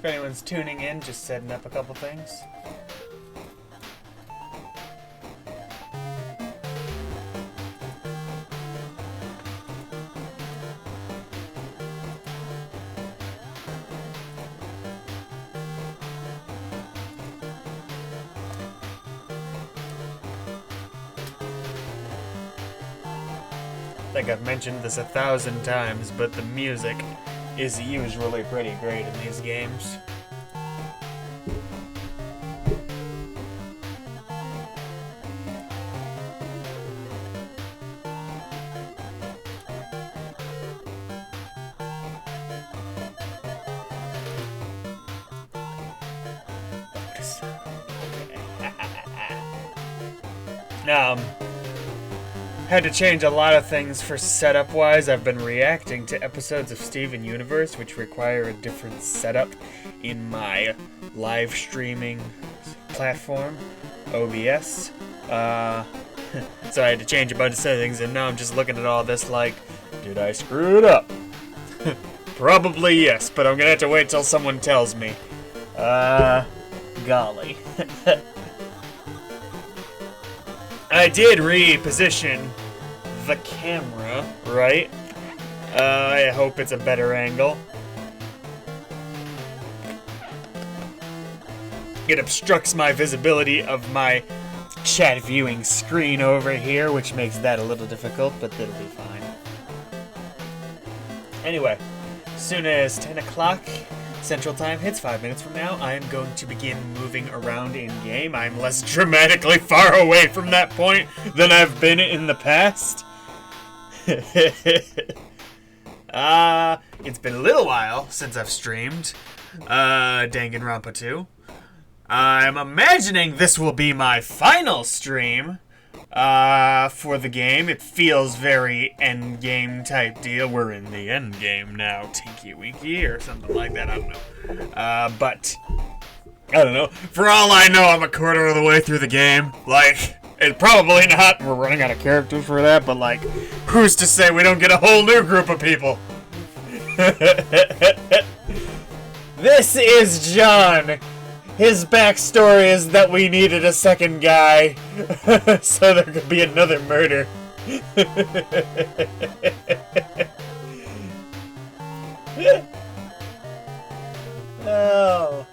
anyone's tuning in, just setting up a couple things. I think I've mentioned this 1,000 times, but the music is usually pretty great in these games. Had to change a lot of things for setup-wise. I've been reacting to episodes of Steven Universe, which require a different setup in my live streaming platform, OBS. So I had to change a bunch of settings, and now I'm just looking at all this like, did I screw it up? Probably yes, but I'm gonna have to wait till someone tells me. Golly. I did reposition the camera, right? I hope it's a better angle. It obstructs my visibility of my chat viewing screen over here, which makes that a little difficult, but that'll be fine. Anyway, as soon as 10 o'clock Central Time hits 5 minutes from now, I am going to begin moving around in-game. I'm less dramatically far away from that point than I've been in the past. It's been a little while since I've streamed Danganronpa 2. I'm imagining this will be my final stream for the game. It feels very endgame type deal. We're in the endgame now, Tinky Winky, or something like that. I don't know. But I don't know. For all I know, I'm a quarter of the way through the game. Like, it's probably not. We're running out of characters for that, but like, who's to say we don't get a whole new group of people? This is John. His backstory is that we needed a second guy, so there could be another murder. Oh.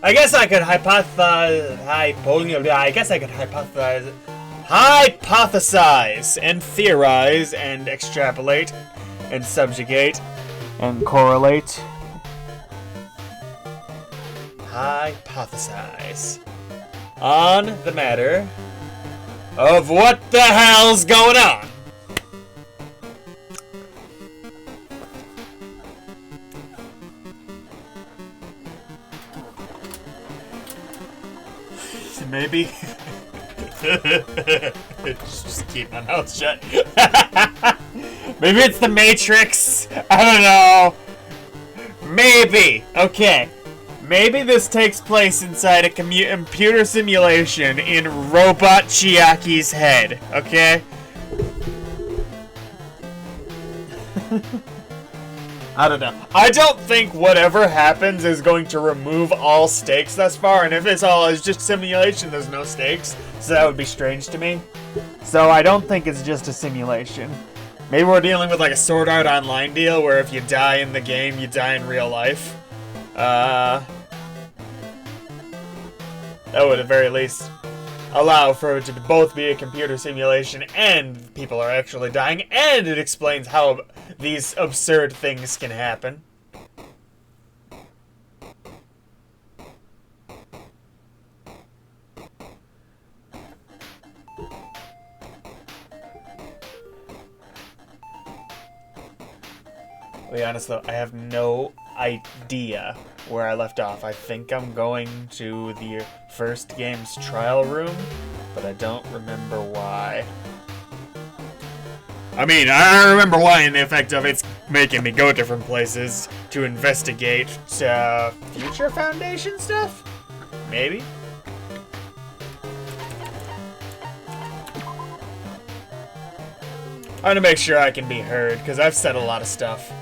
I guess I could hypothesize and theorize and extrapolate and subjugate and correlate. Hypothesize on the matter of what the hell's going on. Maybe just keep my mouth shut. Maybe it's the Matrix. I don't know. Maybe. Okay. Maybe this takes place inside a computer simulation in Robot Chiaki's head, okay? I don't know. I don't think whatever happens is going to remove all stakes thus far, and if it's all is just simulation, there's no stakes, so that would be strange to me. So I don't think it's just a simulation. Maybe we're dealing with like a Sword Art Online deal, where if you die in the game, you die in real life. That would at very least allow for it to both be a computer simulation and people are actually dying, and it explains how these absurd things can happen. To be honest though, I have no idea where I left off. I think I'm going to the first game's trial room, but I don't remember why. I mean, I remember why in the effect of it's making me go different places to investigate future Foundation stuff? Maybe? I want to make sure I can be heard, because I've said a lot of stuff.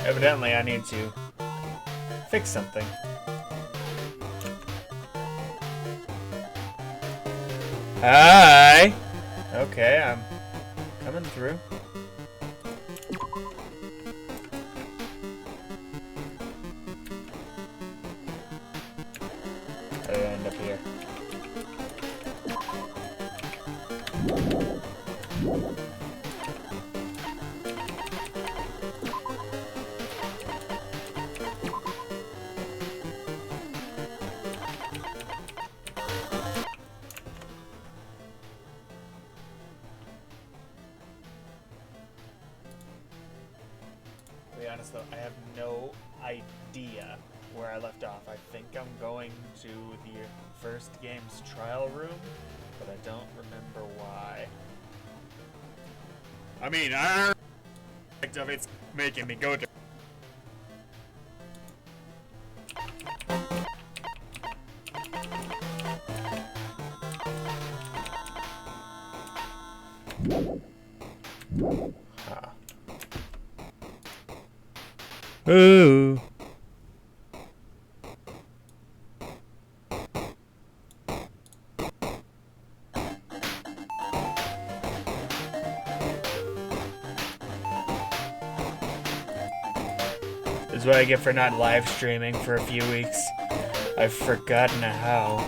Evidently, I need to fix something. Hi! Okay, I'm coming through. How did I end up here? To be honest though, I have no idea where I left off. I think I'm going to the first game's trial room, but I don't remember why. I mean, it's making me go to. Ooh. This is what I get for not live streaming for a few weeks. I've forgotten how.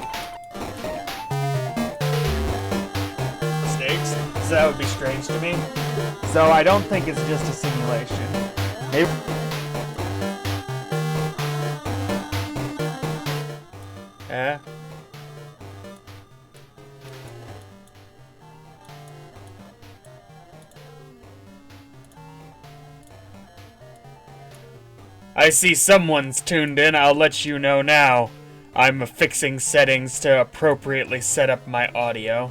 Mistakes? So that would be strange to me. So I don't think it's just a simulation. Maybe. I see someone's tuned in. I'll let you know now. I'm fixing settings to appropriately set up my audio,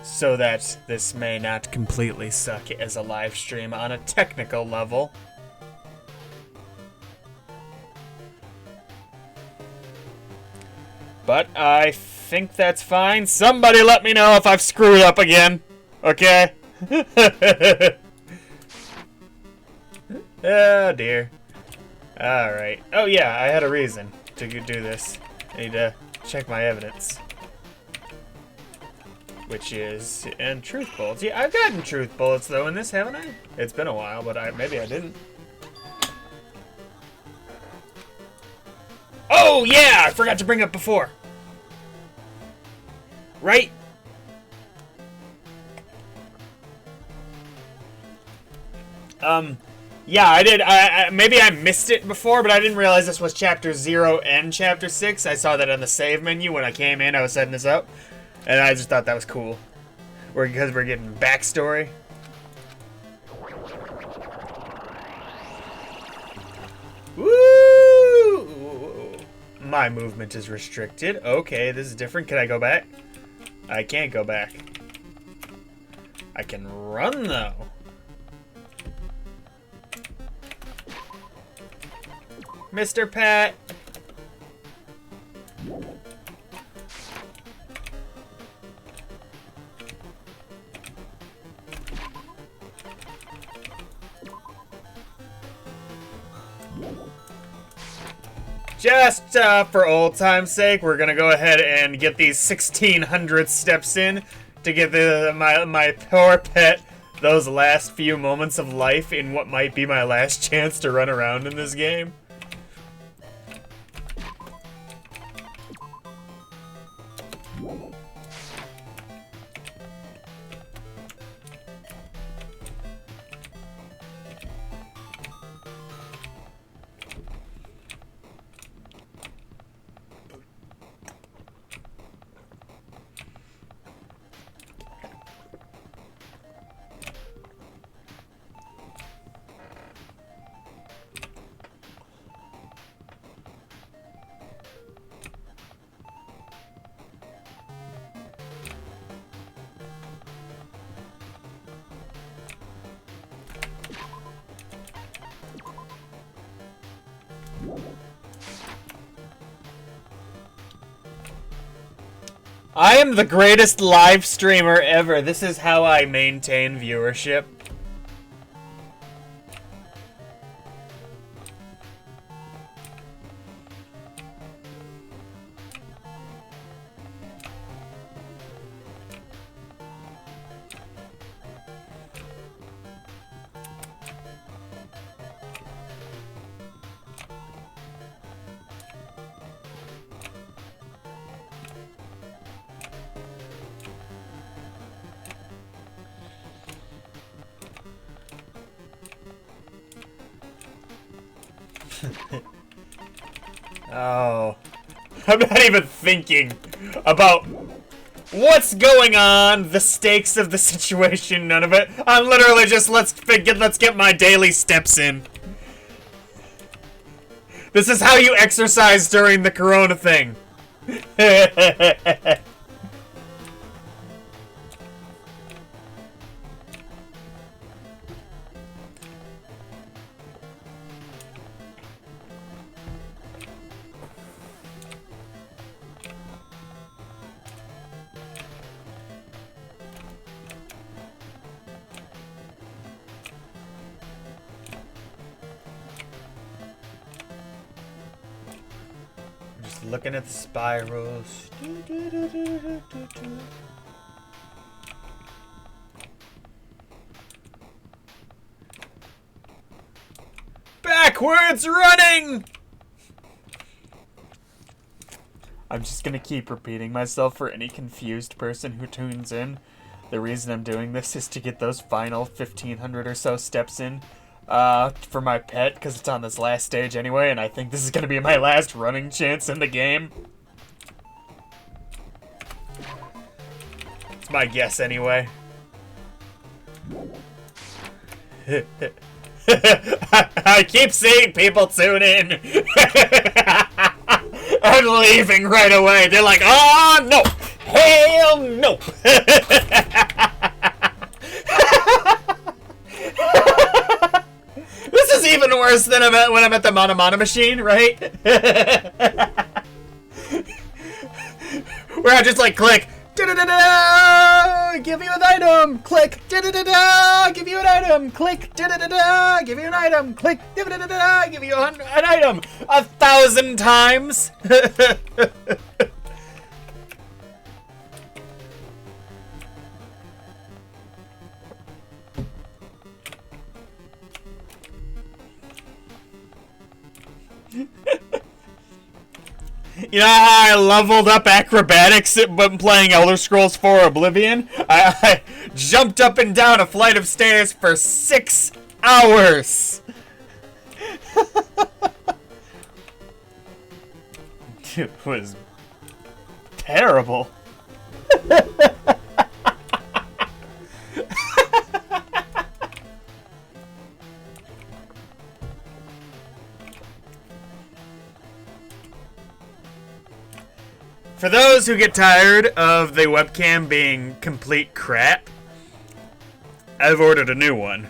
so that this may not completely suck as a live stream on a technical level. But I think that's fine. Somebody let me know if I've screwed up again. Okay? Oh dear. Alright. Oh yeah, I had a reason to do this. I need to check my evidence. Which is in truth bullets. Yeah, I've gotten truth bullets though in this, haven't I? It's been a while, but maybe I didn't. Oh yeah, I forgot to bring up before. Right? Yeah, I did. Maybe I missed it before, but I didn't realize this was Chapter 0 and Chapter 6. I saw that on the save menu when I came in. I was setting this up, and I just thought that was cool. Because we're getting backstory. Woo! My movement is restricted. Okay, this is different. Can I go back? I can't go back. I can run, though. Mr. Pat. Just for old time's sake, we're gonna go ahead and get these 1,600 steps in to give my poor pet those last few moments of life in what might be my last chance to run around in this game. I am the greatest live streamer ever. This is how I maintain viewership. Oh. I'm not even thinking about what's going on, the stakes of the situation, none of it. I'm literally just, let's get my daily steps in. This is how you exercise during the corona thing. Looking at the spirals. Backwards running! I'm just gonna keep repeating myself for any confused person who tunes in. The reason I'm doing this is to get those final 1,500 or so steps in. For my pet, because it's on this last stage anyway, and I think this is going to be my last running chance in the game. It's my guess anyway. I keep seeing people tune in and leaving right away. They're like, oh no! Hell no! This is even worse than when I'm at the Mana machine, right? Where I just like click, da-da-da-da, give you an item, click, da-da-da-da, give you an item, click, da-da-da-da, give you an item, click, da-da-da-da, give you an item 1,000 times. You know how I leveled up acrobatics when playing Elder Scrolls 4 Oblivion? I jumped up and down a flight of stairs for 6 hours! It was terrible. For those who get tired of the webcam being complete crap, I've ordered a new one.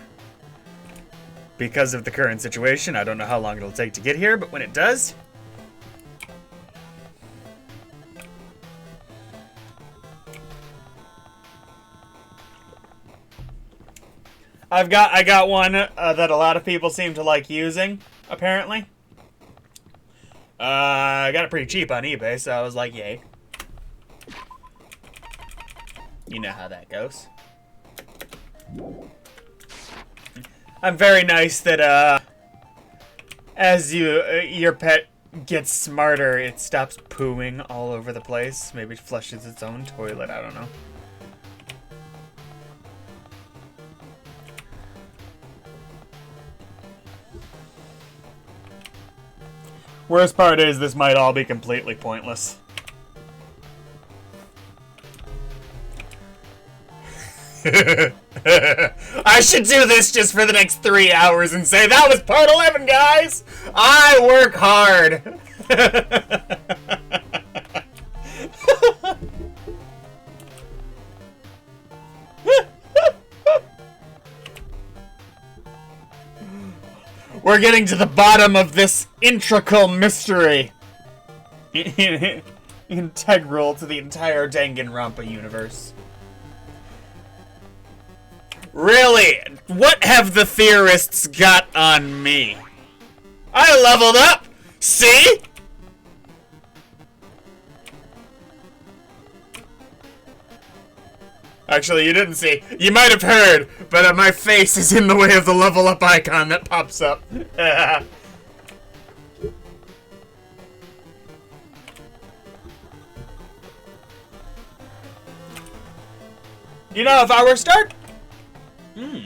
Because of the current situation, I don't know how long it'll take to get here, but when it does... I got one that a lot of people seem to like using, apparently. I got it pretty cheap on eBay, so I was like, yay. You know how that goes. I'm very nice that, as your pet gets smarter, it stops pooing all over the place. Maybe it flushes its own toilet, I don't know. Worst part is, this might all be completely pointless. I should do this just for the next 3 hours and say, that was part 11, guys! I work hard! We're getting to the bottom of this integral mystery. integral to the entire Danganronpa universe. Really? What have the theorists got on me? I leveled up! See? Actually, you didn't see. You might have heard, but my face is in the way of the level up icon that pops up. You know, if I were to start... I'm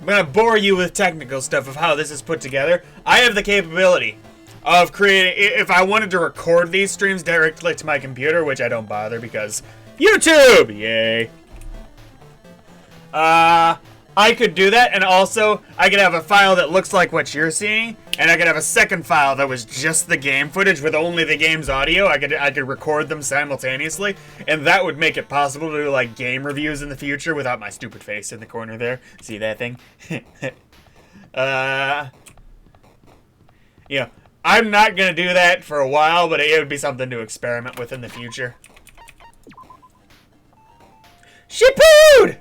gonna bore you with technical stuff of how this is put together. I have the capability of creating... If I wanted to record these streams directly to my computer, which I don't bother because... YouTube! Yay. I could do that, and also, I could have a file that looks like what you're seeing, and I could have a second file that was just the game footage with only the game's audio. I could record them simultaneously, and that would make it possible to do, like, game reviews in the future without my stupid face in the corner there. See that thing? You know, I'm not gonna do that for a while, but it would be something to experiment with in the future. She pooed!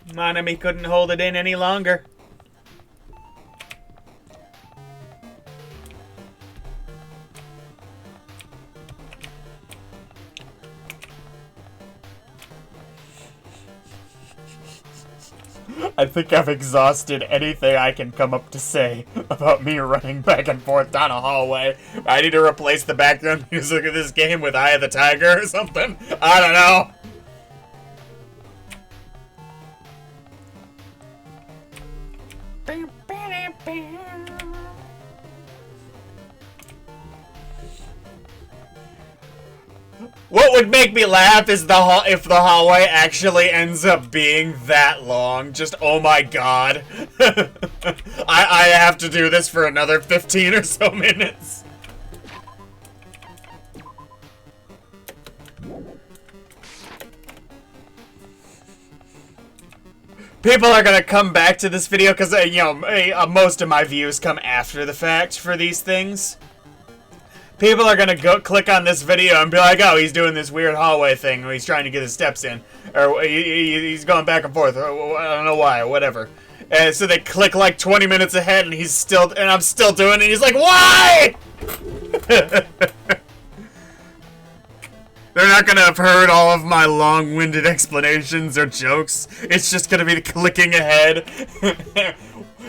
Monami couldn't hold it in any longer. I think I've exhausted anything I can come up to say about me running back and forth down a hallway. I need to replace the background music of this game with Eye of the Tiger or something. I don't know. What would make me laugh is if the hallway actually ends up being that long. Just, oh my god. I have to do this for another 15 or so minutes. People are gonna come back to this video because, you know, most of my views come after the fact for these things. People are gonna go click on this video and be like, oh, he's doing this weird hallway thing, or he's trying to get his steps in, or he's going back and forth, or I don't know why, or whatever. And so they click like 20 minutes ahead, and I'm still doing it, and he's like, why? They're not gonna have heard all of my long-winded explanations or jokes. It's just gonna be the clicking ahead.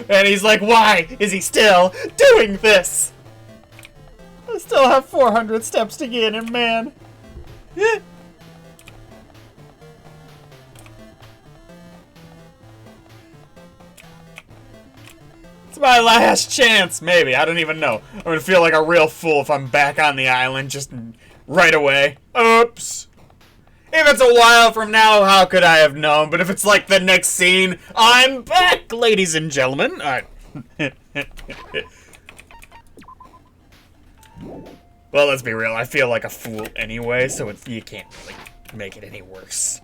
And he's like, why is he still doing this? I still have 400 steps to get in, man. It's my last chance, maybe. I don't even know. I'm gonna feel like a real fool if I'm back on the island just right away. Oops. If it's a while from now, how could I have known? But if it's like the next scene, I'm back, ladies and gentlemen. Well, let's be real. I feel like a fool anyway, so you can't really make it any worse.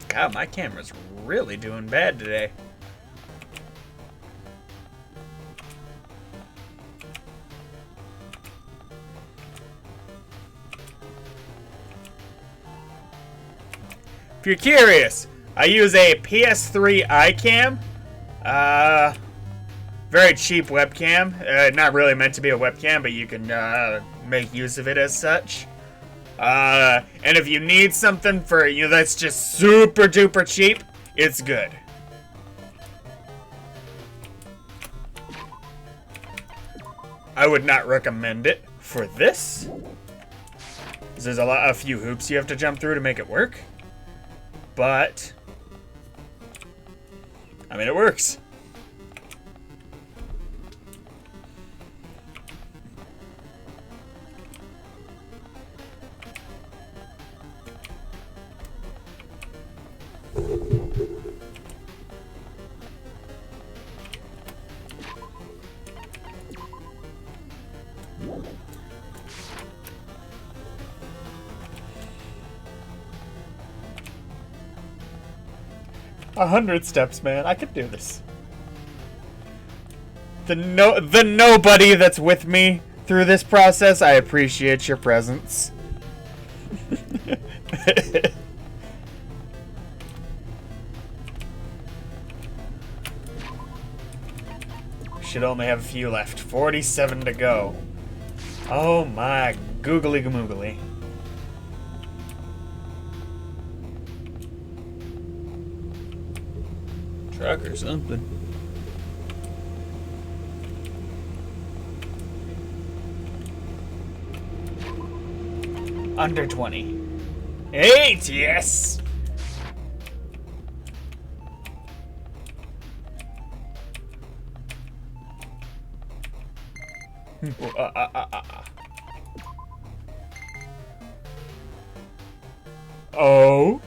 God, my camera's really doing bad today. If you're curious, I use a PS3 iCam. Very cheap webcam. Not really meant to be a webcam, but you can make use of it as such. And if you need something for, that's just super duper cheap, it's good. I would not recommend it for this. There's a few hoops you have to jump through to make it work. But, I mean, it works. $100 steps, man. I could do this. The nobody that's with me through this process, I appreciate your presence. Should only have a few left. 47 to go. Oh my googly gamoogly. Truck or something. Under 20. 8, yes! Oh?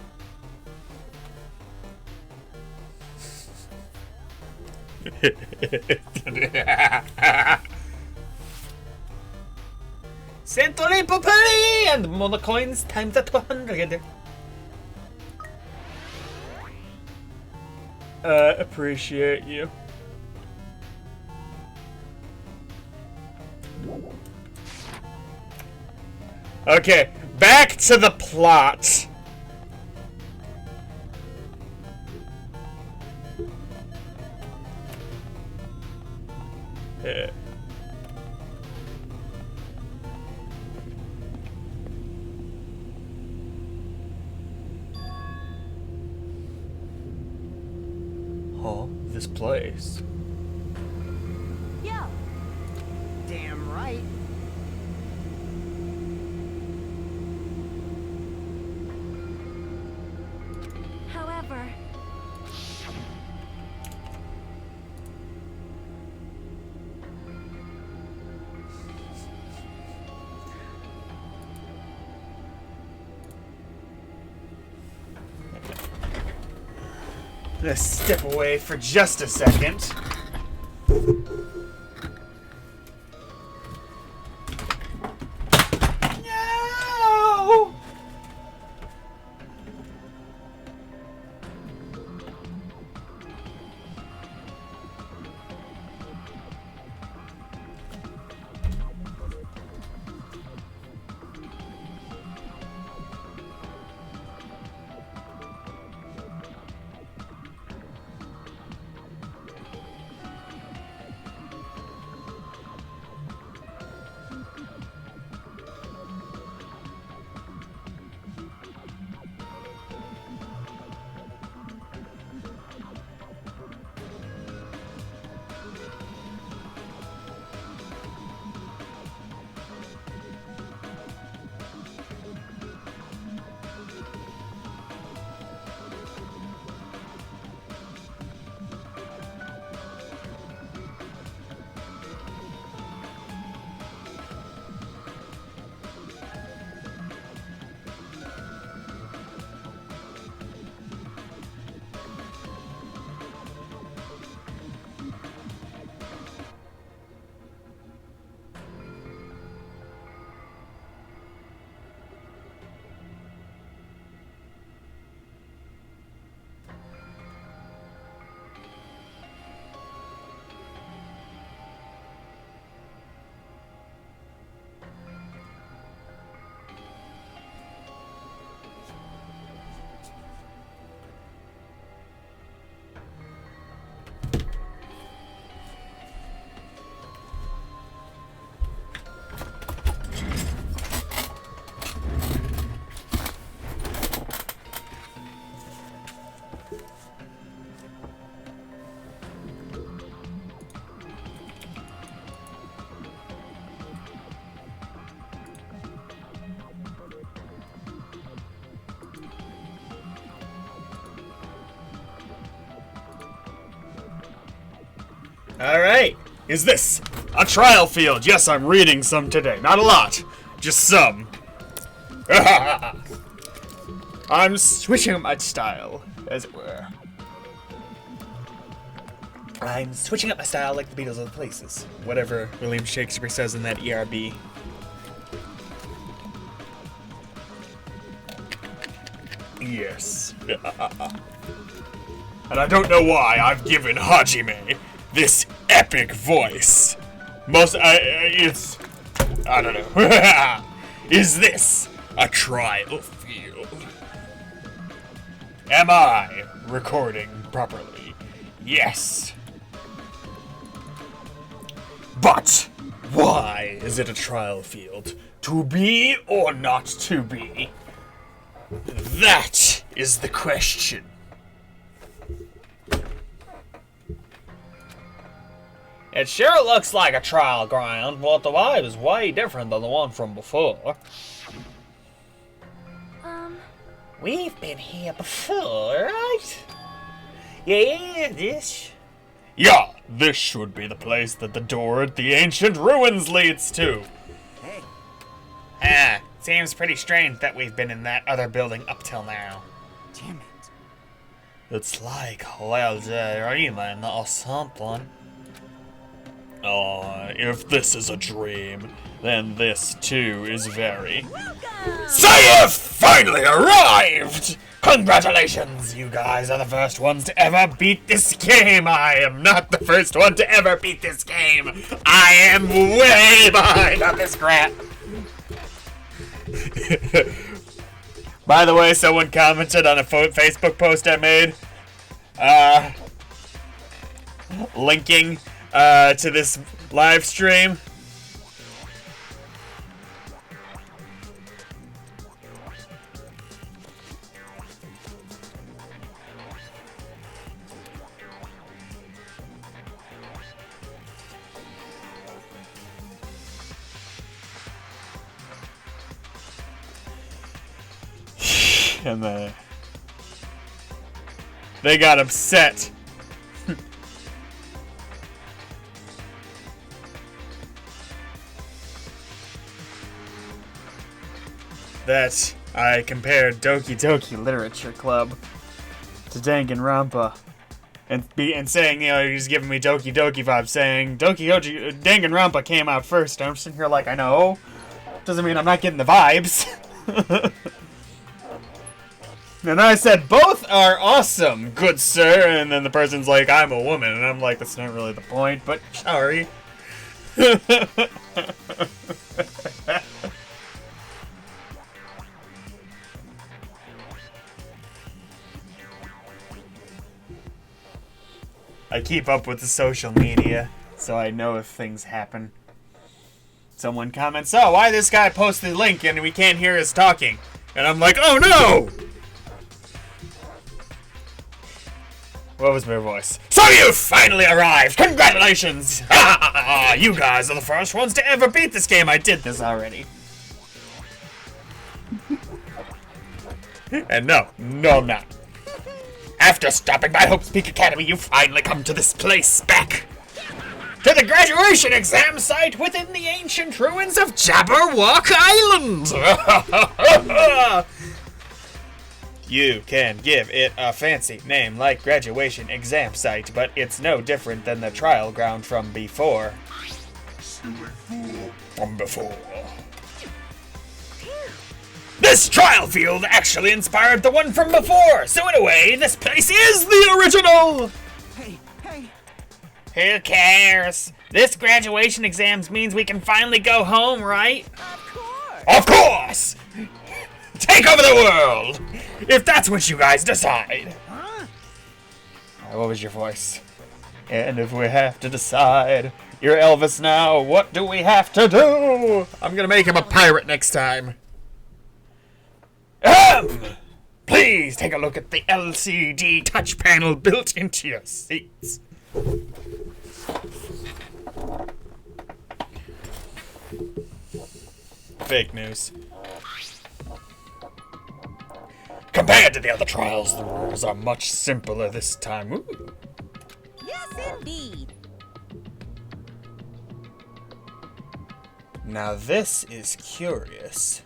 Century Popelli and more coins times at 100. Appreciate you. Okay, back to the plot. Oh, this place. Yeah. Damn right. However, Let's step away for just a second. No! Alright, is this a trial field? Yes, I'm reading some today. Not a lot, just some. I'm switching my style, as it were. I'm switching up my style like the Beatles of the places. Whatever William Shakespeare says in that ERB. Yes. And I don't know why I've given Hajime this epic voice. I don't know. Is this a trial field? Am I recording properly? Yes. But why is it a trial field? To be or not to be? That is the question. It sure looks like a trial ground, but the vibe is way different than the one from before. We've been here before, right? Yeah, this should be the place that the door at the ancient ruins leads to. Hey. Seems pretty strange that we've been in that other building up till now. Damn it. It's like well dreaming or something. If this is a dream, then this too is very... So you've finally arrived! Congratulations! You guys are the first ones to ever beat this game! I am not the first one to ever beat this game! I am way behind on this crap! By the way, someone commented on a Facebook post I made, linking to this live stream. And they got upset. That I compared Doki Doki Literature Club to Danganronpa. And saying, you know, he's giving me Doki Doki vibes, saying Danganronpa came out first. I'm sitting here like, I know. Doesn't mean I'm not getting the vibes. And I said, both are awesome, good sir. And then the person's like, I'm a woman. And I'm like, that's not really the point, but sorry. I keep up with the social media, so I know if things happen. Someone comments, oh, why this guy posted the link and we can't hear us talking? And I'm like, oh no! What was my voice? So you finally arrived! Congratulations! You guys are the first ones to ever beat this game. I did this already. And no, I'm not. After stopping by Hope's Peak Academy, you finally come to this place back. To the graduation exam site within the ancient ruins of Jabberwock Island! You can give it a fancy name like graduation exam site, but it's no different than the trial ground from before. This trial field actually inspired the one from before, so in a way, this place is the original! Hey. Who cares? This graduation exams means we can finally go home, right? Of course. Of course! Take over the world! If that's what you guys decide. Huh? What was your voice? And if we have to decide, you're Elvis now, what do we have to do? I'm gonna make him a pirate next time. Please take a look at the LCD touch panel built into your seats. Fake news. Compared to the other trials, the rules are much simpler this time. Ooh. Yes, indeed. Now this is curious.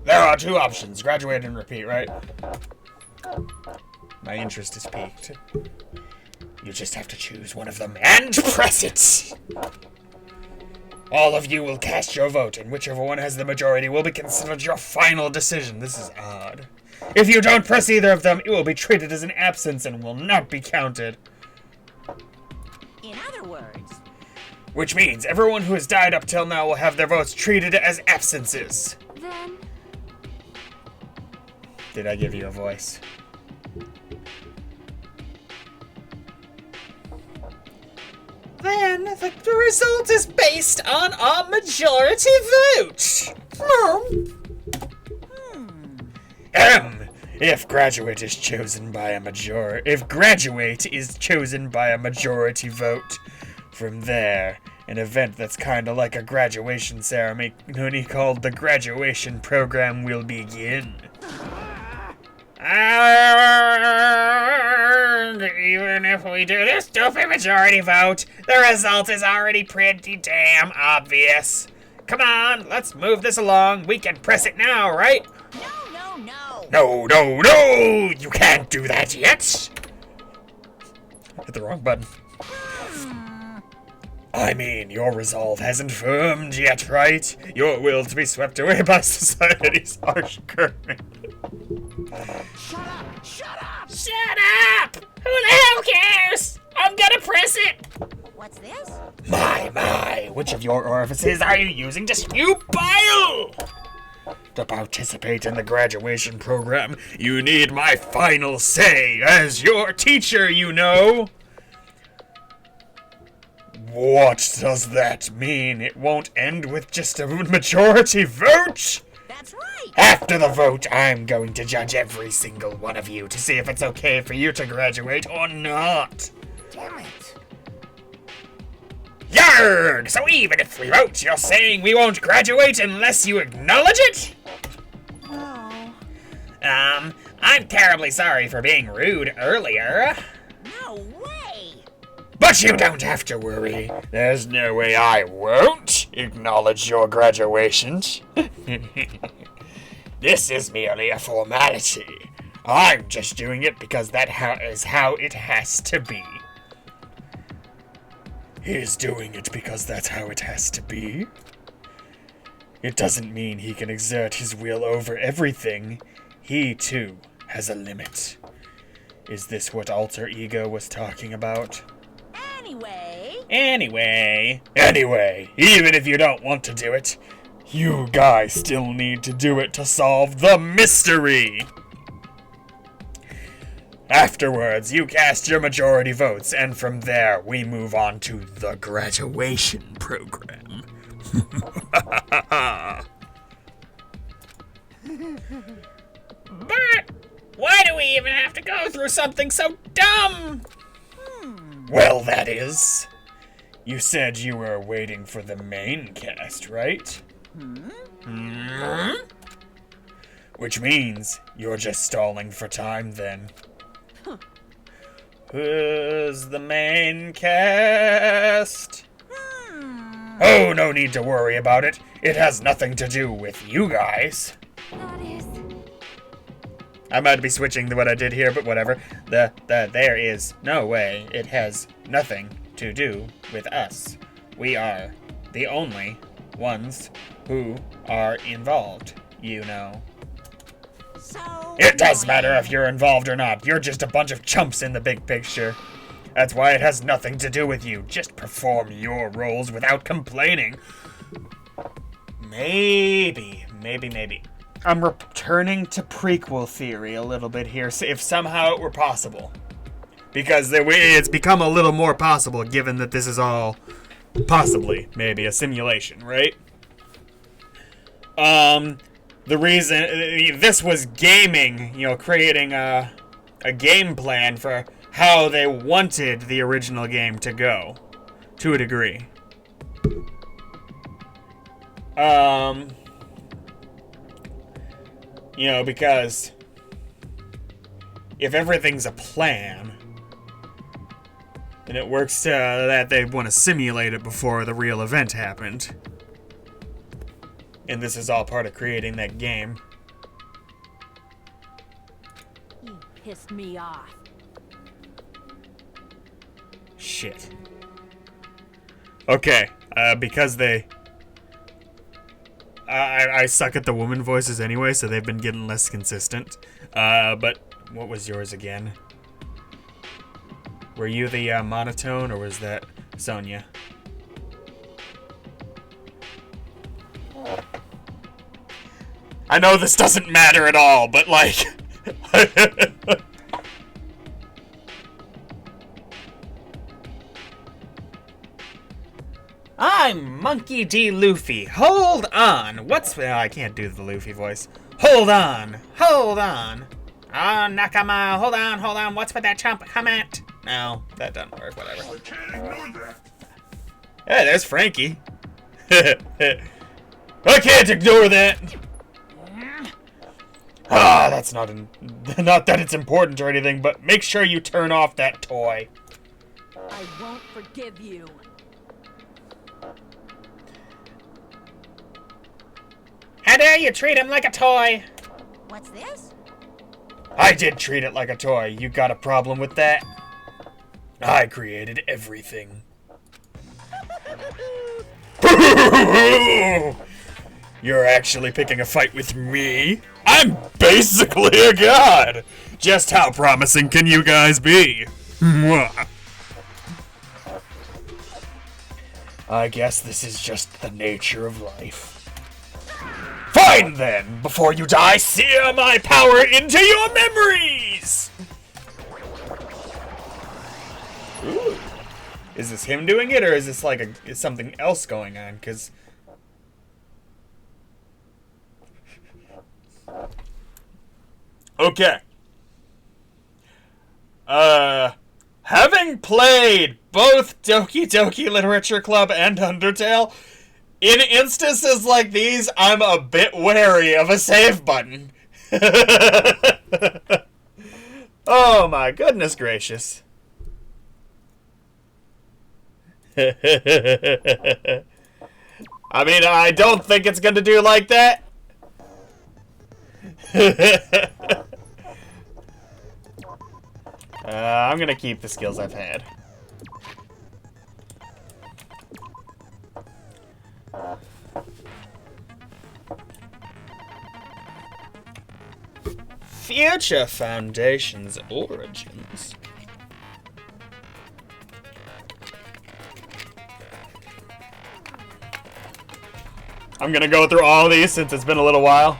There are two options, graduate and repeat, right? My interest is piqued. You just have to choose one of them and press it! All of you will cast your vote, and whichever one has the majority will be considered your final decision. This is odd. If you don't press either of them, it will be treated as an absence and will not be counted. In other words, Which means everyone who has died up till now will have their votes treated as absences. Then, Did I give you a voice? Then the result is based on a majority vote. If graduate is chosen by a majority vote, from there, an event that's kind of like a graduation ceremony called the graduation program will begin. And even if we do this stupid majority vote, the result is already pretty damn obvious. Come on, let's move this along. We can press it now, right? no. No! You can't do that yet! Hit the wrong button. I mean, your resolve hasn't firmed yet, right? Your will to be swept away by society's harsh current. Shut up! Shut up! Who the hell cares? I'm gonna press it! What's this? My, which of your orifices are you using to spew bile? To participate in the graduation program, you need my final say as your teacher, you know. What does that mean? It won't end with just a majority vote? That's right. After the vote, I'm going to judge every single one of you to see if it's okay for you to graduate or not. Damn it. Yarg! So even if we vote, you're saying we won't graduate unless you acknowledge it? No. I'm terribly sorry for being rude earlier. No way. But you don't have to worry. There's no way I won't acknowledge your graduation. This is merely a formality. I'm just doing it because that is how it has to be. He's doing it because that's how it has to be. It doesn't mean he can exert his will over everything. He, too, has a limit. Is this what alter ego was talking about? Anyway, even if you don't want to do it, you guys still need to do it to solve the mystery. Afterwards, you cast your majority votes, and from there, we move on to the graduation program. But why do we even have to go through something so dumb? Well, that is. You said you were waiting for the main cast, right? Which means you're just stalling for time then. Who's the main cast? Oh, no need to worry about it. It has nothing to do with you guys. that is... I might be switching to what I did here, but whatever. There is no way it has nothing to do with us. We are the only ones who are involved, you know. So It does matter if you're involved or not. You're just a bunch of chumps in the big picture. That's why it has nothing to do with you. Just perform your roles without complaining. Maybe. I'm returning to prequel theory a little bit here, so if somehow it were possible. Because it's become a little more possible, given that this is all possibly maybe a simulation, right? The reason this was gaming, creating a game plan for how they wanted the original game to go, to a degree. Because if everything's a plan, then it works that they want to simulate it before the real event happened. And this is all part of creating that game. You pissed me off. Shit. Okay, because they... I suck at the woman voices anyway, so they've been getting less consistent. But what was yours again? Were you the monotone, or was that Sonia? I know this doesn't matter at all, but like... I'm Monkey D. Luffy. Hold on. What's... I can't do the Luffy voice. Hold on. Hold on. Oh, Nakama. Hold on. What's with that chump comment? No, that doesn't work. Whatever. Hey, there's Frankie. I can't ignore that. Ah, that's not that it's important or anything, but make sure you turn off that toy. I won't forgive you. How dare you treat him like a toy? What's this? I did treat it like a toy. You got a problem with that? I created everything. You're actually picking a fight with me? I'm basically a god! Just how promising can you guys be? I guess this is just the nature of life. Fine then! Before you die, sear my power into your memories! Ooh. Is this him doing it, or is this like is something else going on? Because... Okay. Having played both Doki Doki Literature Club and Undertale, in instances like these, I'm a bit wary of a save button. Oh my goodness gracious. I mean, I don't think it's gonna do like that. I'm gonna keep the skills I've had. Future Foundation's origins. I'm gonna go through all these since it's been a little while.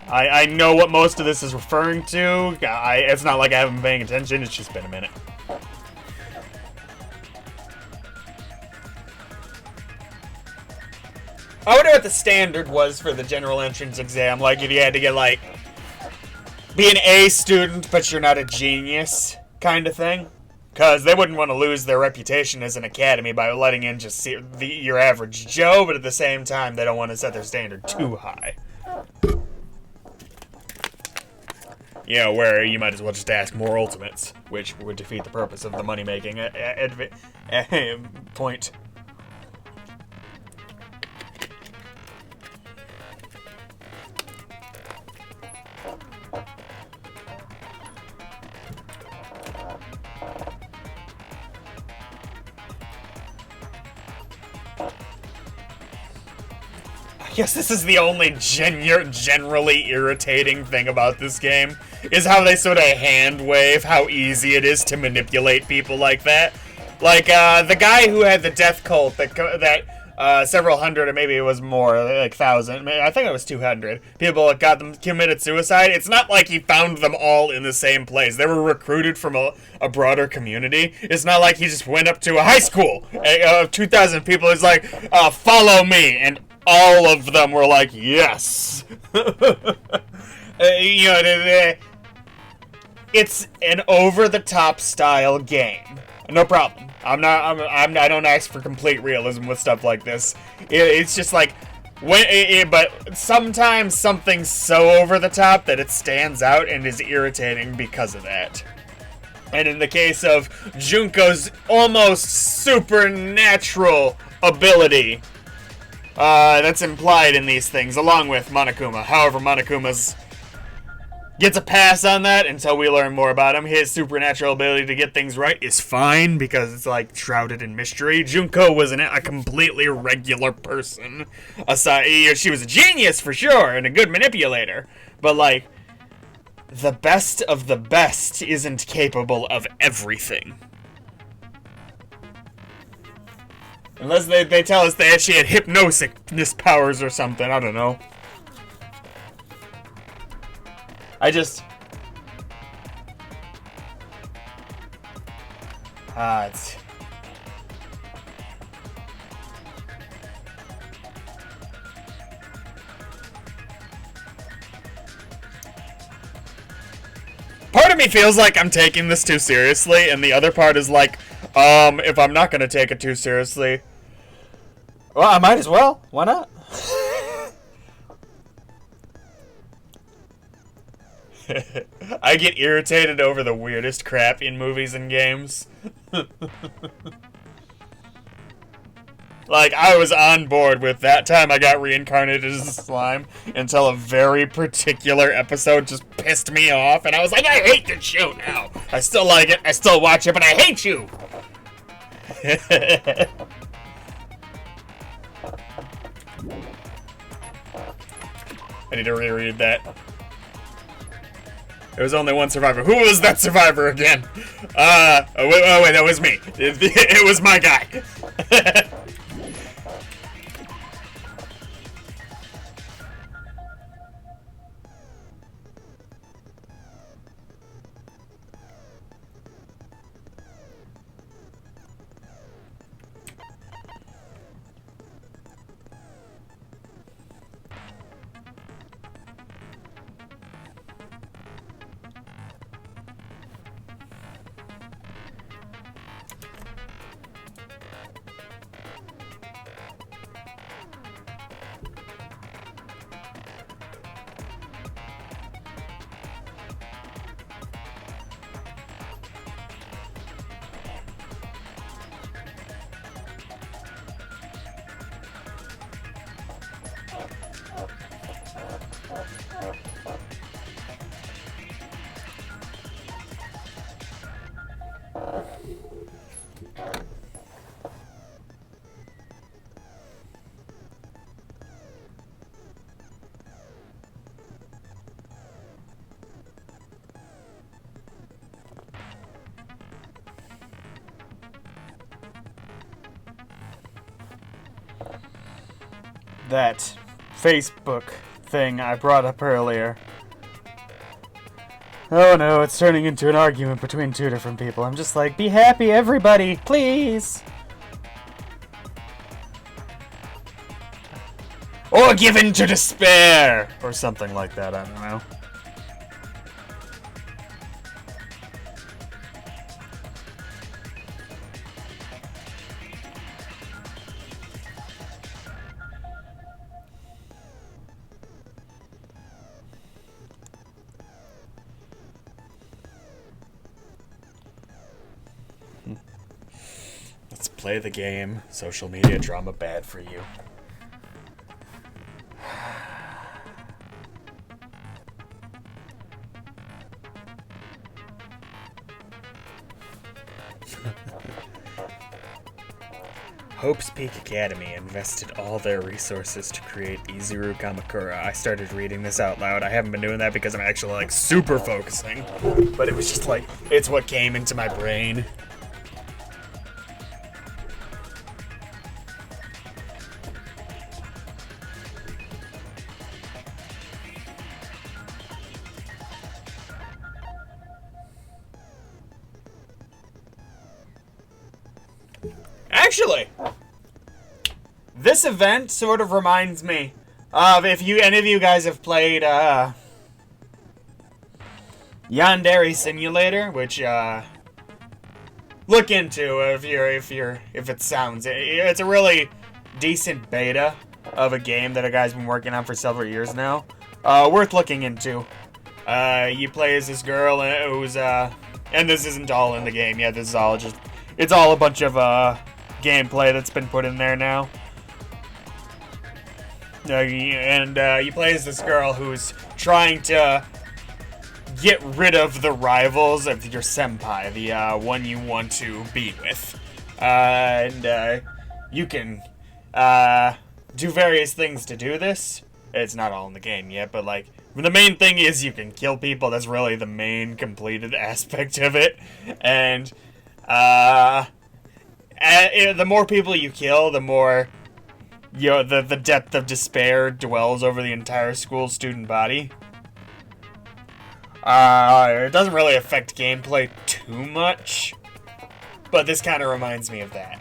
I know what most of this is referring to. It's not like I haven't been paying attention, it's just been a minute. I wonder what the standard was for the general entrance exam. Like, if you had to get, like, be an A student, but you're not a genius kind of thing. Because they wouldn't want to lose their reputation as an academy by letting in just your average Joe, but at the same time, they don't want to set their standard too high. You know, where you might as well just ask more ultimates, which would defeat the purpose of the money-making point. I guess this is the only generally irritating thing about this game, is how they sort of hand wave how easy it is to manipulate people like that. Like, the guy who had the death cult that several hundred, or maybe it was more, like 1,000, I think it was 200, people that got them committed suicide. It's not like he found them all in the same place. They were recruited from a broader community. It's not like he just went up to a high school of 2,000 people. He's like, follow me, and all of them were like, yes. You know, it's an over-the-top style game. No problem. I don't ask for complete realism with stuff like this. It's just like, but sometimes something's so over the top that it stands out and is irritating because of that. And in the case of Junko's almost supernatural ability, that's implied in these things, along with Monokuma. However, Monokuma's gets a pass on that until we learn more about him. His supernatural ability to get things right is fine because it's like shrouded in mystery. Junko was a completely regular person. Aside, she was a genius for sure and a good manipulator, but like the best of the best isn't capable of everything. Unless they tell us that she had hypnosis powers or something. I don't know. It's... Part of me feels like I'm taking this too seriously, and the other part is like, if I'm not gonna take it too seriously, well, I might as well. Why not? I get irritated over the weirdest crap in movies and games. Like, I was on board with that time I got reincarnated as a slime until a very particular episode just pissed me off, and I was like, I hate this show now. I still like it, I still watch it, but I hate you. I need to reread that. There was only one survivor. Who was that survivor again? Oh wait, that was me. It was my guy. That Facebook thing I brought up earlier. Oh no, it's turning into an argument between two different people. I'm just like, be happy, everybody, please! Or give in to despair! Or something like that, I don't know. Let's play the game. Social media drama bad for you. Hope's Peak Academy invested all their resources to create Izuru Kamakura. I started reading this out loud. I haven't been doing that because I'm actually like super focusing. But it was just like, it's what came into my brain. Actually, this event sort of reminds me of if any of you guys have played Yandere Simulator, which look into if it sounds. It's a really decent beta of a game that a guy's been working on for several years now. Worth looking into. You play as this girl who's and this isn't all in the game. Yeah, this is all just, it's all a bunch of gameplay that's been put in there now. And you play as this girl who's trying to get rid of the rivals of your senpai, the one you want to be with. And you can do various things to do this. It's not all in the game yet, but like the main thing is you can kill people. That's really the main completed aspect of it. And the more people you kill, the more the depth of despair dwells over the entire school student body. It doesn't really affect gameplay too much, but this kind of reminds me of that.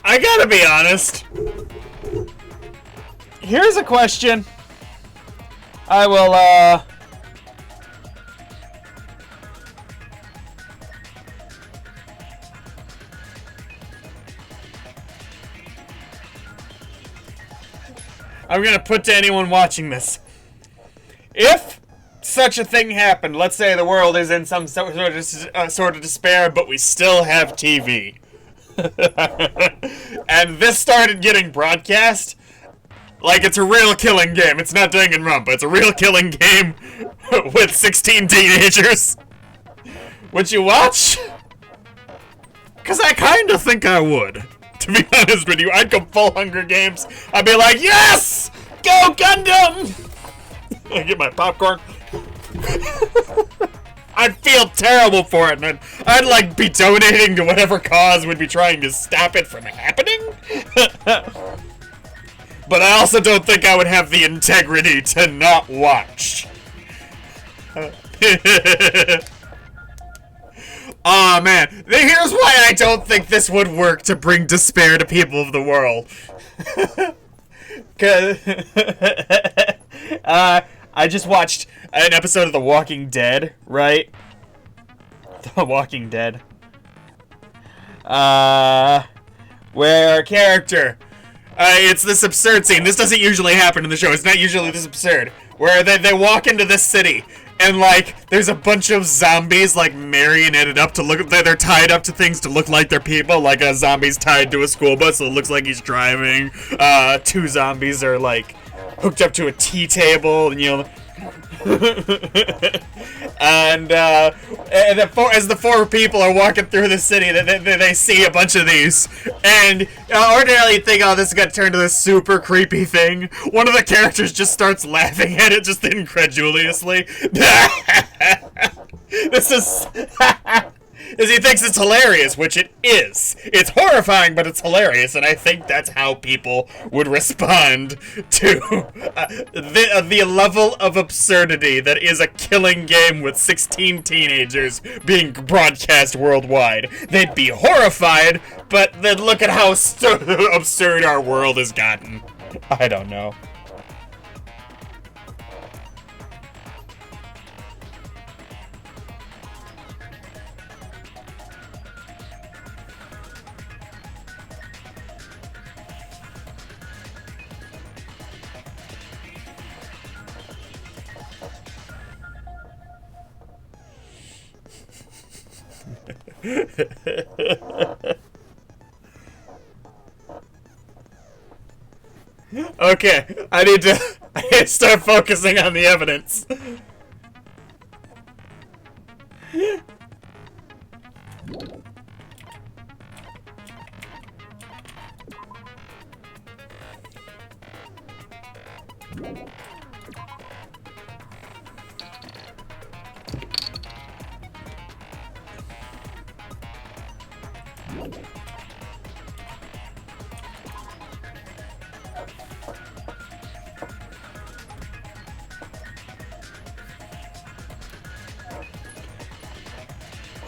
I gotta be honest. Here's a question. I will, I'm gonna put to anyone watching this. If such a thing happened, let's say the world is in some sort of despair, but we still have TV. And this started getting broadcast, like it's a real killing game. It's not Danganronpa, it's a real killing game with 16 teenagers. Would you watch? Because I kind of think I would. To be honest with you, I'd go full Hunger Games. I'd be like, yes! Go Gundam! I get my popcorn. I'd feel terrible for it, and I'd like be donating to whatever cause would be trying to stop it from happening. But I also don't think I would have the integrity to not watch. Aw, man. Here's why I don't think this would work to bring despair to people of the world. Cause I just watched an episode of The Walking Dead, right? The Walking Dead. Where a character... it's this absurd scene. This doesn't usually happen in the show. It's not usually this absurd. Where they walk into this city, And, like, there's a bunch of zombies, like, marionetted up to look... They're tied up to things to look like they're people. Like, a zombie's tied to a school bus, so it looks like he's driving. 2 zombies are, like, hooked up to a tea table, and, you know... and as the 4 people are walking through the city, they see a bunch of these, and ordinarily you think, oh, this is gonna turn to this super creepy thing. One of the characters just starts laughing at it, just incredulously. This is... Is he thinks it's hilarious, which it is. It's horrifying, but it's hilarious, and I think that's how people would respond to the level of absurdity that is a killing game with 16 teenagers being broadcast worldwide. They'd be horrified, but then look at how absurd our world has gotten. I don't know. Okay, I need to start focusing on the evidence.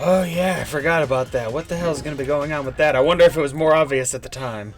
Oh yeah, I forgot about that. What the hell is going to be going on with that? I wonder if it was more obvious at the time.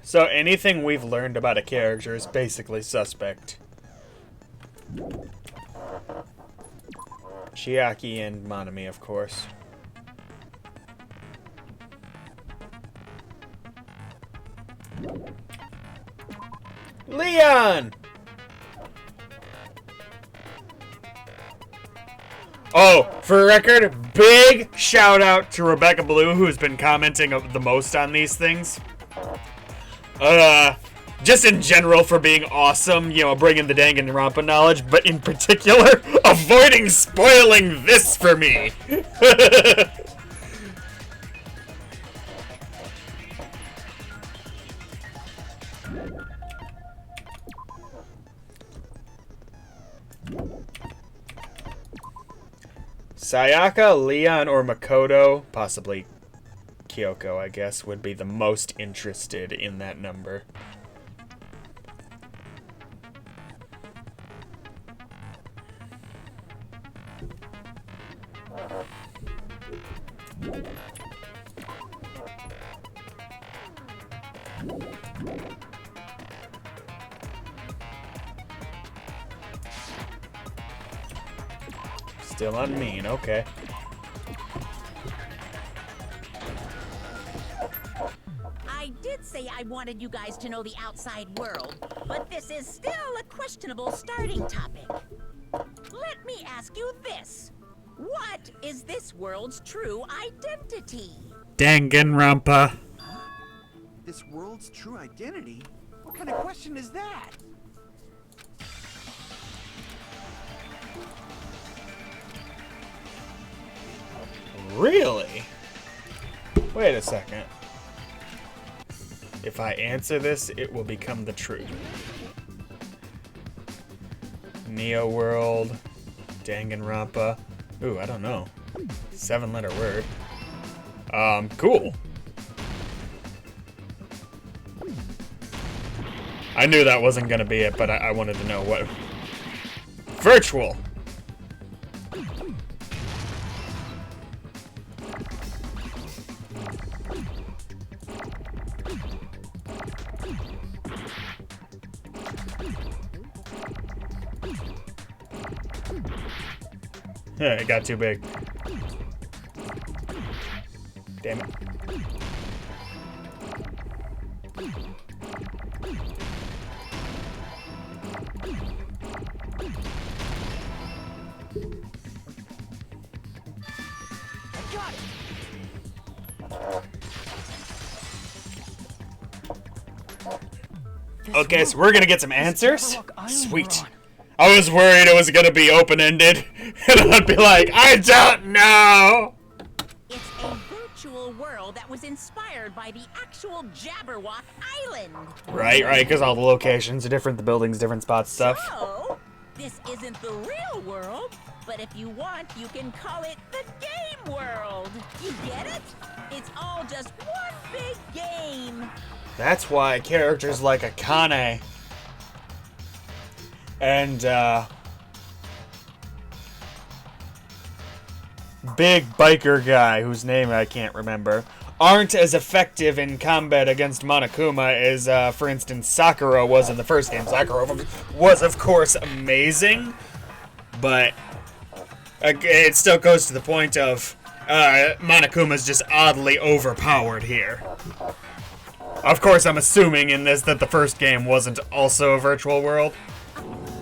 So anything we've learned about a character is basically suspect. Chiaki and Monami, of course. Leon! Oh, for a record, big shout out to Rebecca Blue, who's been commenting the most on these things. Just in general for being awesome, you know, bringing the Danganronpa knowledge, but in particular, avoiding spoiling this for me. Sayaka, Leon, or Makoto, possibly Kyoko, I guess, would be the most interested in that number. Still unmean, okay. I did say I wanted you guys to know the outside world, but this is still a questionable starting topic. Let me ask you this. What is this world's true identity? Danganronpa. This world's true identity? What kind of question is that? Really? Wait a second. If I answer this, it will become the truth. Neo World, Danganronpa. Ooh, I don't know. 7-letter word. Cool. I knew that wasn't gonna be it, but I wanted to know what. Virtual. Yeah, it got too big. Damn it. Okay, so we're gonna get some answers. Sweet. I was worried it was gonna be open-ended, and I'd be like, I don't know! It's a virtual world that was inspired by the actual Jabberwock Island. Right, because all the locations are different, the buildings, different spots, stuff. So, this isn't the real world, but if you want, you can call it the game world. You get it? It's all just one big game. That's why characters like Akane and big biker guy whose name I can't remember aren't as effective in combat against Monokuma as, for instance, Sakura was in the first game. Sakura was, of course, amazing, but it still goes to the point of Monokuma's just oddly overpowered here. Of course, I'm assuming in this that the first game wasn't also a virtual world.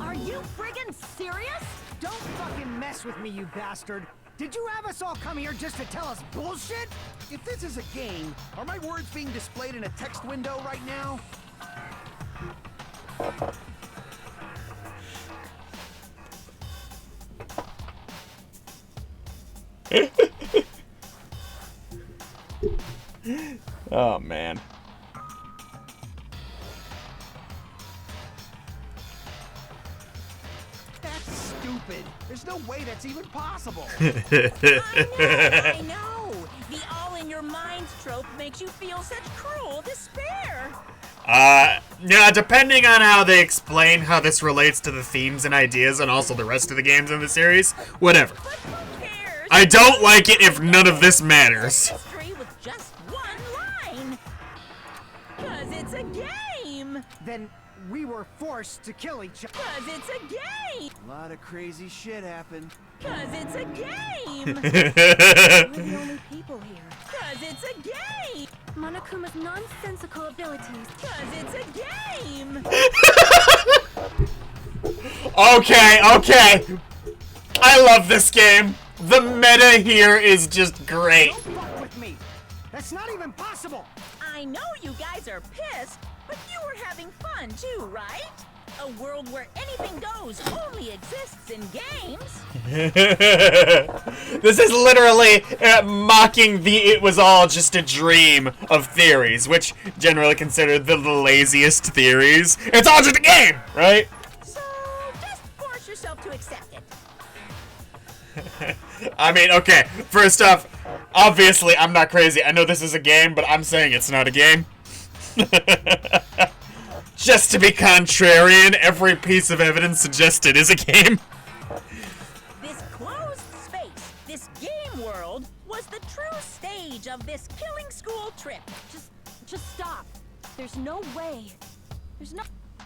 Are you friggin' serious? Don't fucking mess with me, you bastard! Did you have us all come here just to tell us bullshit? If this is a game, are my words being displayed in a text window right now? Oh, man. That's stupid. There's no way that's even possible. I know. The all-in-your-mind trope makes you feel such cruel despair. Yeah, depending on how they explain how this relates to the themes and ideas and also the rest of the games in the series, whatever. But who cares? I don't like it if none of this matters. History with just one line. 'Cause it's a game. Then we were forced to kill each other. 'Cause it's a game. A lot of crazy shit happened. 'Cause it's a game. We're the only people here. 'Cause it's a game. Monokuma's nonsensical abilities. 'Cause it's a game. Okay. I love this game. The meta here is just great. Don't fuck with me! That's not even possible! I know you guys are pissed, but you were having fun too, right? A world where anything goes only exists in games. This is literally mocking the "it was all just a dream" of theories, which generally considered the laziest theories. It's all just a game, right? So just force yourself to accept it. I mean, okay, first off, obviously I'm not crazy. I know this is a game, but I'm saying it's not a game. Just to be contrarian, every piece of evidence suggests it is a game. This closed space, this game world, was the true stage of this killing school trip. Just stop. There's no way. There's no...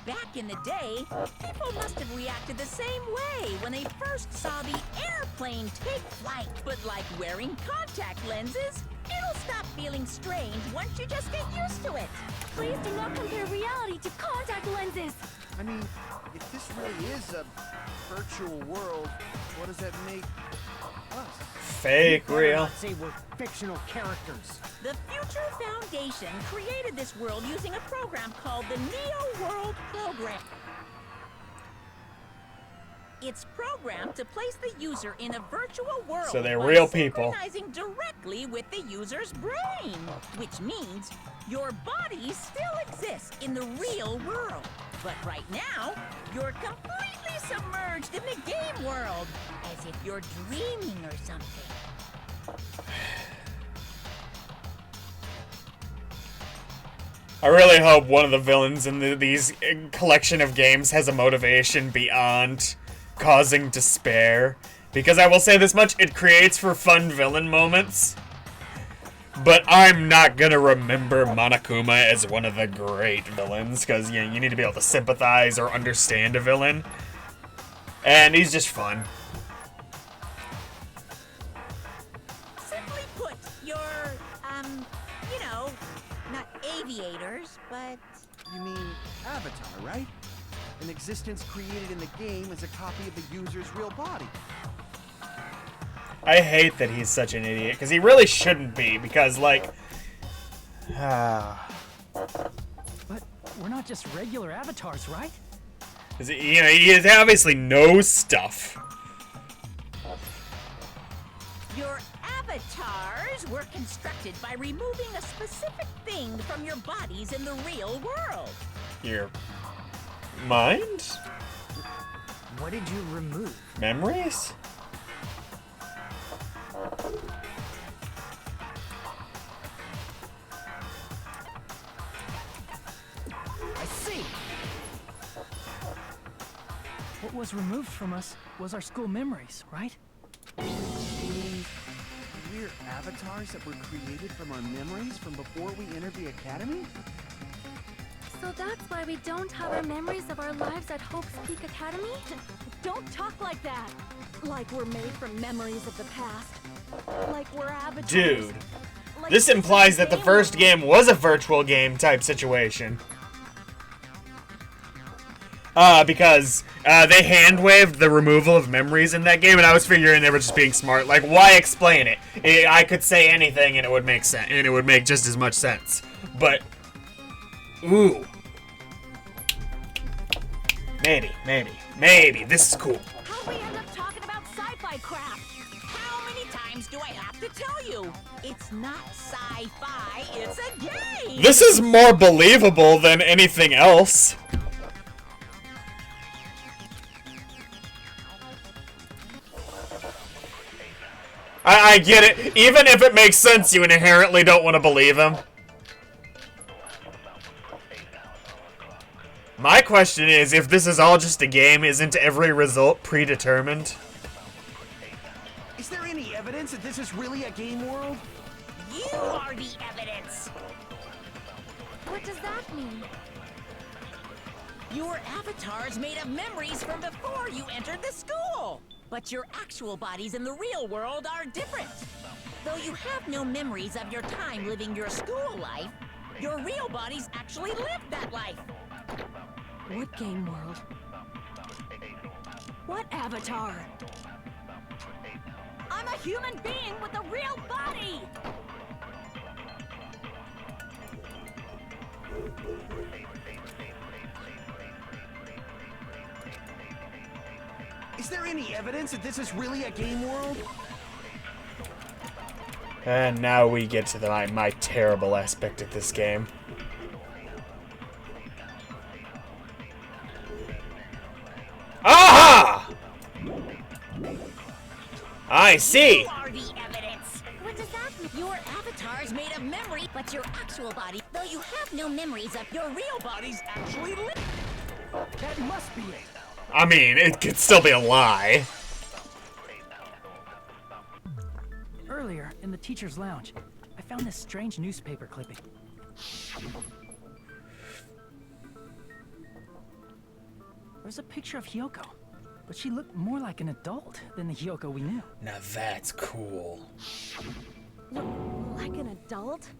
Back in the day, people must have reacted the same way when they first saw the airplane take flight. But like wearing contact lenses, it'll stop feeling strange once you just get used to it. Please do not compare reality to contact lenses. I mean, if this really is a virtual world, what does that make us? Fake Better real. not say we're fictional characters. The Future Foundation created this world using a program called the Neo World Program. It's programmed to place the user in a virtual world. So they're by real people. synchronizing directly with the user's brain, which means your body still exists in the real world. But right now, you're completely submerged in the game world, as if you're dreaming or something. I really hope one of the villains in these collection of games has a motivation beyond causing despair. Because I will say this much, it creates for fun villain moments. But I'm not gonna remember Monokuma as one of the great villains, because you need to be able to sympathize or understand a villain. And he's just fun. Simply put, you're, you know, not aviators, but... You mean Avatar, right? An existence created in the game as a copy of the user's real body. I hate that he's such an idiot, because he really shouldn't be, because, like... But we're not just regular avatars, right? He obviously knows stuff. Your avatars were constructed by removing a specific thing from your bodies in the real world. Your mind? What did you remove? Memories? I see. What was removed from us was our school memories, right? You mean we're avatars that were created from our memories from before we entered the academy? So that's why we don't have our memories of our lives at Hope's Peak Academy? Don't talk like that. Like we're made from memories of the past. Like we're avatars. Dude, Like this implies that the first game was a virtual game type situation. Because they hand-waved the removal of memories in that game, and I was figuring they were just being smart. Like, why explain it? I could say anything, and it would make sense, and it would make just as much sense. But, ooh, maybe this is cool. How'd we end up talking about sci-fi crap? How many times do I have to tell you? It's not sci-fi, it's a game! This is more believable than anything else. I get it. Even if it makes sense, you inherently don't want to believe him. My question is, if this is all just a game, isn't every result predetermined? Is there any evidence that this is really a game world? You are the evidence! What does that mean? Your avatar's made of memories from before you entered the school! But your actual bodies in the real world are different. Though you have no memories of your time living your school life, your real bodies actually lived that life. What game world? What avatar? I'm a human being with a real body! Is there any evidence that this is really a game world? And now we get to my terrible aspect of this game. Aha! I see. You are the evidence. What does that mean? Your avatar's made of memory, but your actual body, though you have no memories of your real bodies, actually live. That must be it. I mean, it could still be a lie. Earlier, in the teacher's lounge, I found this strange newspaper clipping. There's a picture of Hyoko, but she looked more like an adult than the Hyoko we knew. Now that's cool. Like an adult?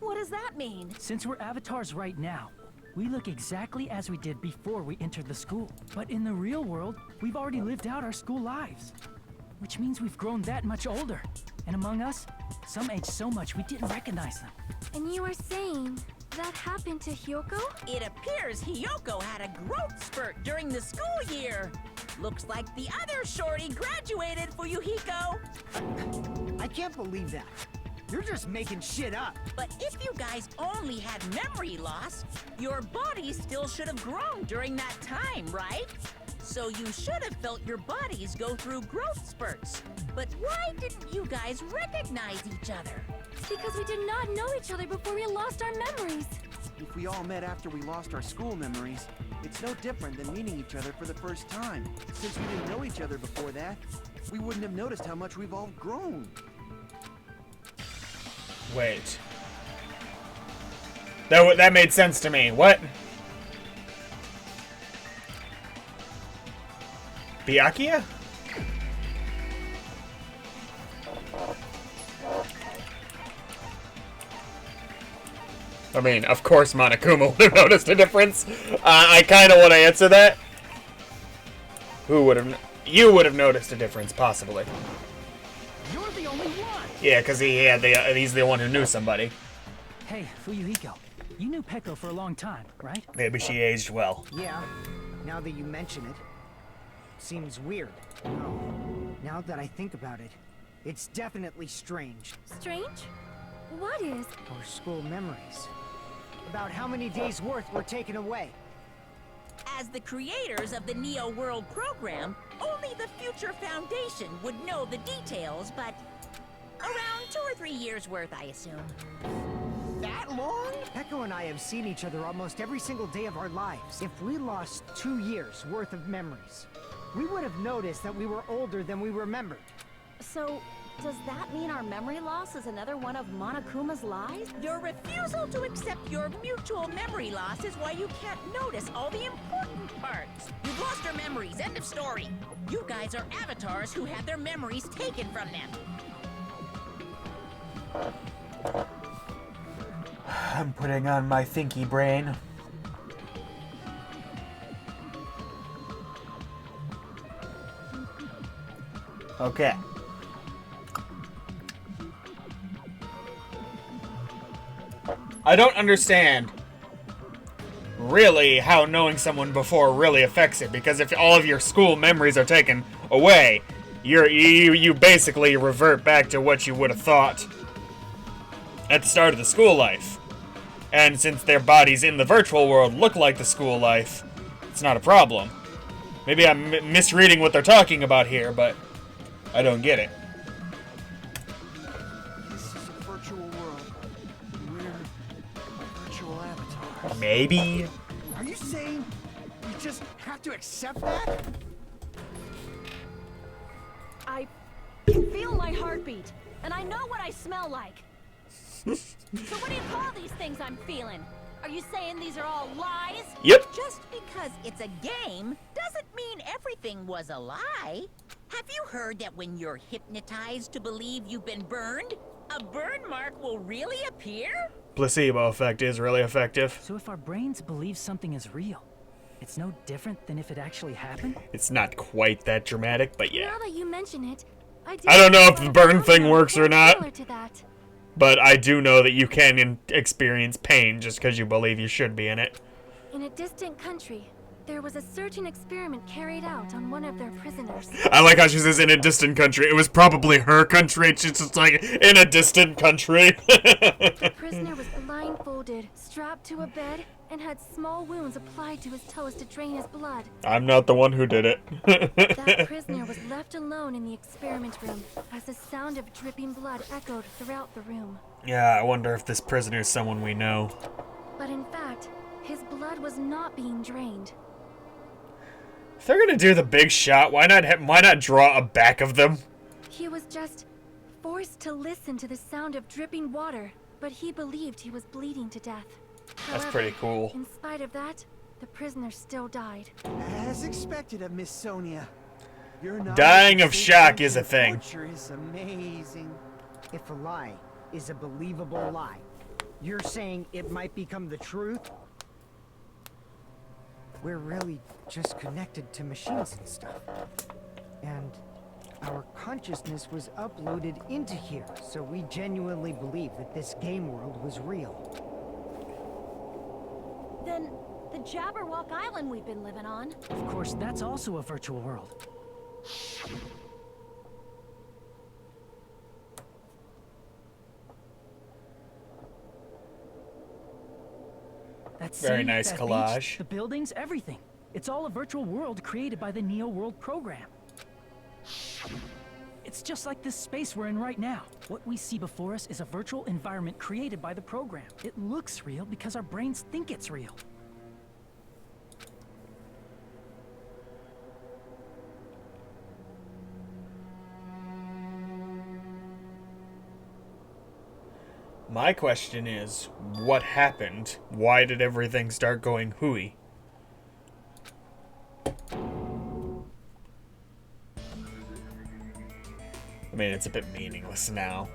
What does that mean? Since we're avatars right now, we look exactly as we did before we entered the school. But in the real world, we've already lived out our school lives. Which means we've grown that much older. And among us, some aged so much we didn't recognize them. And you are saying that happen to Hyoko? It appears Hiyoko had a growth spurt during the school year. Looks like the other shorty graduated for Yuhiko. I can't believe that. You're just making shit up. But if you guys only had memory loss, your body still should have grown during that time, right? So you should have felt your bodies go through growth spurts. But why didn't you guys recognize each other? Because we did not know each other before we lost our memories. If we all met after we lost our school memories, it's no different than meeting each other for the first time. Since we didn't know each other before that, we wouldn't have noticed how much we've all grown. Wait. That made sense to me. What? Byakuya? I mean, of course Monokuma would have noticed a difference. I kind of want to answer that. Who would have... You would have noticed a difference, possibly. You're the only one! Yeah, because he's the one who knew somebody. Hey, Fuyuhiko, you knew Peko for a long time, right? Maybe she aged well. Yeah, now that you mention it, seems weird. No, now that I think about it, it's definitely strange. Strange? What is? Our school memories. About how many days' worth were taken away. As the creators of the Neo World program, only the Future Foundation would know the details, but around 2 or 3 years worth, I assume. That long? Peko and I have seen each other almost every single day of our lives. If we lost 2 years worth of memories, we would have noticed that we were older than we remembered. So, does that mean our memory loss is another one of Monokuma's lies? Your refusal to accept your mutual memory loss is why you can't notice all the important parts. You've lost your memories, end of story. You guys are avatars who had their memories taken from them. I'm putting on my thinky brain. Okay. I don't understand really how knowing someone before really affects it, because if all of your school memories are taken away, you basically revert back to what you would have thought at the start of the school life. And since their bodies in the virtual world look like the school life, it's not a problem. Maybe I'm misreading what they're talking about here, but I don't get it. This is a virtual world. We're virtual avatars. Maybe. Are you saying we just have to accept that? I can feel my heartbeat, and I know what I smell like. So what do you call these things I'm feeling? Are you saying these are all lies? Yep. Just because it's a game doesn't mean everything was a lie. Have you heard that when you're hypnotized to believe you've been burned, a burn mark will really appear? Placebo effect is really effective. So if our brains believe something is real, it's no different than if it actually happened? It's not quite that dramatic, but yeah. Now that you mention it, I don't know if the burn thing works or not. Similar to that. But I do know that you can experience pain just because you believe you should be in it. In a distant country, there was a certain experiment carried out on one of their prisoners. I like how she says in a distant country. It was probably her country. She's just like, in a distant country. The prisoner was blindfolded, strapped to a bed, and had small wounds applied to his toes to drain his blood. I'm not the one who did it. That prisoner was left alone in the experiment room as the sound of dripping blood echoed throughout the room. Yeah, I wonder if this prisoner is someone we know. But in fact, his blood was not being drained. If they're gonna do the big shot, why not draw a back of them? He was just forced to listen to the sound of dripping water, but he believed he was bleeding to death. That's However, pretty cool. In spite of that, the prisoner still died. As expected of Miss Sonia. Your knowledge Dying of shock is a thing. Torture is amazing. If a lie is a believable lie, you're saying it might become the truth? We're really just connected to machines and stuff. And our consciousness was uploaded into here, so we genuinely believe that this game world was real. Then the Jabberwock Island we've been living on. Of course, that's also a virtual world. That Very sea, nice that collage. beach, the buildings, everything. It's all a virtual world created by the Neo World program. It's just like this space we're in right now. What we see before us is a virtual environment created by the program. It looks real because our brains think it's real. My question is, what happened? Why did everything start going hooey? I mean, it's a bit meaningless now.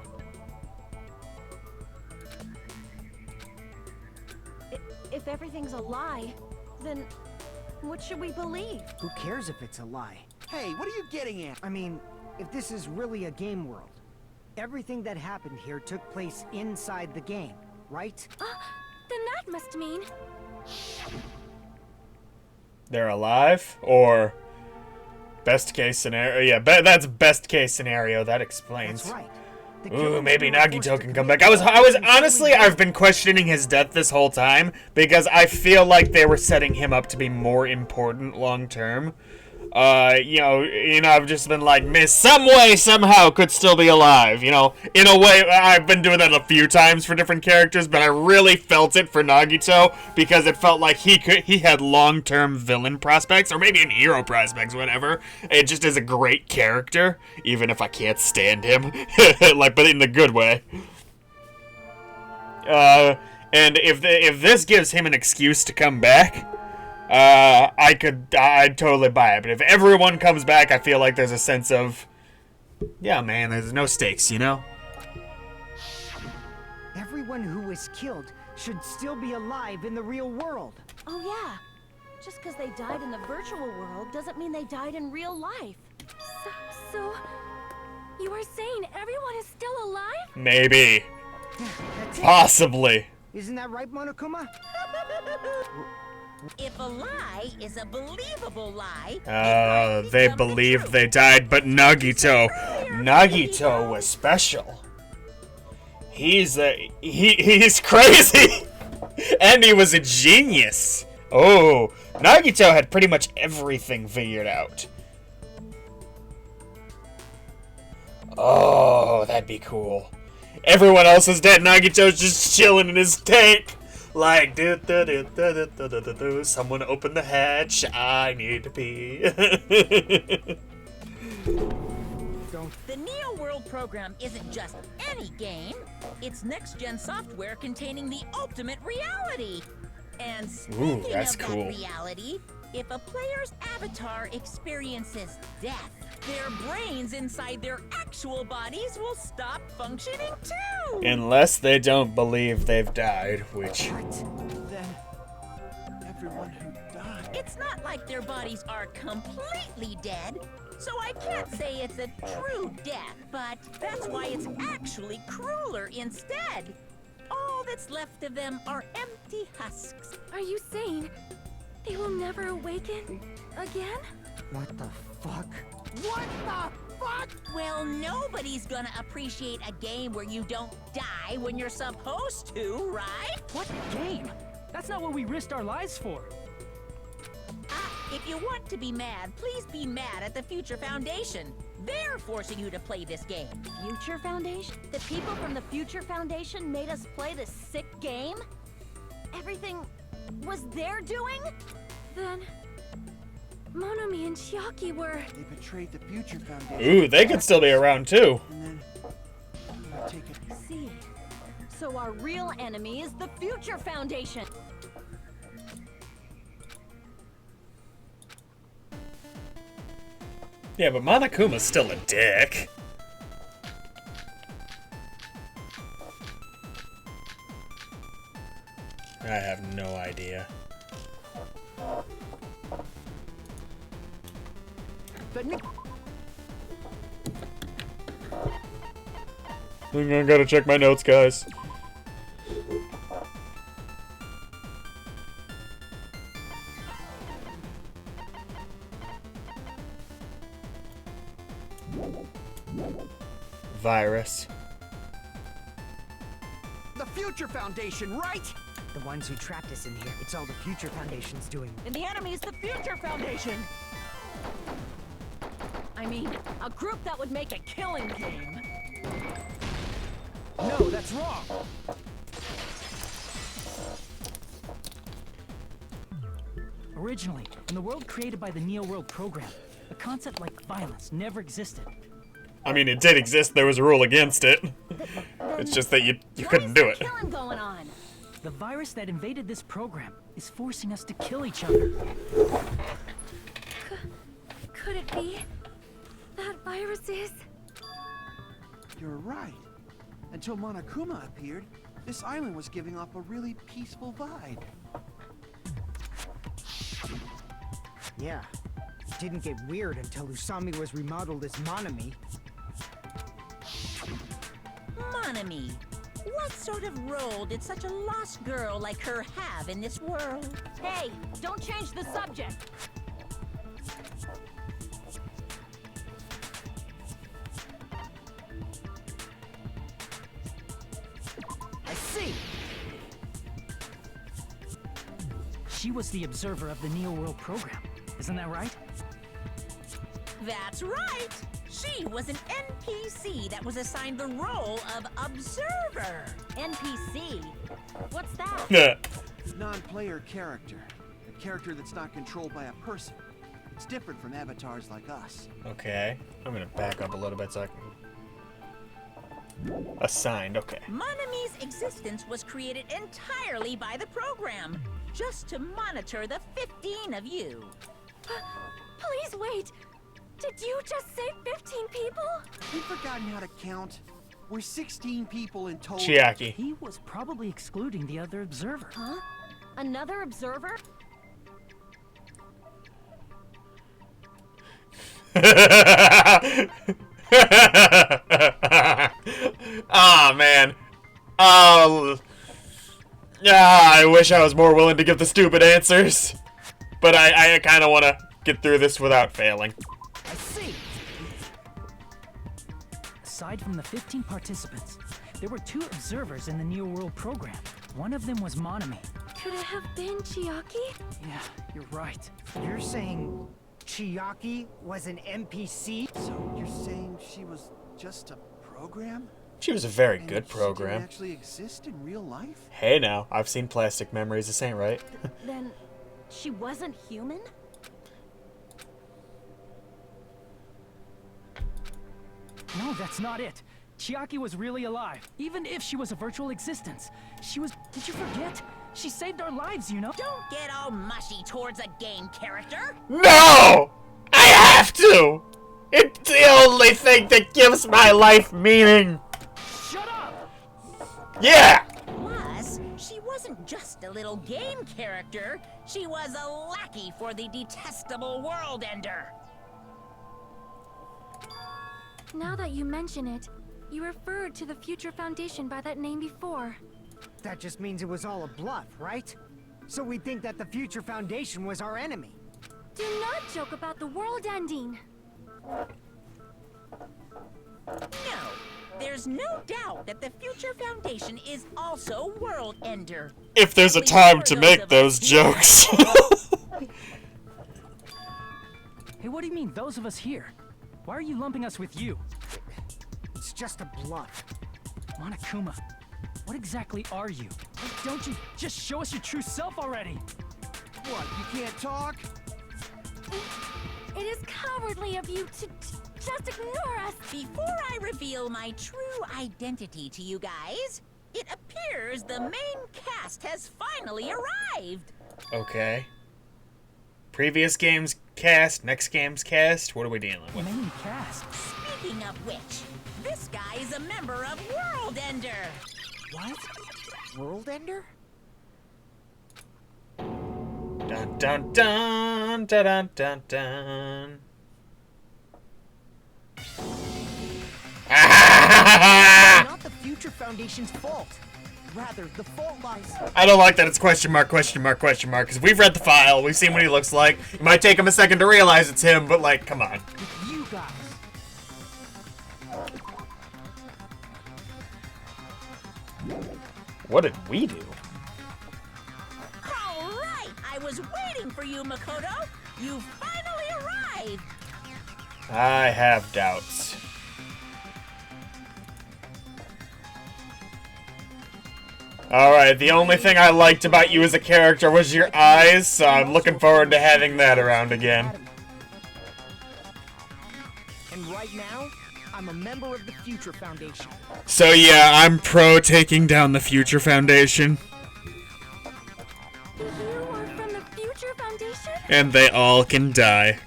If everything's a lie, then what should we believe? Who cares if it's a lie? Hey, what are you getting at? I mean, if this is really a game world, everything that happened here took place inside the game, right? Then that must mean... They're alive? Or best case scenario? Yeah, that's best case scenario. That explains. That's right. The Ooh, killers maybe were forced Nagito to can come commit back. I was crimes honestly, and I've been questioning his death this whole time because I feel like they were setting him up to be more important long term. I've just been like, miss some way, somehow could still be alive. In a way, I've been doing that a few times for different characters, but I really felt it for Nagito because it felt like he had long-term villain prospects, or maybe even hero prospects, whatever. It just is a great character, even if I can't stand him, but in the good way. And if this gives him an excuse to come back, I'd totally buy it. But if everyone comes back, I feel like there's a sense of, yeah, man, there's no stakes, Everyone who was killed should still be alive in the real world. Oh yeah, just because they died in the virtual world doesn't mean they died in real life. So you are saying everyone is still alive? Maybe. That's it. Possibly. Isn't that right, Monokuma? If a lie is a believable lie, They believed they died, but Nagito was special. He's crazy, and he was a genius. Oh, Nagito had pretty much everything figured out. Oh, that'd be cool. Everyone else is dead. Nagito's just chilling in his tank. Like, someone open the hatch, I need to pee. the Neo World program isn't just any game. It's next-gen software containing the ultimate reality. And speaking that's of cool. that reality, if a player's avatar experiences death, their brains inside their actual bodies will stop functioning too! Unless they don't believe they've died, which... Then everyone who died. It's not like their bodies are completely dead, so I can't say it's a true death, but that's why it's actually crueler instead. All that's left of them are empty husks. Are you saying they will never awaken again? What the fuck? What the fuck? Well, nobody's gonna appreciate a game where you don't die when you're supposed to, right? What game? That's not what we risked our lives for. If you want to be mad, please be mad at the Future Foundation. They're forcing you to play this game. Future Foundation? The people from the Future Foundation made us play this sick game? Everything was their doing? Then Monomi and Chiaki were... They betrayed the Future Foundation. Ooh, they could still be around too. And then I take it. See. So our real enemy is the Future Foundation. Yeah, but Monokuma's still a dick. I have no idea. I gotta check my notes, guys. Virus. The Future Foundation, right? The ones who trapped us in here. It's all the Future Foundation's doing. And the enemy is the Future Foundation. I mean, a group that would make a killing game. No, that's wrong. Originally, in the world created by the Neo World program, a concept like violence never existed. I mean, it did exist. There was a rule against it. It's just that you couldn't do it. Killing going on. The virus that invaded this program is forcing us to kill each other. Could it be that virus is? You're right. Until Monokuma appeared, this island was giving off a really peaceful vibe. Yeah. Didn't get weird until Usami was remodeled as Monami. Monami. What sort of role did such a lost girl like her have in this world? Hey, don't change the subject. I see. She was the observer of the Neo World program. Isn't that right? That's right. She was an NPC that was assigned the role of observer. NPC? What's that? Yeah. Non-player character. A character that's not controlled by a person. It's different from avatars like us. Okay. I'm gonna back up a little bit so I can... Assigned, okay. Monami's existence was created entirely by the program, just to monitor the 15 of you. Please wait. Did you just say 15 people? We've forgotten how to count. We're 16 people in total. Chiaki. He was probably excluding the other observer. Huh? Another observer? Oh man. Oh. Yeah, I wish I was more willing to give the stupid answers. But I kind of want to get through this without failing. I see. Aside from the 15 participants, there were 2 observers in the Neo World program. One of them was Monami. Could it have been Chiaki? Yeah, you're right. You're saying Chiaki was an NPC? So you're saying she was just a program? She was a very And good she didn't program. actually exist in real life? Hey now, I've seen Plastic Memories, this ain't right. Then she wasn't human? No, that's not it. Chiaki was really alive. Even if she was a virtual existence. She was... Did you forget? She saved our lives, you know? Don't get all mushy towards a game character. No! I have to! It's the only thing that gives my life meaning! Shut up! Yeah! Plus, she wasn't just a little game character. She was a lackey for the detestable World Ender. Now that you mention it, you referred to the Future Foundation by that name before. That just means it was all a bluff, right? So we think that the Future Foundation was our enemy. Do not joke about the world ending. No, there's no doubt that the Future Foundation is also World Ender. If there's a Only time for to those make of those us here. jokes. Hey, what do you mean, those of us here? Why are you lumping us with you? It's just a bluff. Monokuma, what exactly are you? Don't you just show us your true self already? What, you can't talk? It is cowardly of you to just ignore us. Before I reveal my true identity to you guys, it appears the main cast has finally arrived. Okay. Previous game's cast, next game's cast, what are we dealing with? Main cast. Speaking of which, this guy is a member of World Ender. What? World Ender? Dun dun dun dun dun dun dun. Not the Future Foundation's fault. Rather, the fault lies... I don't like that it's question mark, because we've read the file, we've seen what he looks like. It might take him a second to realize it's him, but like, come on. With you guys. What did we do? All right, I was waiting for you, Makoto. You finally arrived. I have doubts. Alright, the only thing I liked about you as a character was your eyes, so I'm looking forward to having that around again. And right now, I'm a member of the Future Foundation. So yeah, I'm pro taking down the Future Foundation. You are from the Future Foundation? And they all can die.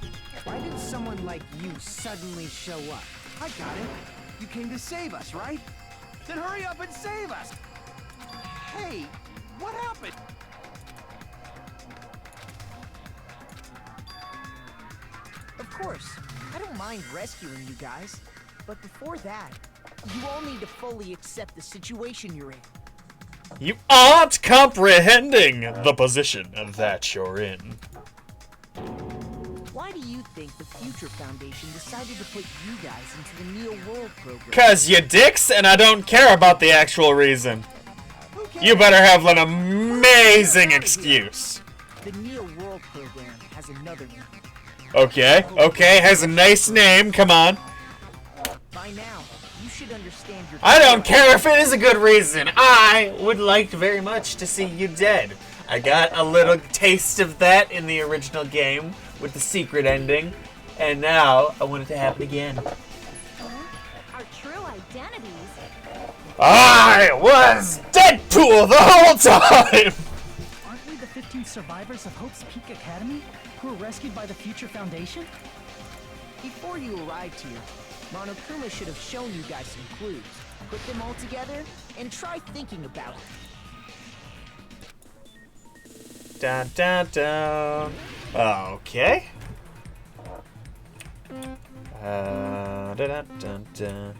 Why did someone like you suddenly show up? I got it. You came to save us, right? Then hurry up and save us! Hey, what happened? Of course, I don't mind rescuing you guys. But before that, you all need to fully accept the situation you're in. You aren't comprehending the position that you're in. Why do you think the Future Foundation decided to put you guys into the Neo World program? 'Cause you dicks, and I don't care about the actual reason. You better have an amazing excuse. The Neo World program has another name. Okay, has a nice name, come on. By now, you should understand your... I don't care if it is a good reason. I would like very much to see you dead. I got a little taste of that in the original game with the secret ending, and now I want it to happen again. Our true identities. I was Deadpool the whole time! Aren't we the 15 survivors of Hope's Peak Academy who were rescued by the Future Foundation? Before you arrived here, Monokuma should have shown you guys some clues. Put them all together, and try thinking about it. Dun dun dun. Okay. Dun dun dun dun.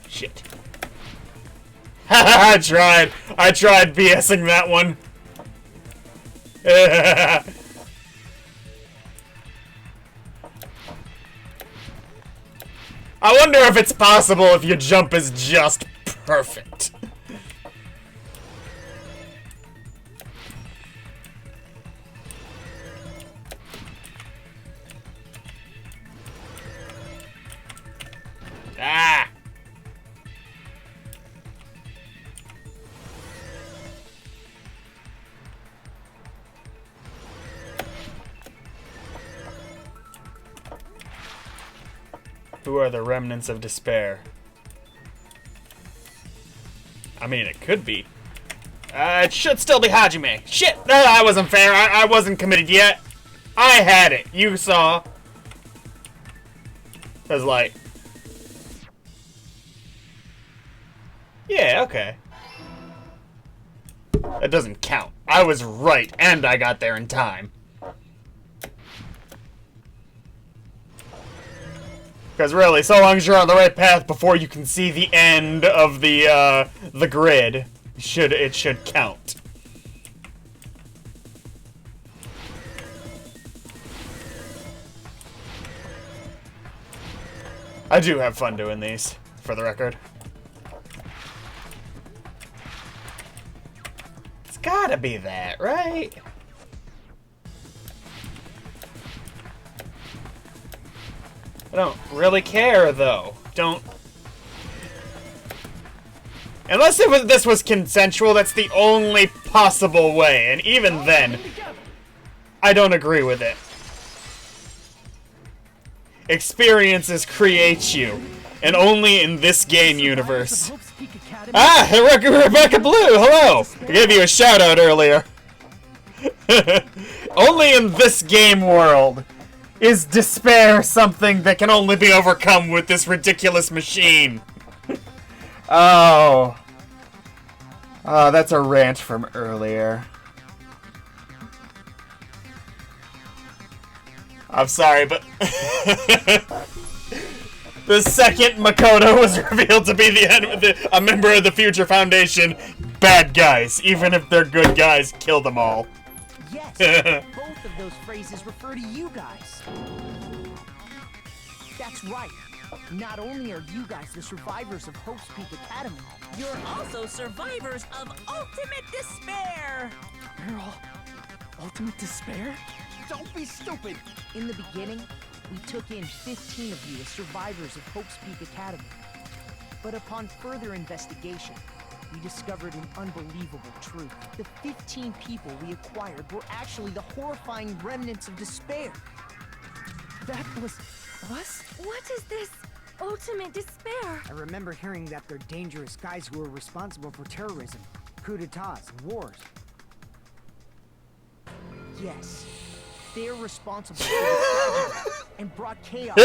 Shit. I tried BSing that one. I wonder if it's possible if your jump is just perfect. Ah! Who are the remnants of despair? I mean, it could be. It should still be Hajime. Shit! No, that wasn't fair. I wasn't committed yet. I had it. You saw. I was like... Yeah, okay. That doesn't count. I was right, and I got there in time. Because really, so long as you're on the right path before you can see the end of the grid, it should count. I do have fun doing these, for the record. It's gotta be that, right? I don't really care, though. Unless this was consensual, that's the only possible way, and even then, I don't agree with it. Experiences create you, and only in this game universe. Ah, Rebecca Blue, hello! I gave you a shout out earlier. Only in this game world Is despair something that can only be overcome with this ridiculous machine? Oh. Oh, that's a rant from earlier. I'm sorry, but the second Makoto was revealed to be a member of the Future Foundation, bad guys, even if they're good guys, kill them all. Yes, both of those phrases refer to you guys. That's right. Not only are you guys the survivors of Hope's Peak Academy, You're also survivors of ultimate despair. We're all ultimate despair? don't be stupid. In the beginning, we took in 15 of you as survivors of Hope's Peak Academy. But upon further investigation, we discovered an unbelievable truth. The 15 people we acquired were actually the horrifying remnants of despair. That was us? What is this ultimate despair? I remember hearing that they're dangerous guys who are responsible for terrorism, coups d'etats, and wars. Yes, they're responsible for the tragedy and brought chaos.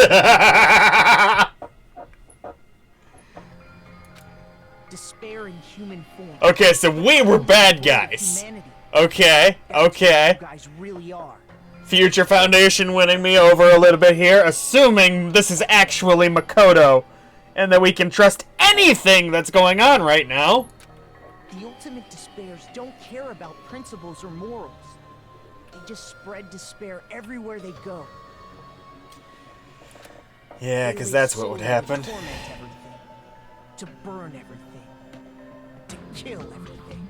Despair in human form. Okay, so we were bad guys. Humanity. Okay, okay. You guys really are. Future Foundation winning me over a little bit here, assuming this is actually Makoto, and that we can trust anything that's going on right now. The ultimate despairs don't care about principles or morals. They just spread despair everywhere they go. Yeah, because that's what would happen. To torment everything, to burn everything, to kill everything.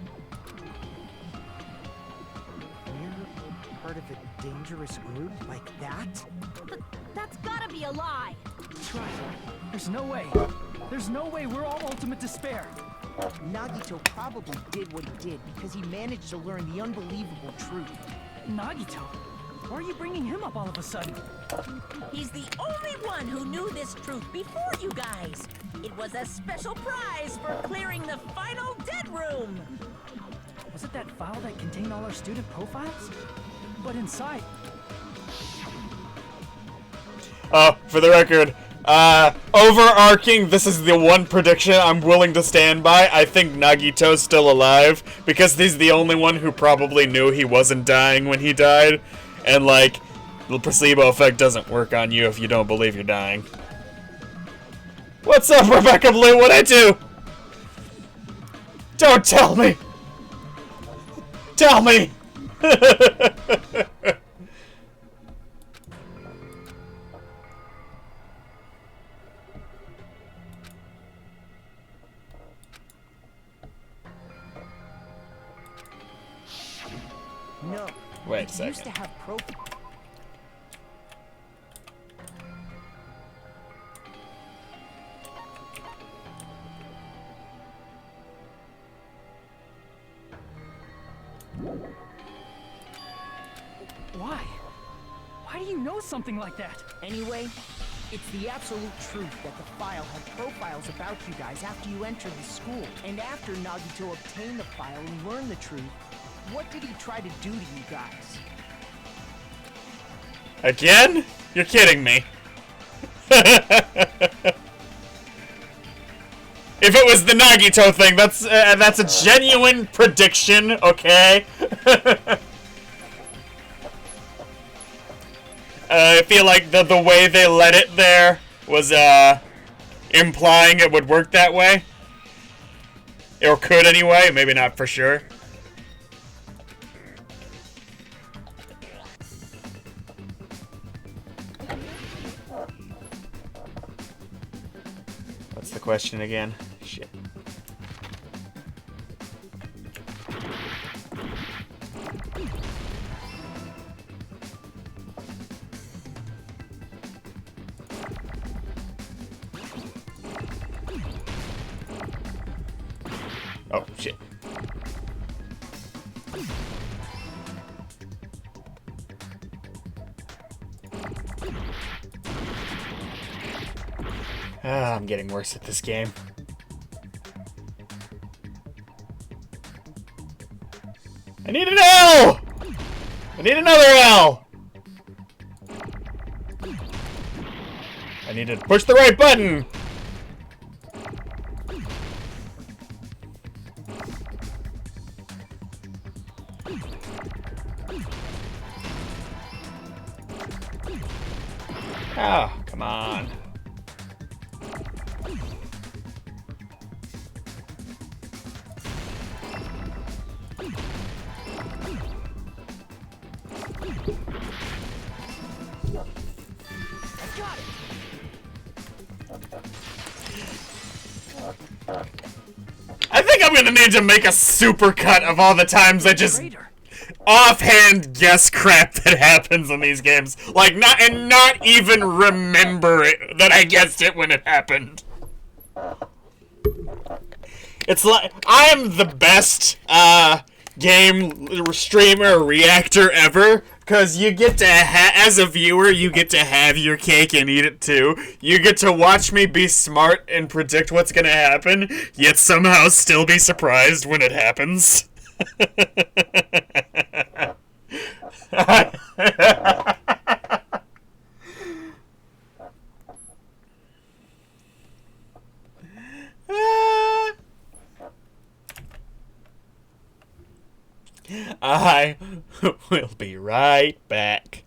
We're part of a dangerous group like that? That's gotta be a lie. That's right. There's no way. There's no way we're all ultimate despair. Nagito probably did what he did because he managed to learn the unbelievable truth. Nagito? Why are you bringing him up all of a sudden? He's the only one who knew this truth before you guys. It was a special prize for clearing the final dead room. Was it that file that contained all our student profiles? But inside... For the record, overarching, this is the one prediction I'm willing to stand by. I think Nagito's still alive, because he's the only one who probably knew he wasn't dying when he died. And, like, the placebo effect doesn't work on you if you don't believe you're dying. What's up, Rebecca Blue? What'd I do? Don't tell me! Tell me! No. Wait a It second. used to have Why? Why do you know something like that? Anyway, it's the absolute truth that the file had profiles about you guys after you entered the school. And after Nagito obtained the file and learned the truth, what did he try to do to you guys? Again? You're kidding me. If it was the Nagito thing, that's a genuine prediction, okay? I feel like the way they let it there was implying it would work that way. Or could anyway, maybe not for sure. What's the question again? Shit. Oh, shit. I'm getting worse at this game. I need an L! I need another L! need to push the right button! Oh, come on. I think I'm gonna need to make a supercut of all the times I just offhand guess crap that happens in these games. Like, not even remember it, that I guessed it when it happened. It's like, I am the best, game streamer reactor ever, because you get to as a viewer, you get to have your cake and eat it too. You get to watch me be smart and predict what's gonna happen, yet somehow still be surprised when it happens. I will be right back.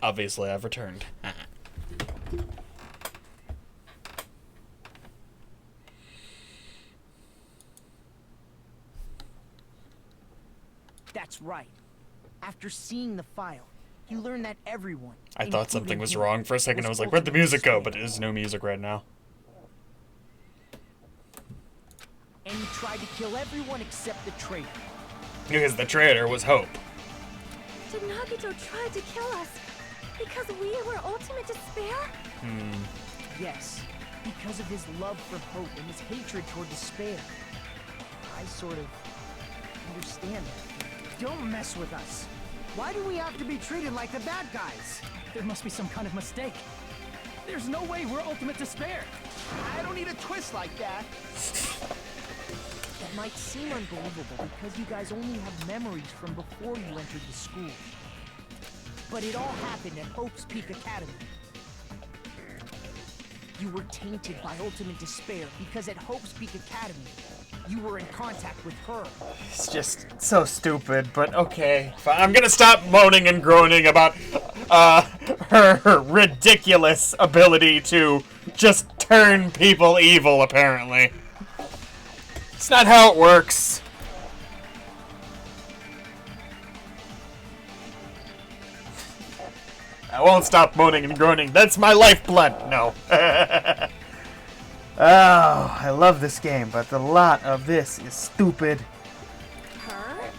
Obviously, I've returned. That's right. After seeing the file, you learn that everyone... I thought something was including wrong you, for a second. I was like, where'd the music go? But there's no music right now. And you tried to kill everyone except the traitor. Because the traitor was Hope. Did Nagito try to kill us because we were ultimate despair? Yes, because of his love for hope and his hatred toward despair. I sort of understand that. Don't mess with us. Why do we have to be treated like the bad guys? There must be some kind of mistake. There's no way we're ultimate despair. I don't need a twist like that. That might seem unbelievable because you guys only have memories from before you entered the school. But it all happened at Hope's Peak Academy. You were tainted by ultimate despair because at Hope's Peak Academy, you were in contact with her. It's just so stupid, but okay. I'm gonna stop moaning and groaning about her ridiculous ability to just turn people evil, apparently. It's not how it works. I won't stop moaning and groaning. That's my lifeblood. No. Oh, I love this game, but a lot of this is stupid. Her?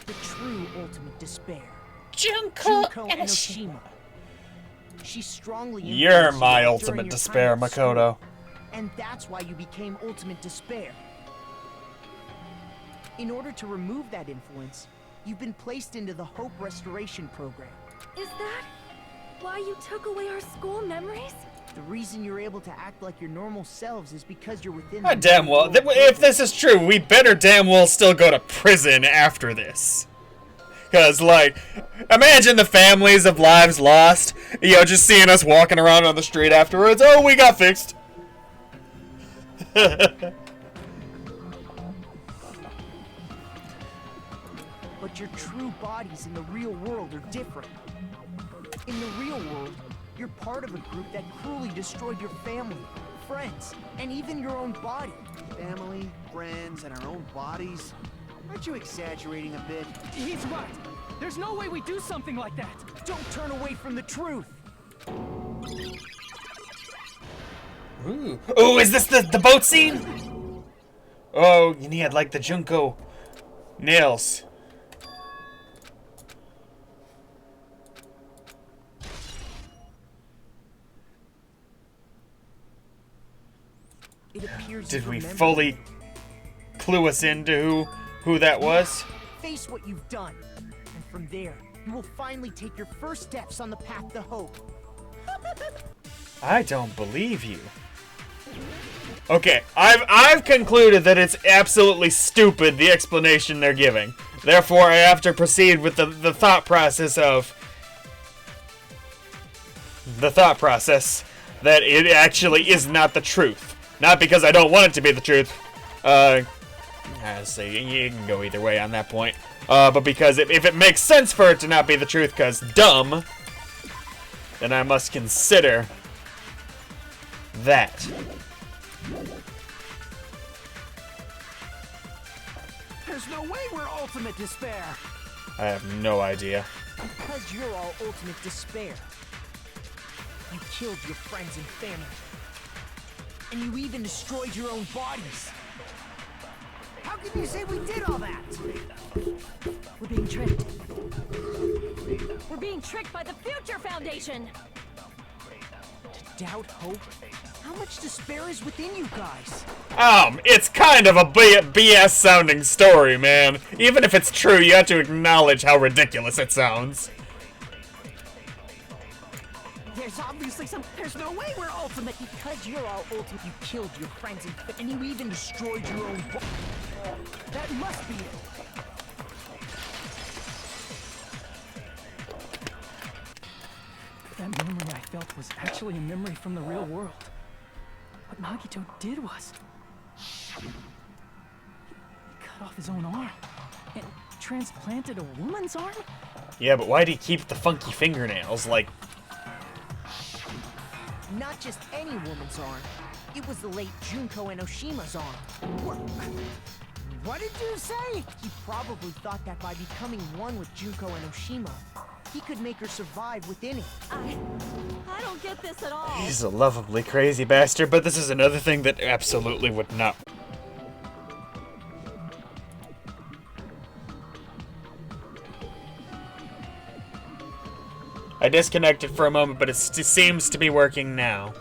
The true ultimate despair. Junko Enoshima. She strongly You're influenced my you during ultimate your despair, time at school, Makoto. and that's why you became Ultimate Despair. In order to remove that influence, you've been placed into the Hope Restoration Program. Is that why you took away our school memories? The reason you're able to act like your normal selves is because you're within Ah, the damn well. real world If this is true, we better damn well still go to prison after this. Because, like, imagine the families of lives lost, you know, just seeing us walking around on the street afterwards. Oh, we got fixed. But your true bodies in the real world are different. In the real world, you're part of a group that cruelly destroyed your family, friends, and even your own body. Family, friends, and our own bodies? Aren't you exaggerating a bit? He's right. There's no way we do something like that. Don't turn away from the truth. Ooh. Oh, is this the boat scene? Oh, and he had like the Junko nails. It appears Did you we remember. fully clue us into who that was? Face what you've done, and from there, you will finally take your first steps on the path to hope. I don't believe you. Okay, I've concluded that it's absolutely stupid, the explanation they're giving. Therefore, I have to proceed with the thought process of... The thought process that it actually is not the truth. Not because I don't want it to be the truth. Honestly, you can go either way on that point. But because if it makes sense for it to not be the truth because dumb, then I must consider that. There's no way we're Ultimate Despair! I have no idea. Because you're all ultimate despair. You killed your friends and family. And you even destroyed your own bodies. How can you say we did all that? We're being tricked. We're being tricked by the Future Foundation! To doubt hope? How much despair is within you guys? It's kind of a BS sounding story, man. Even if it's true, you have to acknowledge how ridiculous it sounds. There's obviously there's no way we're Ultimate! Because you're all ultimate, you killed your friends and you even destroyed your own body. That must be it. That memory I felt was actually a memory from the real world. What Nagito did was... He cut off his own arm and transplanted a woman's arm? Yeah, but why'd he keep the funky fingernails? Like, Not just any woman's arm. It was the late Junko Enoshima's arm. What did you say? He probably thought that by becoming one with Junko Enoshima, he could make her survive within it. I don't get this at all. he's a lovably crazy bastard, but this is another thing that absolutely would not... I disconnected for a moment, but it seems to be working now.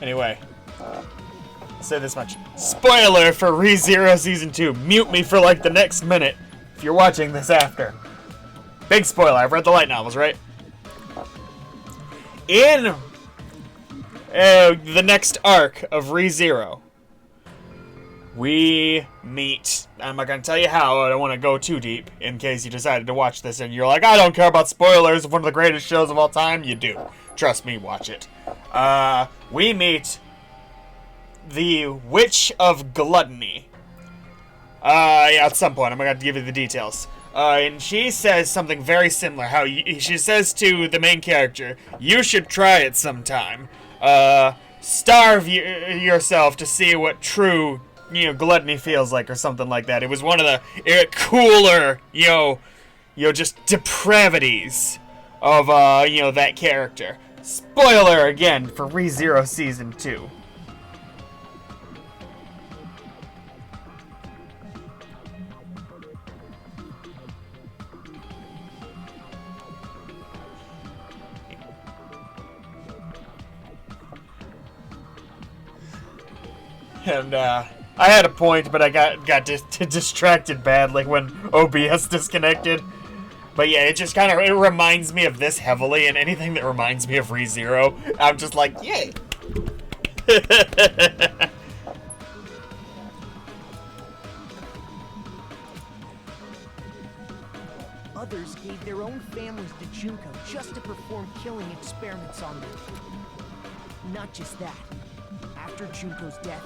Anyway, I'll say this much. Spoiler for ReZero Season 2. Mute me for like the next minute if you're watching this after. Big spoiler. I've read the light novels, right? In the next arc of ReZero, we meet... I'm not going to tell you how. I don't want to go too deep in case you decided to watch this and you're like, I don't care about spoilers of one of the greatest shows of all time. You do. Trust me, watch it. We meet the Witch of Gluttony. Yeah, at some point, I'm going to give you the details. And she says something very similar. She says to the main character, you should try it sometime. starve yourself to see what true, gluttony feels like, or something like that. It was one of the cooler, just depravities of, that character. Spoiler again for ReZero Season 2. And, I had a point, but I got distracted badly when OBS disconnected. But yeah, it just kind of, it reminds me of this heavily, and anything that reminds me of ReZero, I'm just like, yay! Others gave their own families to Junko just to perform killing experiments on them. Not just that. After Junko's death,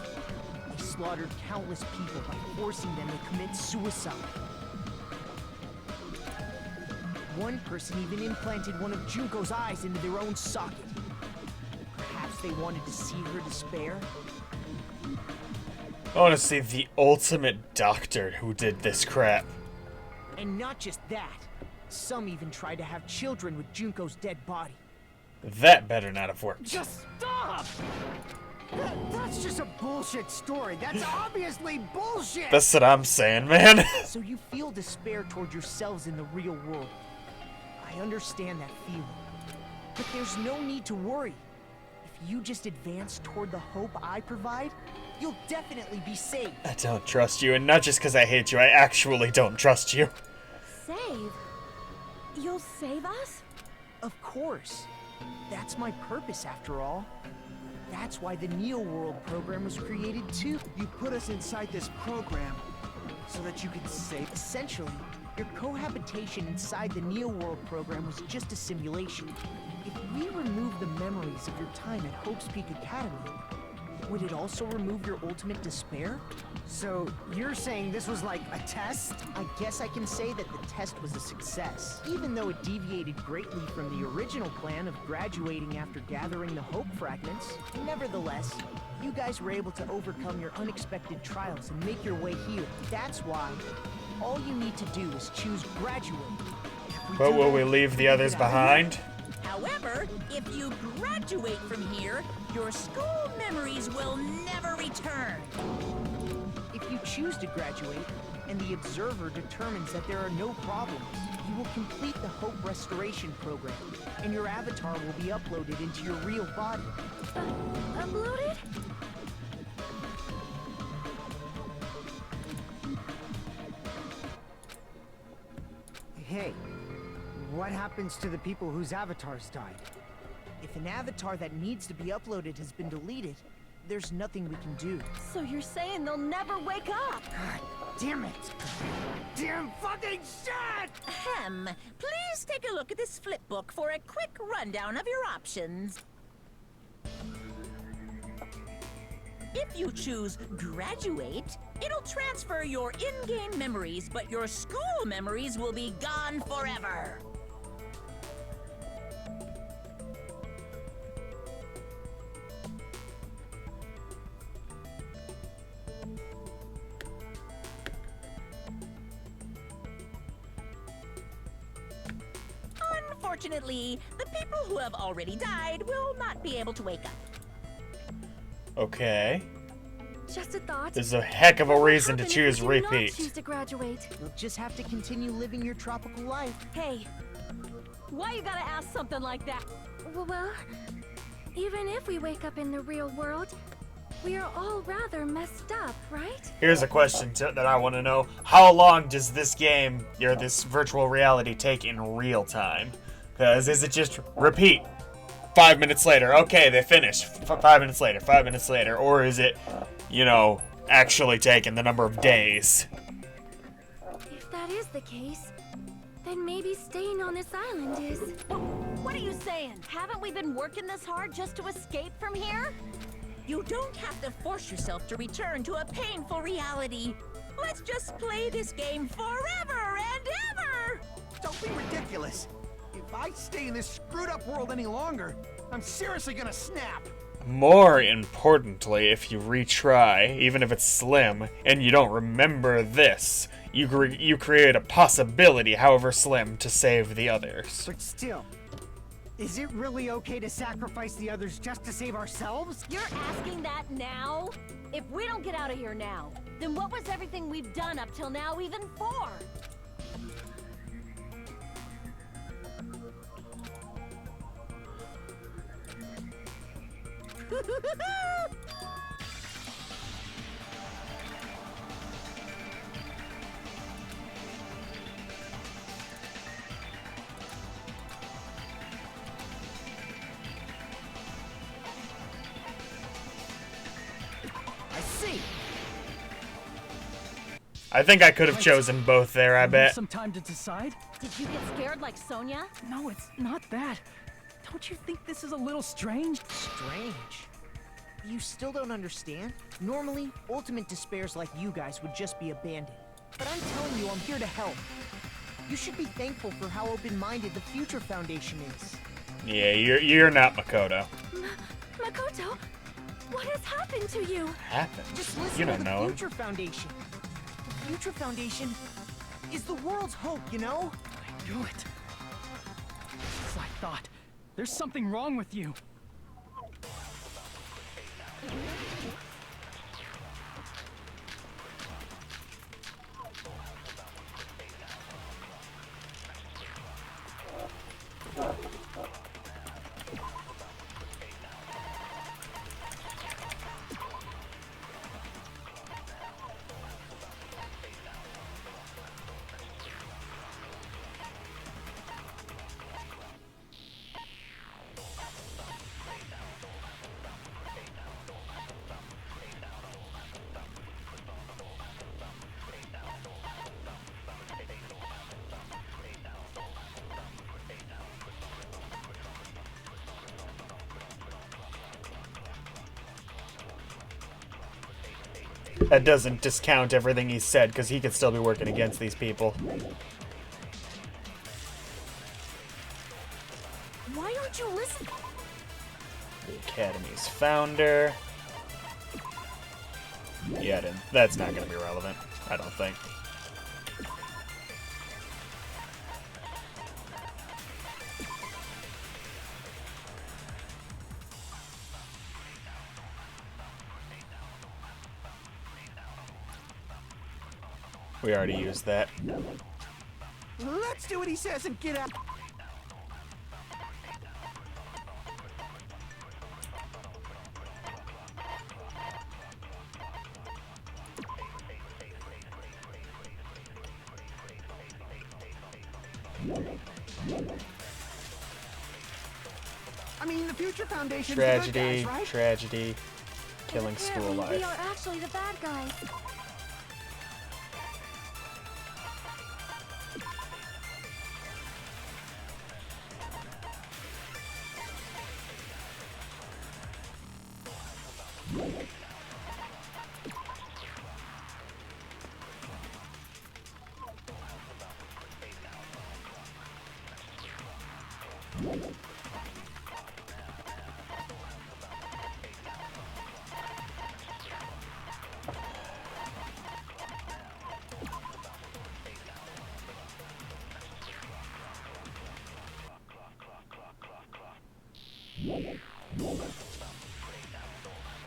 they slaughtered countless people by forcing them to commit suicide. One person even implanted one of Junko's eyes into their own socket. Perhaps they wanted to see her despair? I want to see the ultimate doctor who did this crap. And not just that. Some even tried to have children with Junko's dead body. That better not have worked. Just stop! That's just a bullshit story. That's obviously bullshit! That's what I'm saying, man. So you feel despair toward yourselves in the real world. I understand that feeling. But there's no need to worry. If you just advance toward the hope I provide, you'll definitely be saved. I don't trust you, and not just because I hate you, I actually don't trust you. Save? You'll save us? Of course. That's my purpose, after all. That's why the Neo World program was created, too. You put us inside this program so that you could save. Essentially, your cohabitation inside the Neo World program was just a simulation. If we remove the memories of your time at Hope's Peak Academy, would it also remove your ultimate despair? So, you're saying this was like a test? I guess I can say that the test was a success, even though it deviated greatly from the original plan of graduating after gathering the Hope fragments. Nevertheless, you guys were able to overcome your unexpected trials and make your way here. That's why all you need to do is choose graduate. But will we leave the others behind? However, if you graduate from here, your school memories will never return. If you choose to graduate, and the observer determines that there are no problems, you will complete the Hope Restoration Program, and your avatar will be uploaded into your real body. Uploaded? Hey, what happens to the people whose avatars died? If an avatar that needs to be uploaded has been deleted, there's nothing we can do. So you're saying they'll never wake up? God damn it! Damn fucking shit! Ahem. Please take a look at this flipbook for a quick rundown of your options. If you choose graduate, it'll transfer your in-game memories, but your school memories will be gone forever. Unfortunately, the people who have already died will not be able to wake up. Okay. Just a thought. There's a heck of a reason to What choose happens if you do not repeat. choose to graduate? You'll just have to continue living your tropical life. Hey, why you gotta ask something like that? Well, even if we wake up in the real world, we are all rather messed up, right? Here's a question that I want to know. How long does this game, or this virtual reality, take in real time? Because is it just repeat? 5 minutes later, okay, they finished. 5 minutes later, 5 minutes later. Or is it, actually taking the number of days? If that is the case, then maybe staying on this island is... What are you saying? Haven't we been working this hard just to escape from here? You don't have to force yourself to return to a painful reality. Let's just play this game forever and ever! Don't be ridiculous. If I stay in this screwed up world any longer, I'm seriously gonna snap. More importantly, if you retry, even if it's slim, and you don't remember this, you create a possibility, however slim, to save the others. But still, is it really okay to sacrifice the others just to save ourselves? You're asking that now? If we don't get out of here now, then what was everything we've done up till now even for? I see. I think I could have chosen both there, I bet. Some time to decide? Did you get scared like Sonia? No, it's not that. Don't you think this is a little strange? Strange. You still don't understand? Normally, ultimate despairs like you guys would just be abandoned. But I'm telling you, I'm here to help. You should be thankful for how open-minded the Future Foundation is. Yeah, you're not Makoto. Makoto, what has happened to you? Happened? Just listen You to don't the know him. Future Foundation. The Future Foundation is the world's hope, you know? I knew it. As I thought. There's something wrong with you. That doesn't discount everything he said, because he could still be working against these people. Why don't you listen? The Academy's founder. Yeah, that's not going to be relevant, I don't think. We already used that. Let's do what he says and get out. I mean, the Future Foundation's the good Tragedy, guys, right? tragedy, killing school Apparently, we life. are actually the bad guys.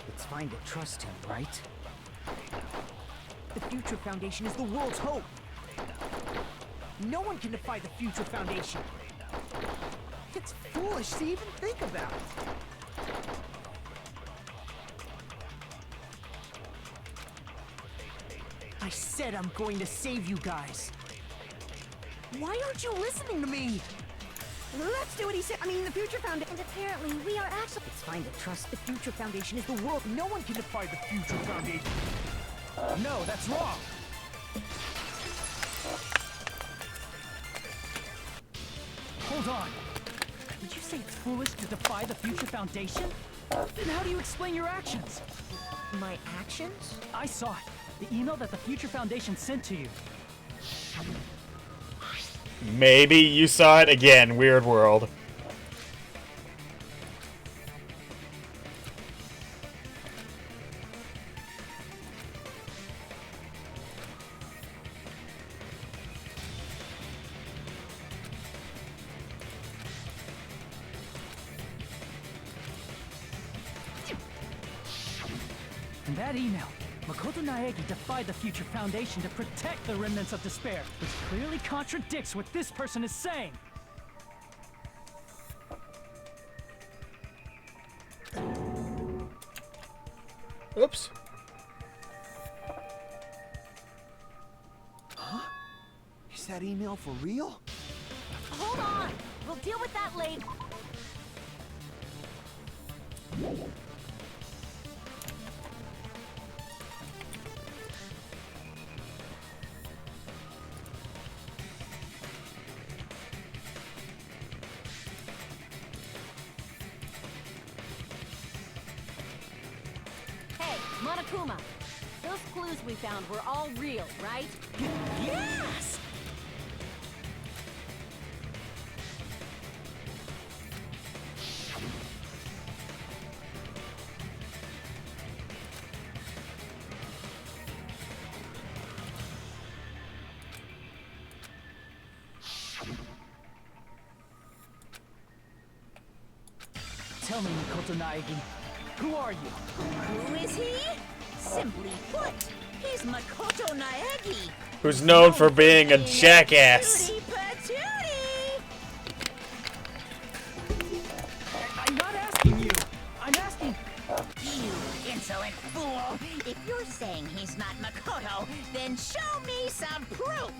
It's fine to trust him, right? The Future Foundation is the world's hope. No one can defy the Future Foundation. It's foolish to even think about it. I said I'm going to save you guys. Why aren't you listening to me? Let's do what he said. I mean, the Future Foundation. And apparently, we are actually. It's fine to trust the Future Foundation is the world. No one can defy the Future Foundation. No, that's wrong. Hold on. Did you say it's foolish to defy the Future Foundation? Then how do you explain your actions? My actions? I saw it. The email that the Future Foundation sent to you. Maybe you saw it again. Weird world. that email, Makoto Naegi defied the Future Foundation to protect the remnants of despair, which clearly contradicts what this person is saying. Oops. Huh? Is that email for real? Hold on! We'll deal with that later. Hey, Monokuma. Those clues we found were all real, right? Yes! Tell me, Makoto Naegi, who are you? Who is he? Simply put, he's Makoto Naegi. Who's known for being a jackass. Tootie patootie! I'm not asking you. I'm asking... You insolent fool! If you're saying he's not Makoto, then show me some proof!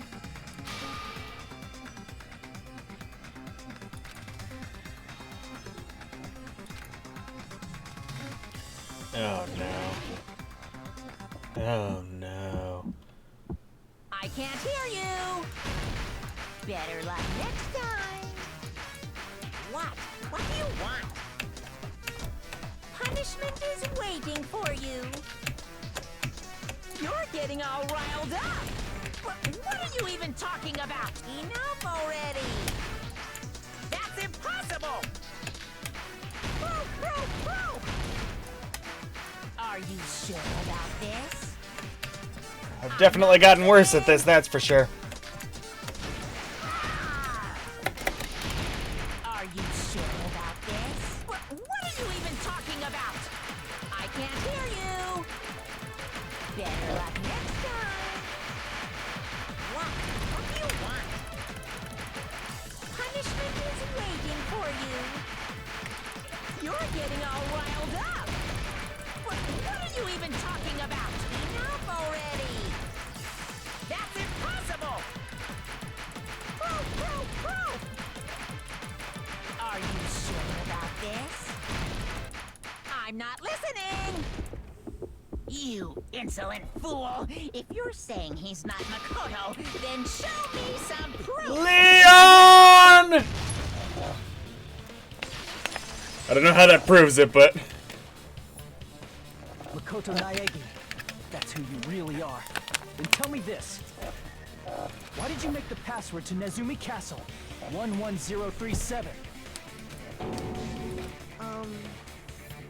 Oh no. Oh no. I can't hear you! Better luck next time! What? What do you want? Punishment is waiting for you! You're getting all riled up! What are you even talking about? Enough already! That's impossible! Are you sure about this? I've definitely gotten worse at this, that's for sure. Are you sure about this? What are you even talking about? I can't hear you. Better luck next time. What do you want? Punishment is waiting for you. You're getting all riled up. What are you even talking about? Enough already. That's impossible. Are you sure about this? I'm not listening! You insolent fool! If you're saying he's not Makoto, then show me some proof! Leon! I don't know how that proves it, but... Makoto Naegi, that's who you really are. Then tell me this. Why did you make the password to Nezumi Castle 11037?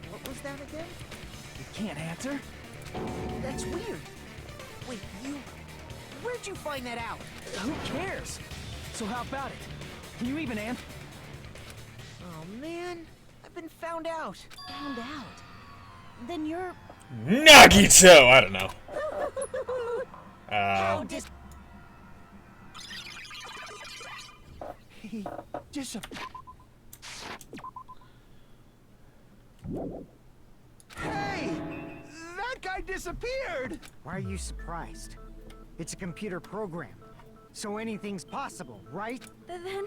What was that again? You can't answer? That's weird. Wait, where'd you find that out? Who cares? So how about it? Can you even answer? Oh man, I've been found out. Found out. Then you're... Nagito! I don't know. How dis- He Hey! That guy disappeared! Why are you surprised? It's a computer program, so anything's possible, right? Then...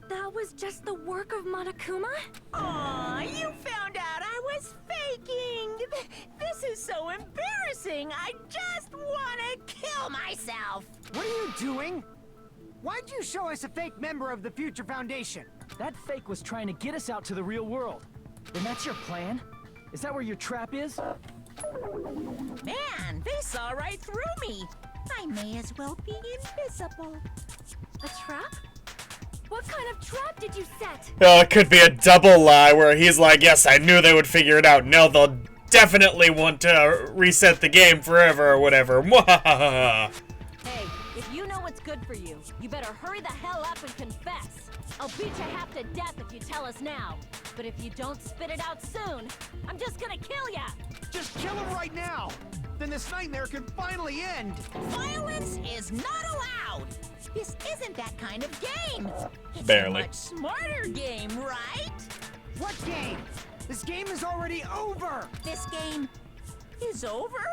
that was just the work of Monokuma? Aw, you found out I was faking! This is so embarrassing! I just wanna kill myself! What are you doing? Why'd you show us a fake member of the Future Foundation? That fake was trying to get us out to the real world. Then that's your plan? Is that where your trap is? Man, they saw right through me! I may as well be invisible. A trap? What kind of trap did you set? Oh, it could be a double lie where he's like, yes, I knew they would figure it out. No, they'll definitely want to reset the game forever or whatever. Hey, if you know what's good for you, you better hurry the hell up and confess. I'll beat you half to death if you tell us now. But if you don't spit it out soon, I'm just gonna kill ya! Just kill him right now! Then this nightmare can finally end! Violence is not allowed! This isn't that kind of game! It's Barely. a much smarter game, right? What game? This game is already over! This game is over?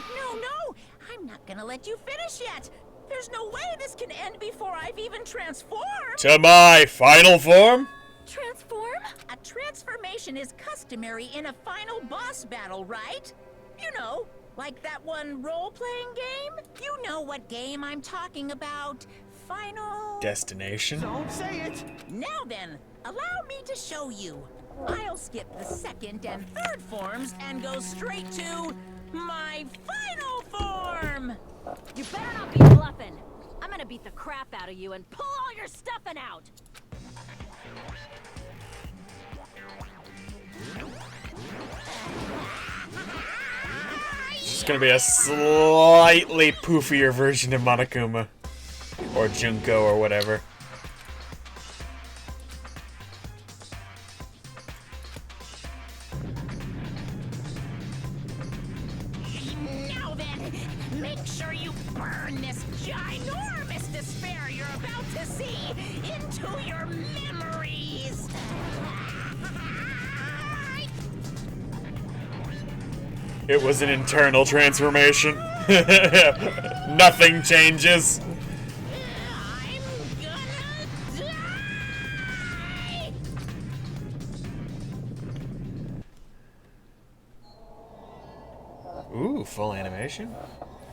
No! I'm not gonna let you finish yet! There's no way this can end before I've even transformed! To my final form? Transform? A transformation is customary in a final boss battle, right? You know, like that one role-playing game? You know what game I'm talking about. Final... Destination? Don't say it! Now then, allow me to show you. I'll skip the second and third forms and go straight to my final form! You better not be bluffing. I'm gonna beat the crap out of you and pull all your stuffing out! It's gonna be a slightly poofier version of Monokuma. Or Junko or whatever. Now then, make sure you burn this ginormous despair you're about to see into your memories! It was an internal transformation. Nothing changes. I'm gonna die! Ooh, full animation?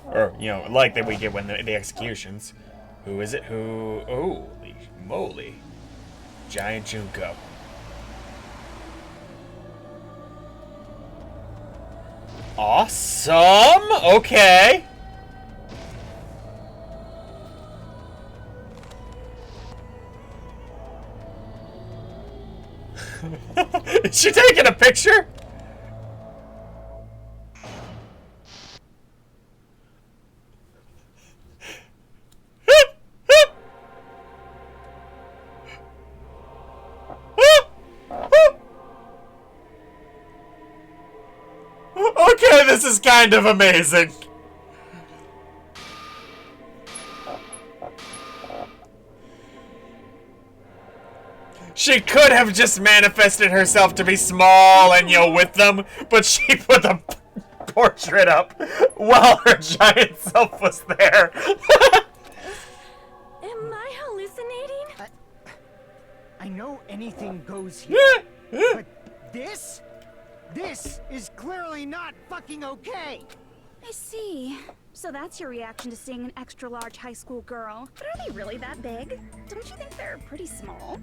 Or, you know, like that we get when the executions. Who is it? Who? Holy moly. Giant Junko. Awesome! Okay. Is she taking a picture? Okay, this is kind of amazing. She could have just manifested herself to be small and, you know, with them, but she put the portrait up while her giant self was there. Am I hallucinating? I know anything goes here, but this is clearly not fucking okay! I see. So that's your reaction to seeing an extra-large high school girl. But are they really that big? Don't you think they're pretty small?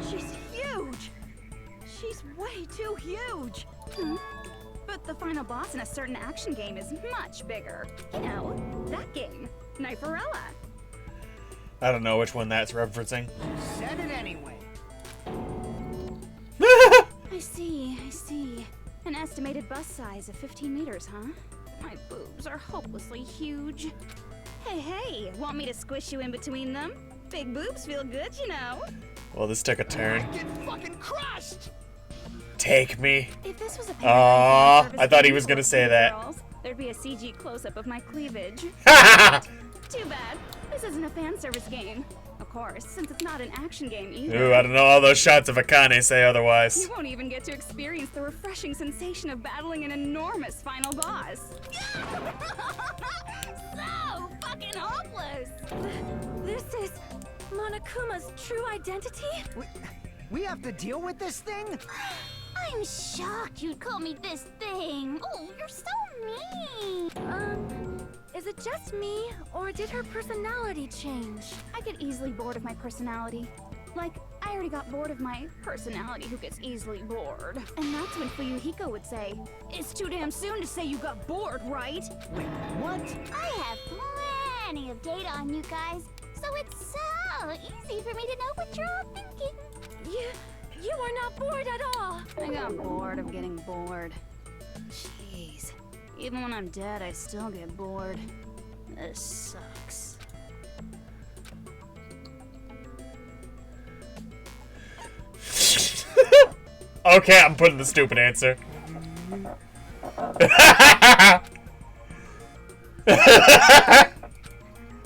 She's huge! She's way too huge! But the final boss in a certain action game is much bigger. You know, that game. Kniferella. I don't know which one that's referencing. Said it anyway. I see. An estimated bust size of 15 meters, huh? My boobs are hopelessly huge. Hey, want me to squish you in between them? Big boobs feel good, you know. Well, this took a turn. Get fucking crushed! Take me. If this was a Aww, I thought he was gonna say that. Girls, there'd be a CG close-up of my cleavage. Too bad. This isn't a fan service game. Of course, since it's not an action game either. Ooh, I don't know all those shots of Akane say otherwise. You won't even get to experience the refreshing sensation of battling an enormous final boss. So fucking hopeless! This is Monokuma's true identity? We have to deal with this thing? I'm shocked you'd call me this thing. Oh, you're so mean. Is it just me, or did her personality change? I get easily bored of my personality. Like, I already got bored of my personality who gets easily bored. And that's when Fuyuhiko would say, "It's too damn soon to say you got bored, right?" Wait, what? I have plenty of data on you guys, so it's so easy for me to know what you're all thinking. You are not bored at all. I got bored of getting bored. Jeez. Even when I'm dead, I still get bored. This sucks. Okay, I'm putting the stupid answer.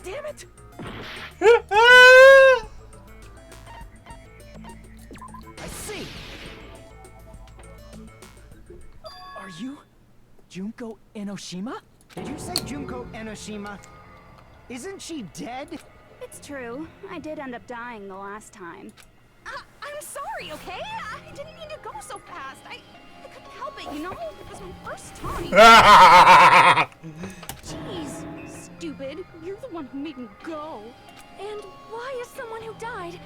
Damn it! I see. Are you Junko Enoshima? Did you say Junko Enoshima? Isn't she dead? It's true. I did end up dying the last time. I'm sorry, okay? I didn't mean to go so fast. I couldn't help it, you know? It was my first time. Jeez, stupid. You're the one who made me go. And why is someone who died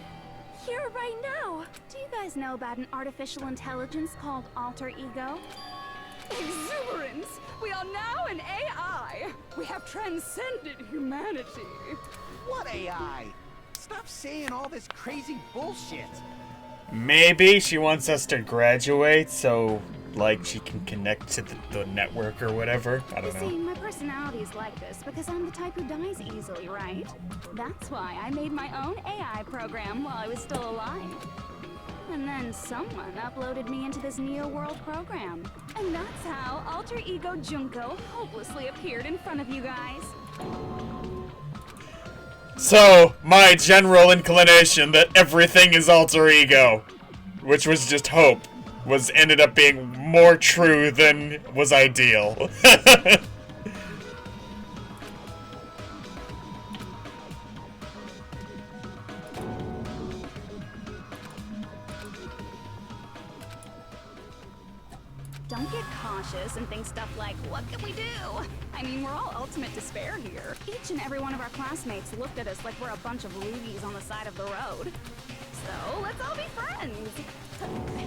here right now? Do you guys know about an artificial intelligence called alter ego? Exuberance! We are now an AI! We have transcended humanity! What AI? Stop saying all this crazy bullshit. Maybe she wants us to graduate so, like, she can connect to the network or whatever. I don't You know. see, my personality is like this because I'm the type who dies easily, right? That's why I made my own AI program while I was still alive. And then someone uploaded me into this Neo-World program. And that's how Alter Ego Junko hopelessly appeared in front of you guys. So, my general inclination that everything is alter ego, which was just hope, ended up being more true than was ideal. Don't get cautious and think stuff like, what can we do? I mean, we're all ultimate despair here. Each and every one of our classmates looked at us like we're a bunch of loogies on the side of the road. So, let's all be friends.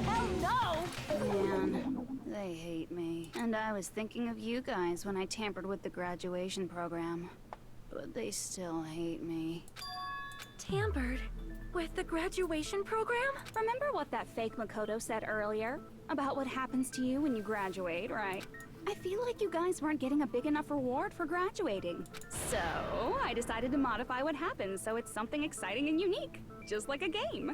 Hell no! Man, they hate me. And I was thinking of you guys when I tampered with the graduation program. But they still hate me. Tampered with the graduation program? Remember what that fake Makoto said earlier? About what happens to you when you graduate, right? I feel like you guys weren't getting a big enough reward for graduating. So, I decided to modify what happens so it's something exciting and unique. Just like a game.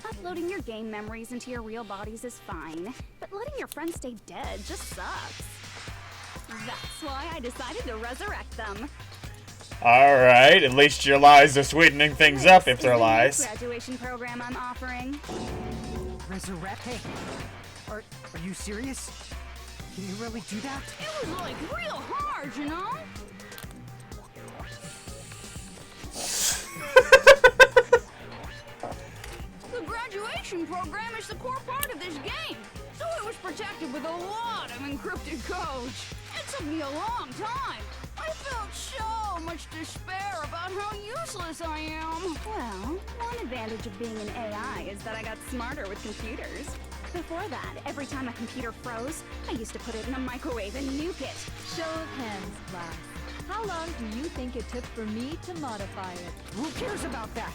Uploading your game memories into your real bodies is fine, but letting your friends stay dead just sucks. That's why I decided to resurrect them. Alright, at least your lies are sweetening things up if they're lies. Graduation program I'm offering. Resurrect? Hey, are you serious? Can you really do that? It was like real hard, you know? The graduation program is the core part of this game, so it was protected with a lot of encrypted code. It took me a long time. I felt so much despair about how useless I am. Well, one advantage of being an AI is that I got smarter with computers. Before that, every time a computer froze, I used to put it in a microwave and nuke it. Show of hands, class. How long do you think it took for me to modify it? Who cares about that?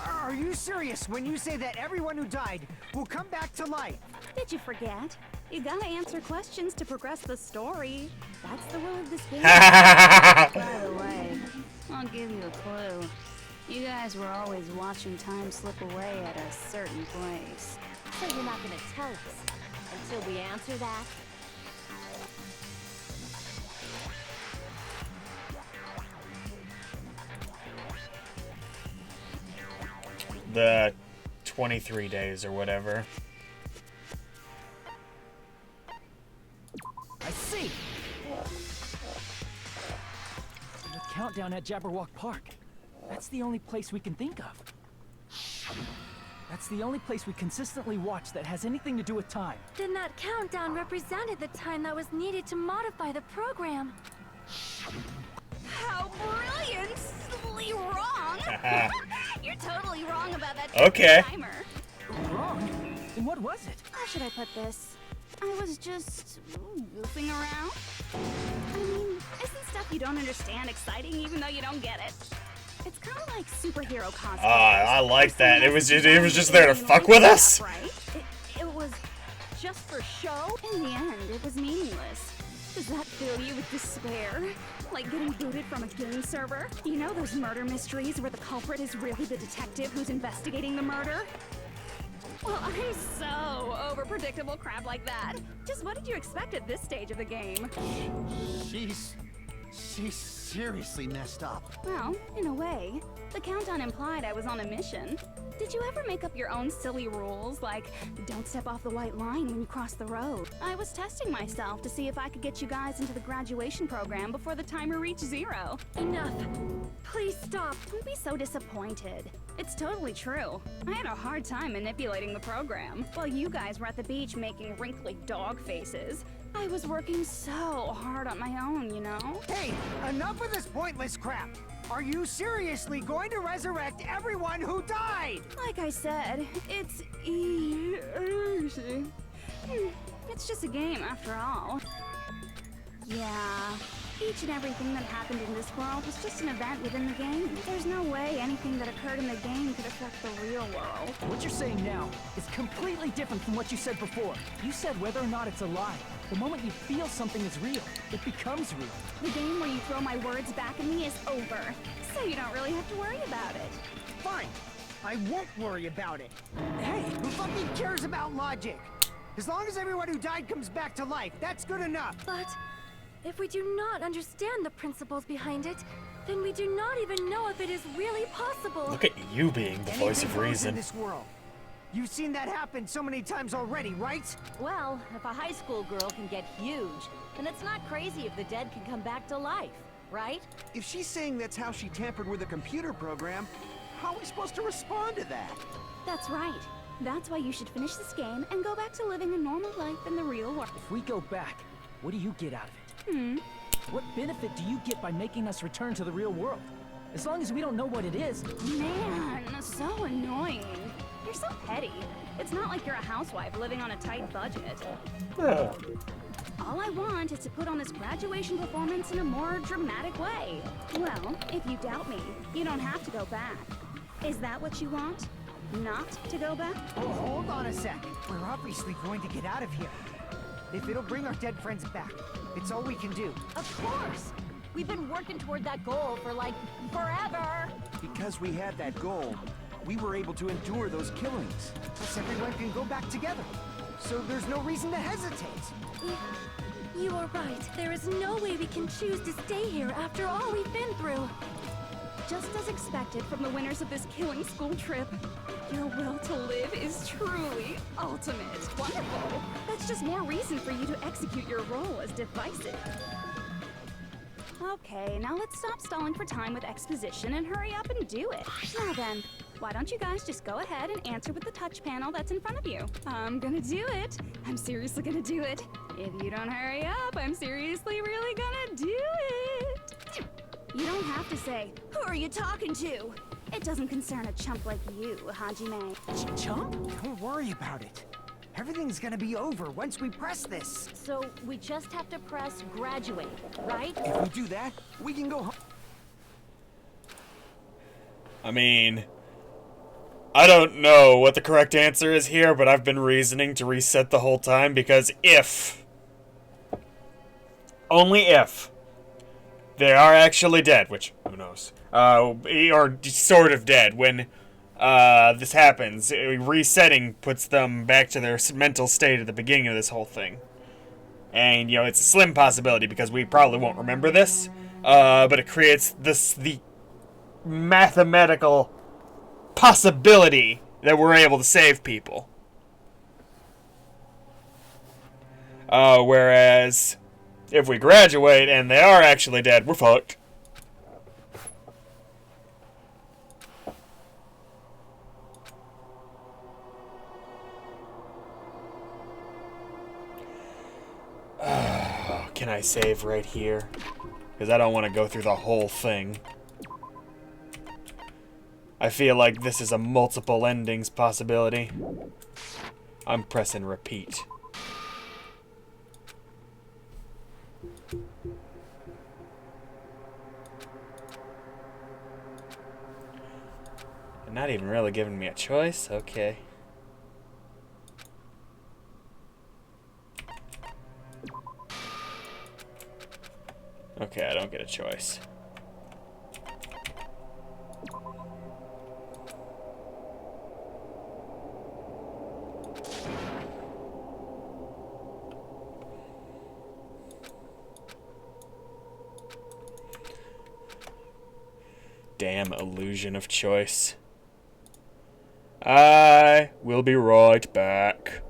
Are you serious when you say that everyone who died will come back to life? Did you forget? You gotta answer questions to progress the story. That's the rule of this game. By the way, I'll give you a clue. You guys were always watching time slip away at a certain place. So you're not gonna tell us until we answer that? The 23 days or whatever. I see! The countdown at Jabberwock Park. That's the only place we can think of. That's the only place we consistently watch that has anything to do with time. Then that countdown represented the time that was needed to modify the program. How brilliantly wrong! You're totally wrong about that Okay. timer. Wrong? Then what was it? How should I put this? I was just goofing around. I mean, isn't stuff you don't understand exciting even though you don't get it? It's kind of like superhero cosplay. I like that. It was just there to fuck with us. Right? It was just for show? In the end, it was meaningless. Does that fill you with despair? Like getting booted from a game server? You know those murder mysteries where the culprit is really the detective who's investigating the murder? Well, I'm so over predictable crap like that. Just what did you expect at this stage of the game? She's seriously messed up. Well, in a way. The countdown implied I was on a mission. Did you ever make up your own silly rules, like don't step off the white line when you cross the road? I was testing myself to see if I could get you guys into the graduation program before the timer reached 0. Enough. Please stop. Don't be so disappointed. It's totally true. I had a hard time manipulating the program. While you guys were at the beach making wrinkly dog faces, I was working so hard on my own, you know? Hey, enough of this pointless crap. Are you seriously going to resurrect everyone who died? Like I said, it's easy. It's just a game after all. Yeah, each and everything that happened in this world was just an event within the game. There's no way anything that occurred in the game could affect the real world. What you're saying now is completely different from what you said before. You said whether or not it's a lie. The moment you feel something is real, it becomes real. The game where you throw my words back at me is over, so you don't really have to worry about it. Fine. I won't worry about it. Hey, who fucking cares about logic? As long as everyone who died comes back to life, that's good enough. But if we do not understand the principles behind it, then we do not even know if it is really possible. Look at you being the voice of Anything goes reason. in this world. You've seen that happen so many times already, right? Well, if a high school girl can get huge, then it's not crazy if the dead can come back to life, right? If she's saying that's how she tampered with a computer program, how are we supposed to respond to that? That's right. That's why you should finish this game and go back to living a normal life in the real world. If we go back, what do you get out of it? What benefit do you get by making us return to the real world? As long as we don't know what it is. Man, so annoying. You're so petty. It's not like you're a housewife living on a tight budget. All I want is to put on this graduation performance in a more dramatic way. Well, if you doubt me, you don't have to go back. Is that what you want? Not to go back? Oh, hold on a sec. We're obviously going to get out of here. If it'll bring our dead friends back, it's all we can do. Of course! We've been working toward that goal for, like, forever! Because we had that goal, we were able to endure those killings. Plus everyone can go back together. So there's no reason to hesitate. You are right. There is no way we can choose to stay here after all we've been through. Just as expected from the winners of this killing school trip, your will to live is truly ultimate. Wonderful. That's just more reason for you to execute your role as divisive. Okay, now let's stop stalling for time with exposition and hurry up and do it. Now then, why don't you guys just go ahead and answer with the touch panel that's in front of you? I'm gonna do it. I'm seriously gonna do it. If you don't hurry up, I'm seriously really gonna do it. You don't have to say, who are you talking to? It doesn't concern a chump like you, Hajime. Chump? Don't worry about it. Everything's gonna be over once we press this. So we just have to press graduate, right? If we do that, we can go home. I mean, I don't know what the correct answer is here, but I've been reasoning to reset the whole time because if, only if, they are actually dead, which, who knows, or sort of dead, when this happens, resetting puts them back to their mental state at the beginning of this whole thing. And, you know, it's a slim possibility because we probably won't remember this, but it creates the mathematical possibility that we're able to save people. Whereas, if we graduate and they are actually dead, we're fucked. Can I save right here? Because I don't want to go through the whole thing. I feel like this is a multiple endings possibility. I'm pressing repeat. They're not even really giving me a choice? Okay. Okay, I don't get a choice. Damn illusion of choice. I will be right back.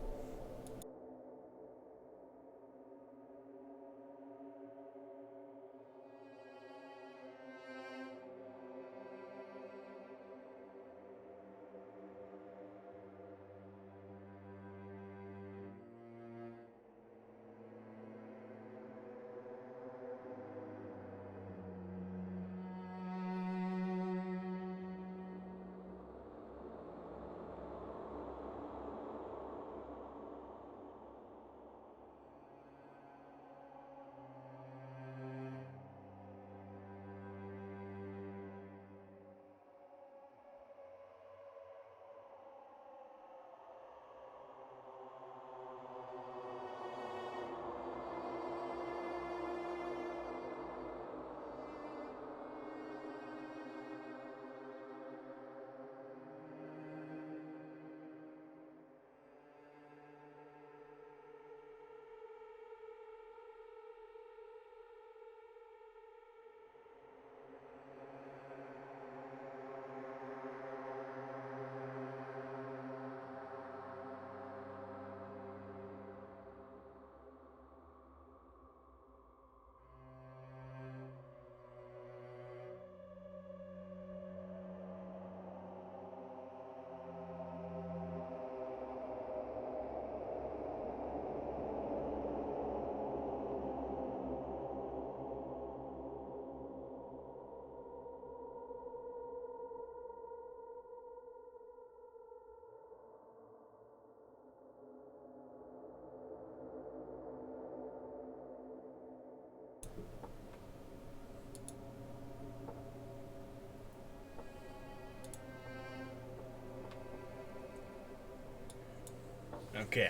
Okay.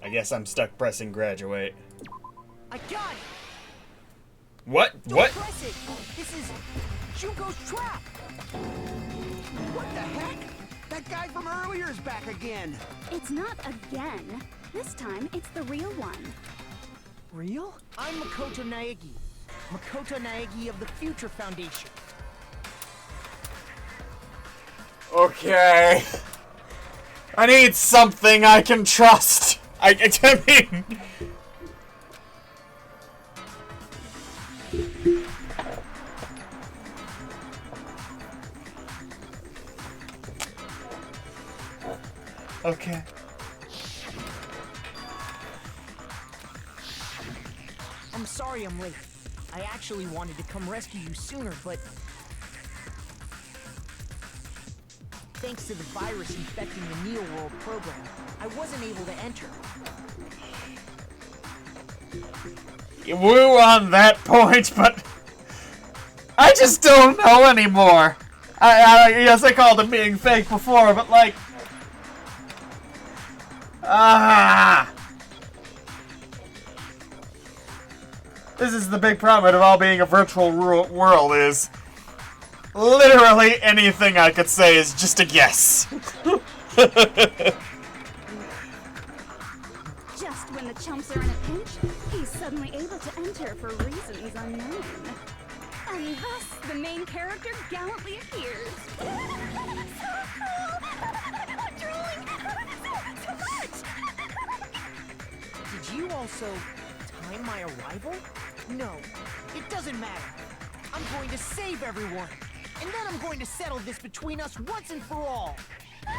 I guess I'm stuck pressing graduate. I got it! What? Don't What? press it! This is Junko's trap! What the heck? That guy from earlier is back again! It's not again. This time, it's the real one. Real? I'm Makoto Naegi. Makoto Naegi of the Future Foundation. Okay. I need something I can trust. I mean... Okay. I'm sorry I'm late. I actually wanted to come rescue you sooner, but... thanks to the virus infecting the Neo World program, I wasn't able to enter. You woo on that point, but... I just don't know anymore. Yes, I called it being fake before, but like... This is the big problem of all being a virtual world is... literally anything I could say is just a guess. Just when the chumps are in a pinch, he's suddenly able to enter for reasons unknown. And thus, the main character gallantly appears. So cool! I'm drooling! So much! Did you also time my arrival? No, it doesn't matter. I'm going to save everyone. And then I'm going to settle this between us once and for all. I'm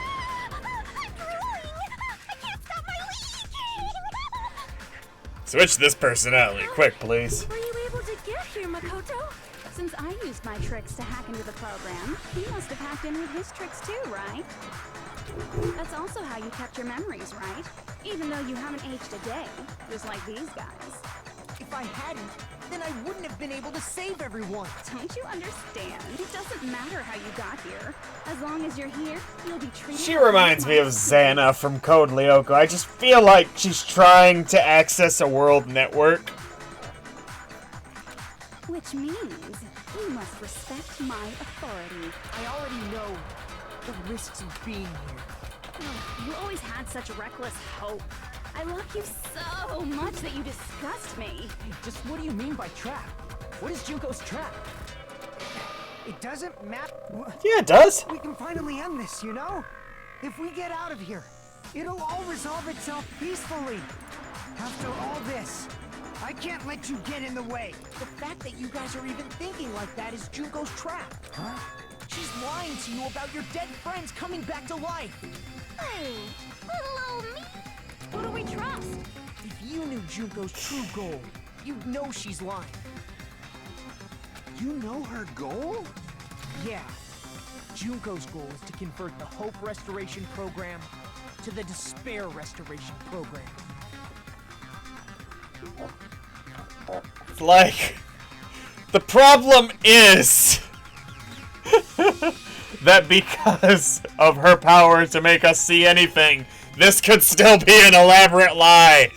drooling! I can't stop my leaking! Switch this personality quick, please. Were you able to get here, Makoto? Since I used my tricks to hack into the program, he must have hacked in with his tricks too, right? That's also how you kept your memories, right? Even though you haven't aged a day, just like these guys. If I hadn't, then I wouldn't have been able to save everyone. Don't you understand? It doesn't matter how you got here. As long as you're here, you'll be treated... She reminds me of Xana from Code Lyoko. I just feel like she's trying to access a world network. Which means you must respect my authority. I already know the risks of being here. You always had such reckless hope. I love you so much that you disgust me. Hey, just what do you mean by trap? What is Junko's trap? It doesn't matter. Yeah, it does. We can finally end this, you know? If we get out of here, it'll all resolve itself peacefully. After all this, I can't let you get in the way. The fact that you guys are even thinking like that is Junko's trap. Huh? She's lying to you about your dead friends coming back to life. Hey, little old me. Who do we trust? If you knew Junko's true goal, you'd know she's lying. You know her goal? Yeah. Junko's goal is to convert the Hope Restoration Program to the Despair Restoration Program. It's like, the problem is that because of her power to make us see anything, this could still be an elaborate lie.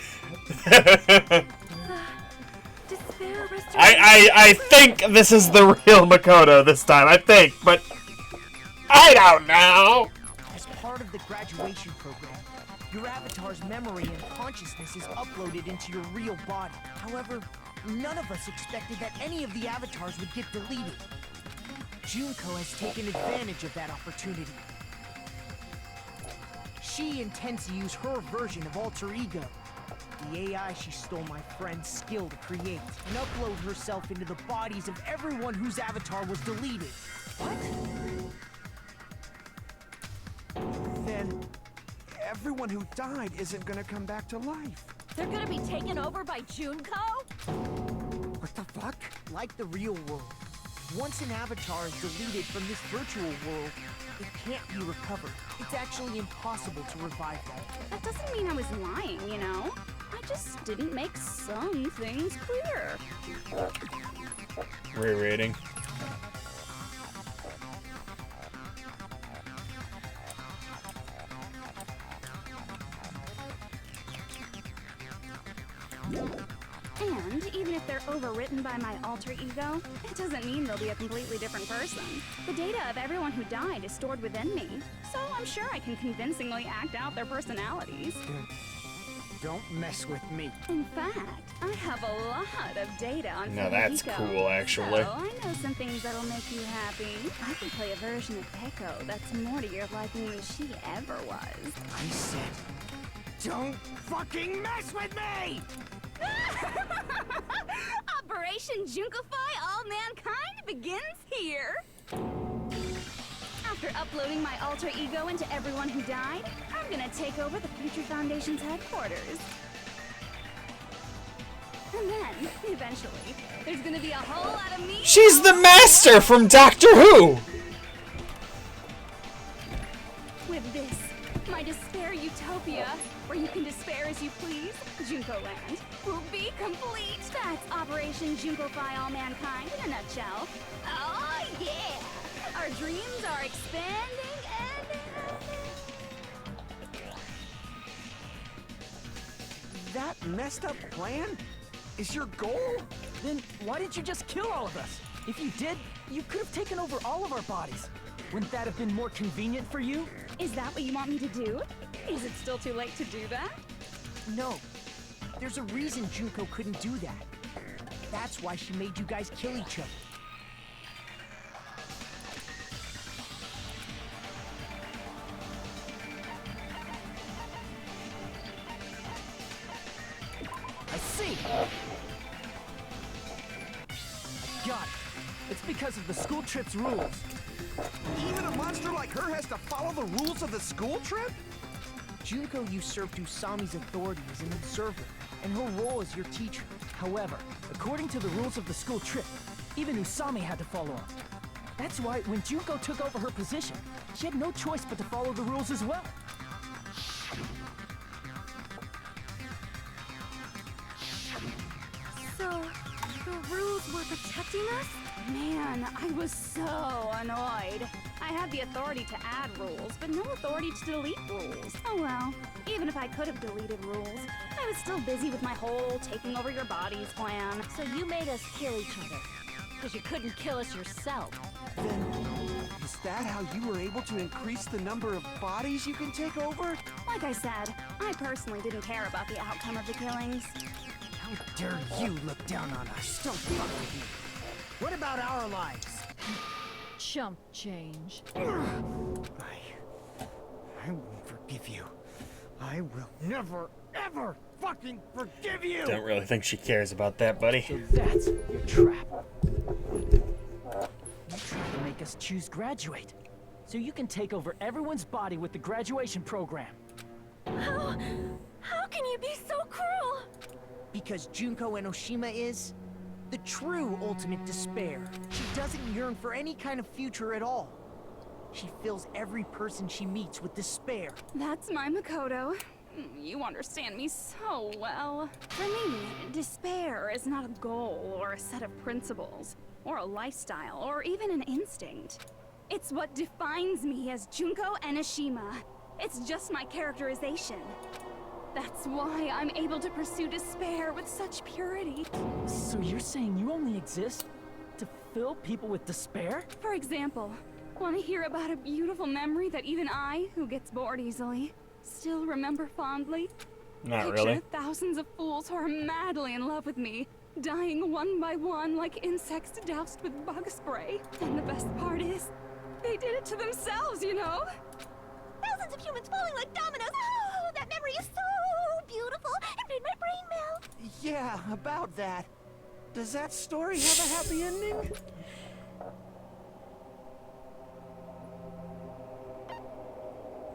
I think this is the real Makoto this time, I think, but I don't know. As part of the graduation program, your avatar's memory and consciousness is uploaded into your real body. However, none of us expected that any of the avatars would get deleted. Junko has taken advantage of that opportunity. She intends to use her version of Alter Ego, the AI she stole my friend's skill to create, and upload herself into the bodies of everyone whose avatar was deleted. What? Then everyone who died isn't gonna come back to life. They're gonna be taken over by Junko? What the fuck? Like the real world, once an avatar is deleted from this virtual world, it can't be recovered. It's actually impossible to revive them. That doesn't mean I was lying, you know? I just didn't make some things clear. Rereading. And even if they're overwritten by my alter ego, it doesn't mean they'll be a completely different person. The data of everyone who died is stored within me, so I'm sure I can convincingly act out their personalities. Don't mess with me. In fact, I have a lot of data on Now that's Fumiko. cool, actually. So I know some things that'll make you happy. I can play a version of Keiko that's more to your liking than she ever was. I said, don't fucking mess with me! Operation Junkify All Mankind begins here. After uploading my alter ego into everyone who died, I'm gonna take over the Future Foundation's headquarters. And then, eventually, there's gonna be a whole lot of me. She's the master from Doctor Who! With this, my despair utopia, where you can despair as you please, Junko Land, will be complete. That's Operation Junkify All Mankind in a nutshell. Oh yeah! Our dreams are expanding and... That messed up plan is your goal? Then why didn't you just kill all of us? If you did, you could have taken over all of our bodies. Wouldn't that have been more convenient for you? Is that what you want me to do? Is it still too late to do that? No. There's a reason Junko couldn't do that. That's why she made you guys kill each other. I see! I got it. It's because of the school trip's rules. Even a monster like her has to follow the rules of the school trip? Junko usurped Usami's authority as an observer, and her role as your teacher. However, according to the rules of the school trip, even Usami had to follow them. That's why when Junko took over her position, she had no choice but to follow the rules as well. So, the rules were protecting us? Man, I was so annoyed. I had the authority to add rules, but no authority to delete rules. Oh well, even if I could have deleted rules, I was still busy with my whole taking over your bodies plan. So you made us kill each other. Because you couldn't kill us yourself. Then, is that how you were able to increase the number of bodies you can take over? Like I said, I personally didn't care about the outcome of the killings. How dare you look down on us? Don't fuck with me. What about our lives? Chump change. I won't forgive you. I will never, ever fucking forgive you! Don't really think she cares about that, buddy. So that's your trap. You tried to make us choose graduate, so you can take over everyone's body with the graduation program. How can you be so cruel? Because Junko Enoshima is the true ultimate despair. She doesn't yearn for any kind of future at all. She fills every person she meets with despair. That's my Makoto. You understand me so well. For me, despair is not a goal or a set of principles, or a lifestyle, or even an instinct. It's what defines me as Junko Enoshima. It's just my characterization. That's why I'm able to pursue despair with such purity. So you're saying you only exist to fill people with despair? For example, want to hear about a beautiful memory that even I, who gets bored easily, still remember fondly? Not Picture really. thousands of fools who are madly in love with me, dying one by one like insects doused with bug spray. And the best part is, they did it to themselves, you know? Thousands of humans falling like dominoes. Oh, that memory is so beautiful. It made my brain melt. Yeah, about that. Does that story have a happy ending?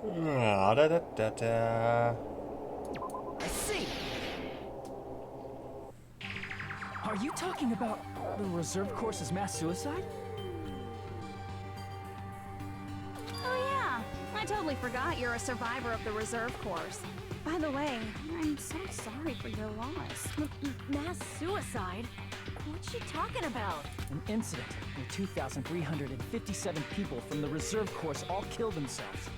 I see. Are you talking about the reserve course's mass suicide? Oh yeah, I totally forgot you're a survivor of the reserve course. By the way, I'm so sorry for your loss. Mass suicide? What's she talking about? An incident where 2,357 people from the reserve course all killed themselves.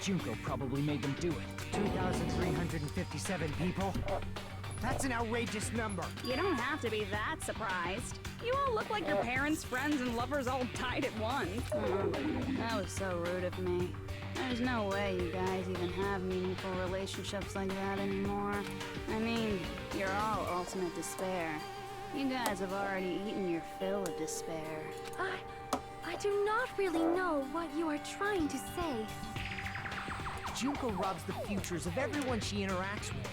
Junko probably made them do it. 2,357 people? That's an outrageous number. You don't have to be that surprised. You all look like your parents, friends, and lovers all died at once. That was so rude of me. There's no way you guys even have meaningful relationships like that anymore. I mean, you're all ultimate despair. You guys have already eaten your fill of despair. I do not really know what you are trying to say. Junko robs the futures of everyone she interacts with.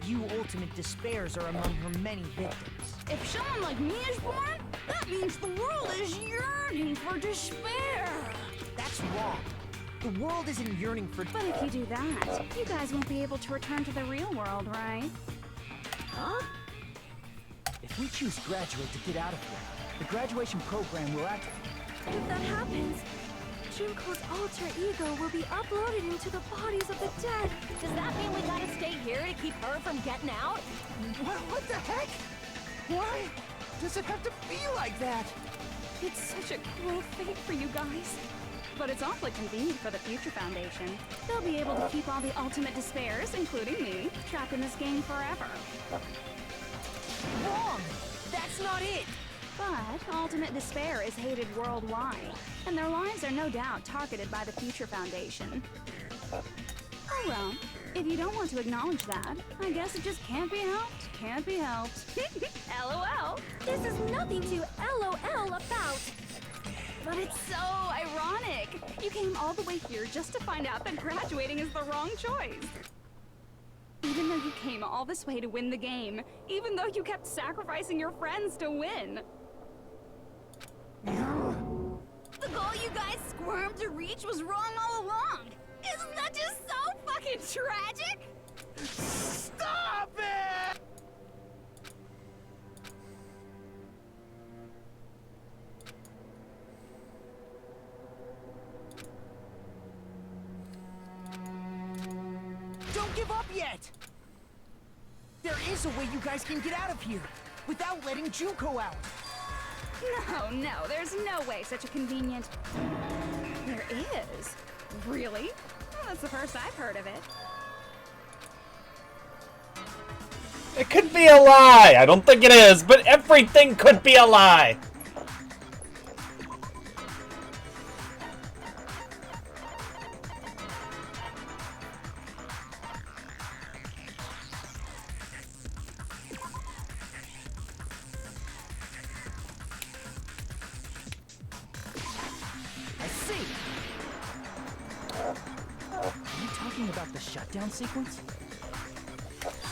You ultimate despairs are among her many victims. If someone like me is born, that means the world is yearning for despair. That's wrong. The world isn't yearning for... But if you do that, you guys won't be able to return to the real world, right? Huh? If we choose graduate to get out of here, the graduation program will activate. If that happens, Junko's alter ego will be uploaded into the bodies of the dead. Does that mean we gotta stay here to keep her from getting out? What the heck? Why does it have to be like that? It's such a cruel fate for you guys. But it's awfully convenient for the Future Foundation. They'll be able to keep all the ultimate despairs, including me, trapped in this game forever. Wrong! That's not it! But ultimate despair is hated worldwide, and their lives are no doubt targeted by the Future Foundation. Oh well, if you don't want to acknowledge that, I guess it just can't be helped. Can't be helped. LOL. This is nothing to LOL about. But it's so ironic. You came all the way here just to find out that graduating is the wrong choice. Even though you came all this way to win the game, even though you kept sacrificing your friends to win. The goal you guys squirmed to reach was wrong all along. Isn't that just so fucking tragic? Stop it! Don't give up yet! There is a way you guys can get out of here, without letting Junko out. No, there's no way such a convenient... There is? Really? Well, that's the first I've heard of it. It could be a lie. I don't think it is, but everything could be a lie. talking about the shutdown sequence?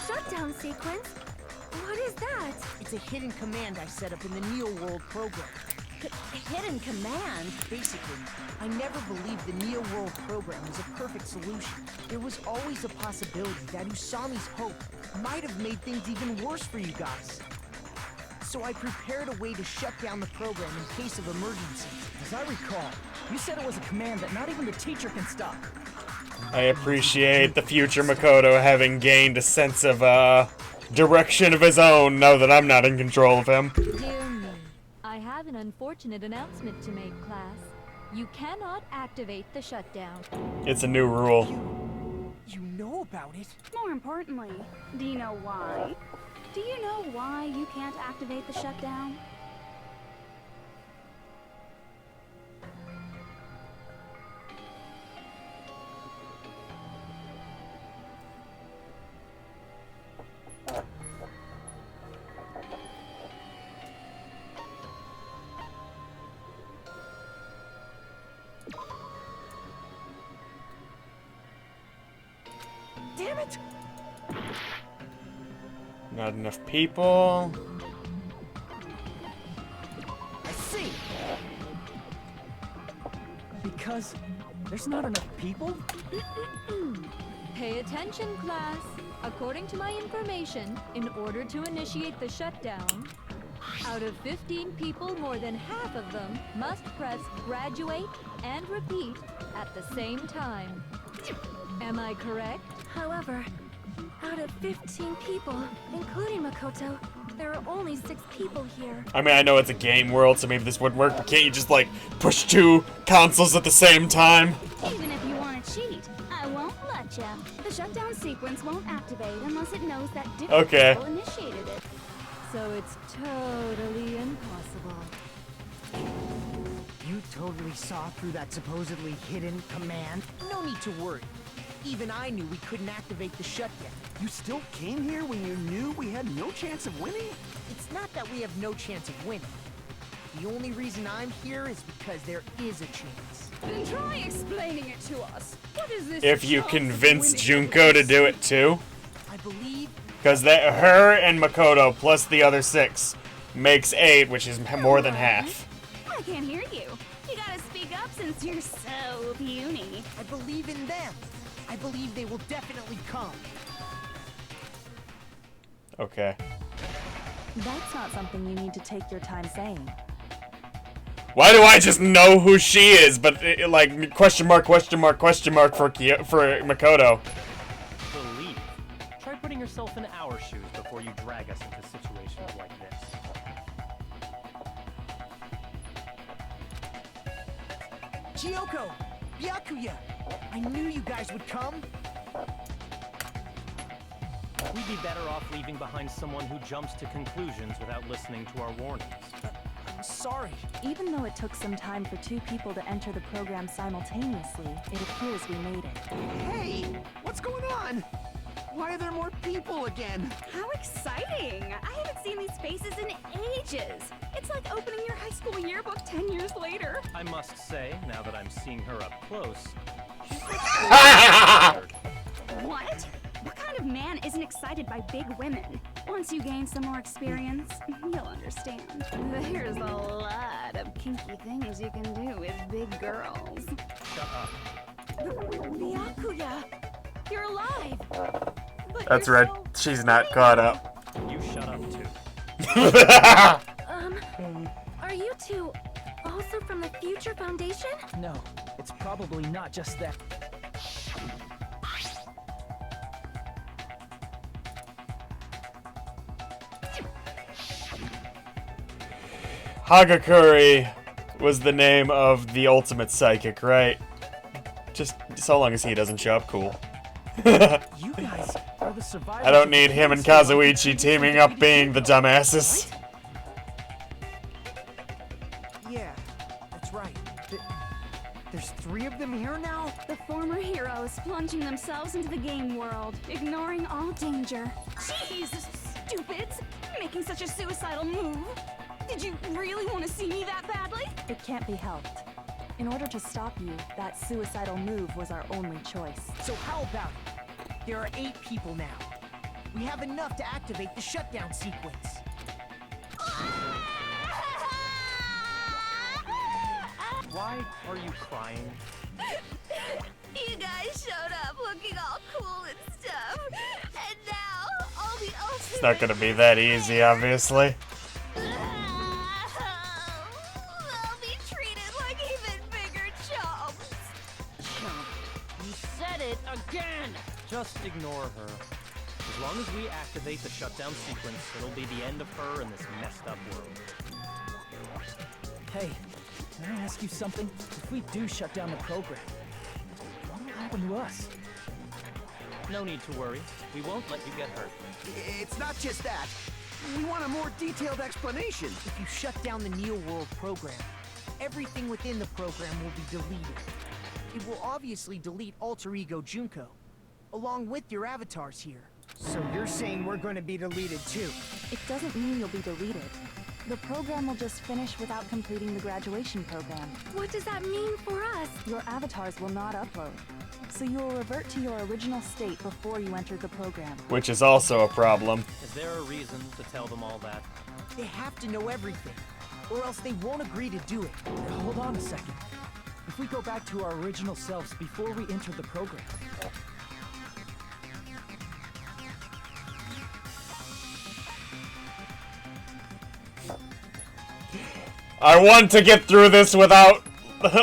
Shutdown sequence? What is that? It's a hidden command I set up in the Neo World program. Hidden command? Basically, I never believed the Neo World program was a perfect solution. There was always a possibility that Usami's hope might have made things even worse for you guys. So I prepared a way to shut down the program in case of emergencies. As I recall, you said it was a command that not even the teacher can stop. I appreciate the future Makoto having gained a sense of, direction of his own now that I'm not in control of him. Dear me, I have an unfortunate announcement to make, class. You cannot activate the shutdown. It's a new rule. You know about it? More importantly, do you know why? Do you know why you can't activate the shutdown? Damn it! Not enough people. I see! Because there's not enough people? Pay attention, class. According to my information, in order to initiate the shutdown, out of 15 people, more than half of them must press graduate and repeat at the same time. Am I correct? However, out of 15 people, including Makoto, there are only 6 people here. I mean, I know it's a game world, so maybe this wouldn't work, but can't you just, like, push 2 consoles at the same time? Even if you want to cheat, I won't let ya. The shutdown sequence won't activate unless it knows that different people initiated it. So it's totally impossible. You totally saw through that supposedly hidden command? No need to worry. Even I knew we couldn't activate the shutdown. You still came here when you knew we had no chance of winning? It's not that we have no chance of winning. The only reason I'm here is because there is a chance. Then try explaining it to us. What is this? If you chance of convince winning Junko to do it too. I believe Because her and Makoto plus the other 6 makes 8, which is more than half. I can't hear you. You gotta speak up since you're so puny. I believe in them. I believe they will definitely come. Okay. That's not something you need to take your time saying. Why do I just know who she is, but like question mark for Makoto? Believe. Try putting yourself in our shoes before you drag us into situations like this. Chiyoko! Byakuya! I knew you guys would come! We'd be better off leaving behind someone who jumps to conclusions without listening to our warnings. I'm sorry. Even though it took some time for 2 people to enter the program simultaneously, it appears we made it. Hey! What's going on? Why are there more people again? How exciting! I haven't seen these faces in ages. It's like opening your high school yearbook 10 years later. I must say, now that I'm seeing her up close, she's What? What kind of man isn't excited by big women? Once you gain some more experience, you'll understand. There's a lot of kinky things you can do with big girls. Shut up. Byakuya! You're alive! But That's you're right. so She's not caught up. You shut up too. Are you two also from the Future Foundation? No, it's probably not just that. Hagakure was the name of the ultimate psychic, right? Just so long as he doesn't show up, cool. You guys are the survivors. I don't need him and Kazuichi teaming up being the dumbasses. Yeah, that's right. There's 3 of them here now? The former heroes plunging themselves into the game world, ignoring all danger. Jeez, stupids! Making such a suicidal move. Did you really want to see me that badly? It can't be helped. In order to stop you, that suicidal move was our only choice. So how about it? There are 8 people now. We have enough to activate the shutdown sequence. Why are you crying? You guys showed up looking all cool and stuff, and now all the ultimate... It's not gonna be that easy, obviously. They'll be treated like even bigger chumps. You said it again! Just ignore her. As long as we activate the shutdown sequence, it'll be the end of her in this messed up world. Hey, can I ask you something? If we do shut down the program, what will happen to us? No need to worry. We won't let you get hurt. It's not just that. We want a more detailed explanation. If you shut down the Neo World program, everything within the program will be deleted. It will obviously delete Alter Ego Junko, along with your avatars here. So you're saying we're going to be deleted too? It doesn't mean you'll be deleted. The program will just finish without completing the graduation program. What does that mean for us? Your avatars will not upload, so you will revert to your original state before you enter the program. Which is also a problem. Is there a reason to tell them all that? They have to know everything, or else they won't agree to do it. Now, hold on a second. If we go back to our original selves before we enter the program, I want to get through this without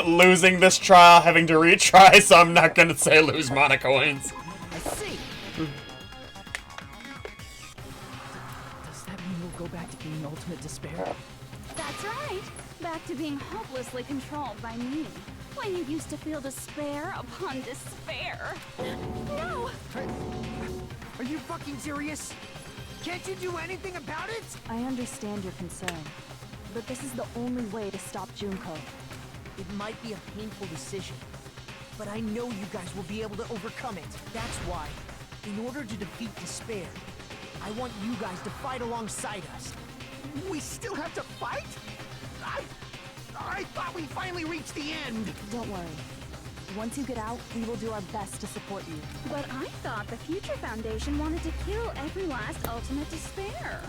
losing this trial, having to retry, so I'm not gonna say lose mana coins. I see. does that mean we'll go back to being ultimate despair? That's right. Back to being hopelessly controlled by me. When you used to feel despair upon despair. No! Are you fucking serious? Can't you do anything about it? I understand your concern, but this is the only way to stop Junko. It might be a painful decision, but I know you guys will be able to overcome it. That's why, in order to defeat despair, I want you guys to fight alongside us. We still have to fight? I thought we finally reached the end. Don't worry. Once you get out, we will do our best to support you. But I thought the Future Foundation wanted to kill every last ultimate despair.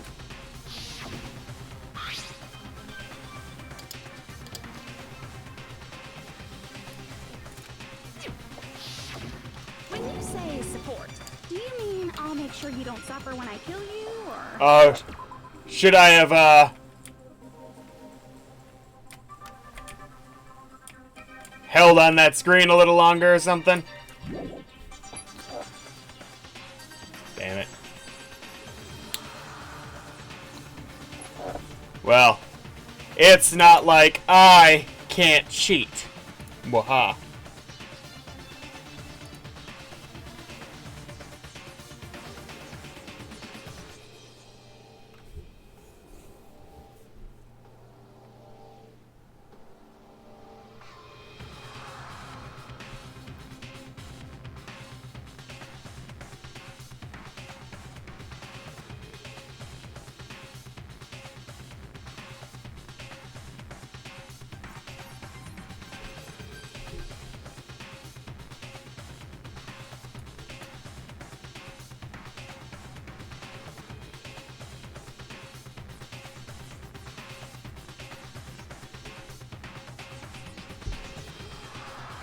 When you say support, do you mean I'll make sure you don't suffer when I kill you, or...? Should I have, held on that screen a little longer or something? Damn it. Well, it's not like I can't cheat. Waha.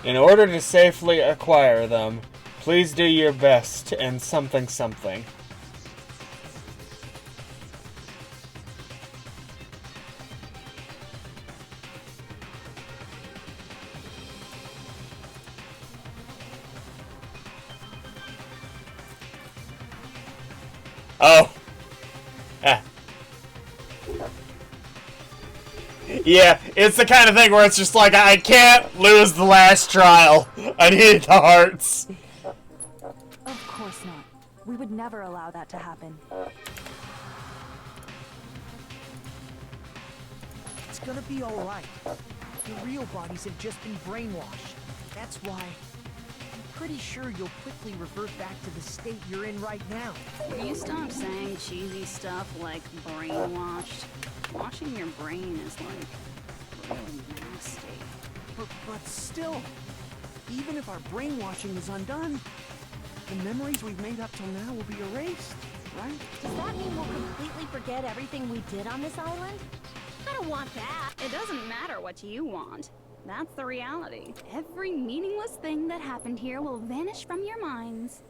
In order to safely acquire them, please do your best and something something. Oh. Ah. Yeah, it's the kind of thing where it's just like, I can't lose the last trial. I need the hearts. Of course not. We would never allow that to happen. It's gonna be alright. Your real bodies have just been brainwashed. That's why I'm pretty sure you'll quickly revert back to the state you're in right now. Will you stop saying cheesy stuff like brainwashed? Washing your brain is like really nasty. For But still, even if our brainwashing is undone, the memories we've made up till now will be erased, right? Does that mean we'll completely forget everything we did on this island? I don't want that. It doesn't matter what you want. That's the reality. Every meaningless thing that happened here will vanish from your minds.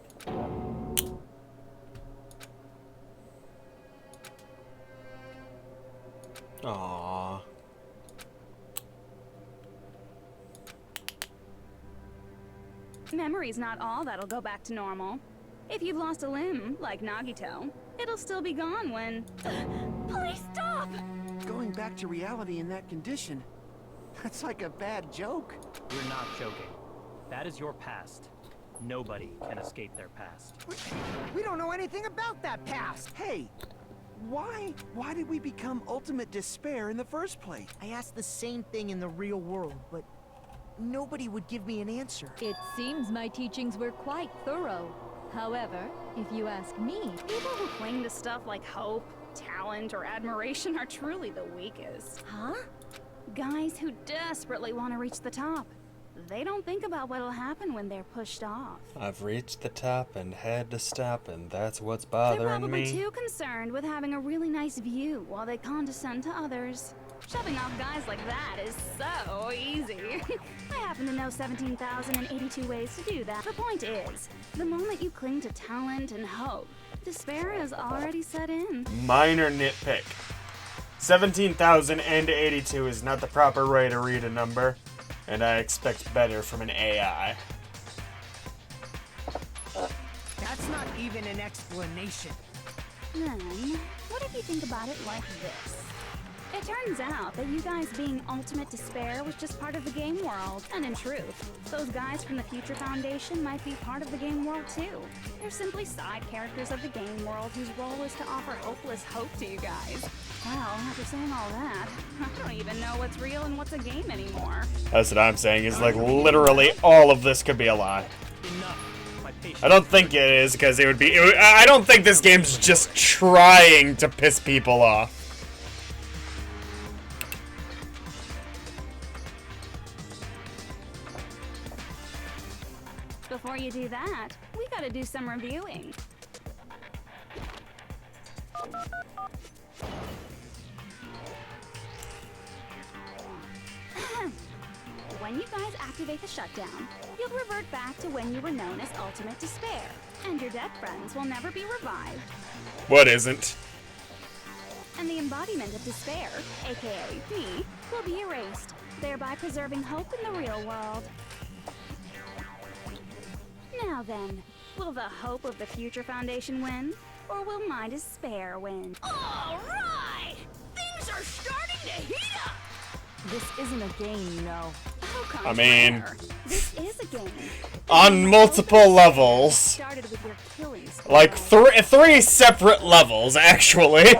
Aww. Memory's not all that'll go back to normal. If you've lost a limb, like Nagito, it'll still be gone when... Please stop! Going back to reality in that condition, that's like a bad joke. We're not joking. That is your past. Nobody can escape their past. We don't know anything about that past. Hey, why did we become ultimate despair in the first place? I asked the same thing in the real world, but nobody would give me an answer. It seems my teachings were quite thorough. However, if you ask me, People who cling to stuff like hope, talent, or admiration are truly the weakest. Huh? Guys who desperately want to reach the top. They don't think about what'll happen when they're pushed off. I've reached the top and had to stop, and that's what's They're bothering probably me. too concerned with having a really nice view while they condescend to others. Shoving off guys like that is so easy. I happen to know 17,082 ways to do that. The point is, the moment you cling to talent and hope, despair has already set in. Minor nitpick. 17,082 is not the proper way to read a number, and I expect better from an AI. That's not even an explanation. Then, what if you think about it like this? It turns out that you guys being ultimate despair was just part of the game world. And in truth, those guys from the Future Foundation might be part of the game world too. They're simply side characters of the game world whose role is to offer hopeless hope to you guys. Well, after saying all that, I don't even know what's real and what's a game anymore. That's what I'm saying, is like literally all of this could be a lie. Enough. My patience. I don't think it is, because I don't think this game's just trying to piss people off. Before you do that, we gotta do some reviewing. When you guys activate the shutdown, you'll revert back to when you were known as Ultimate Despair, and your dead friends will never be revived. What isn't? And the embodiment of despair, aka me, will be erased, thereby preserving hope in the real world. Now then, will the hope of the Future Foundation win, or will my despair win? All right! Things are starting to heat up! This isn't a game, you know. Oh, come I mean, here. This is a game. on multiple levels. Started with your killing spree. Like three separate levels, actually.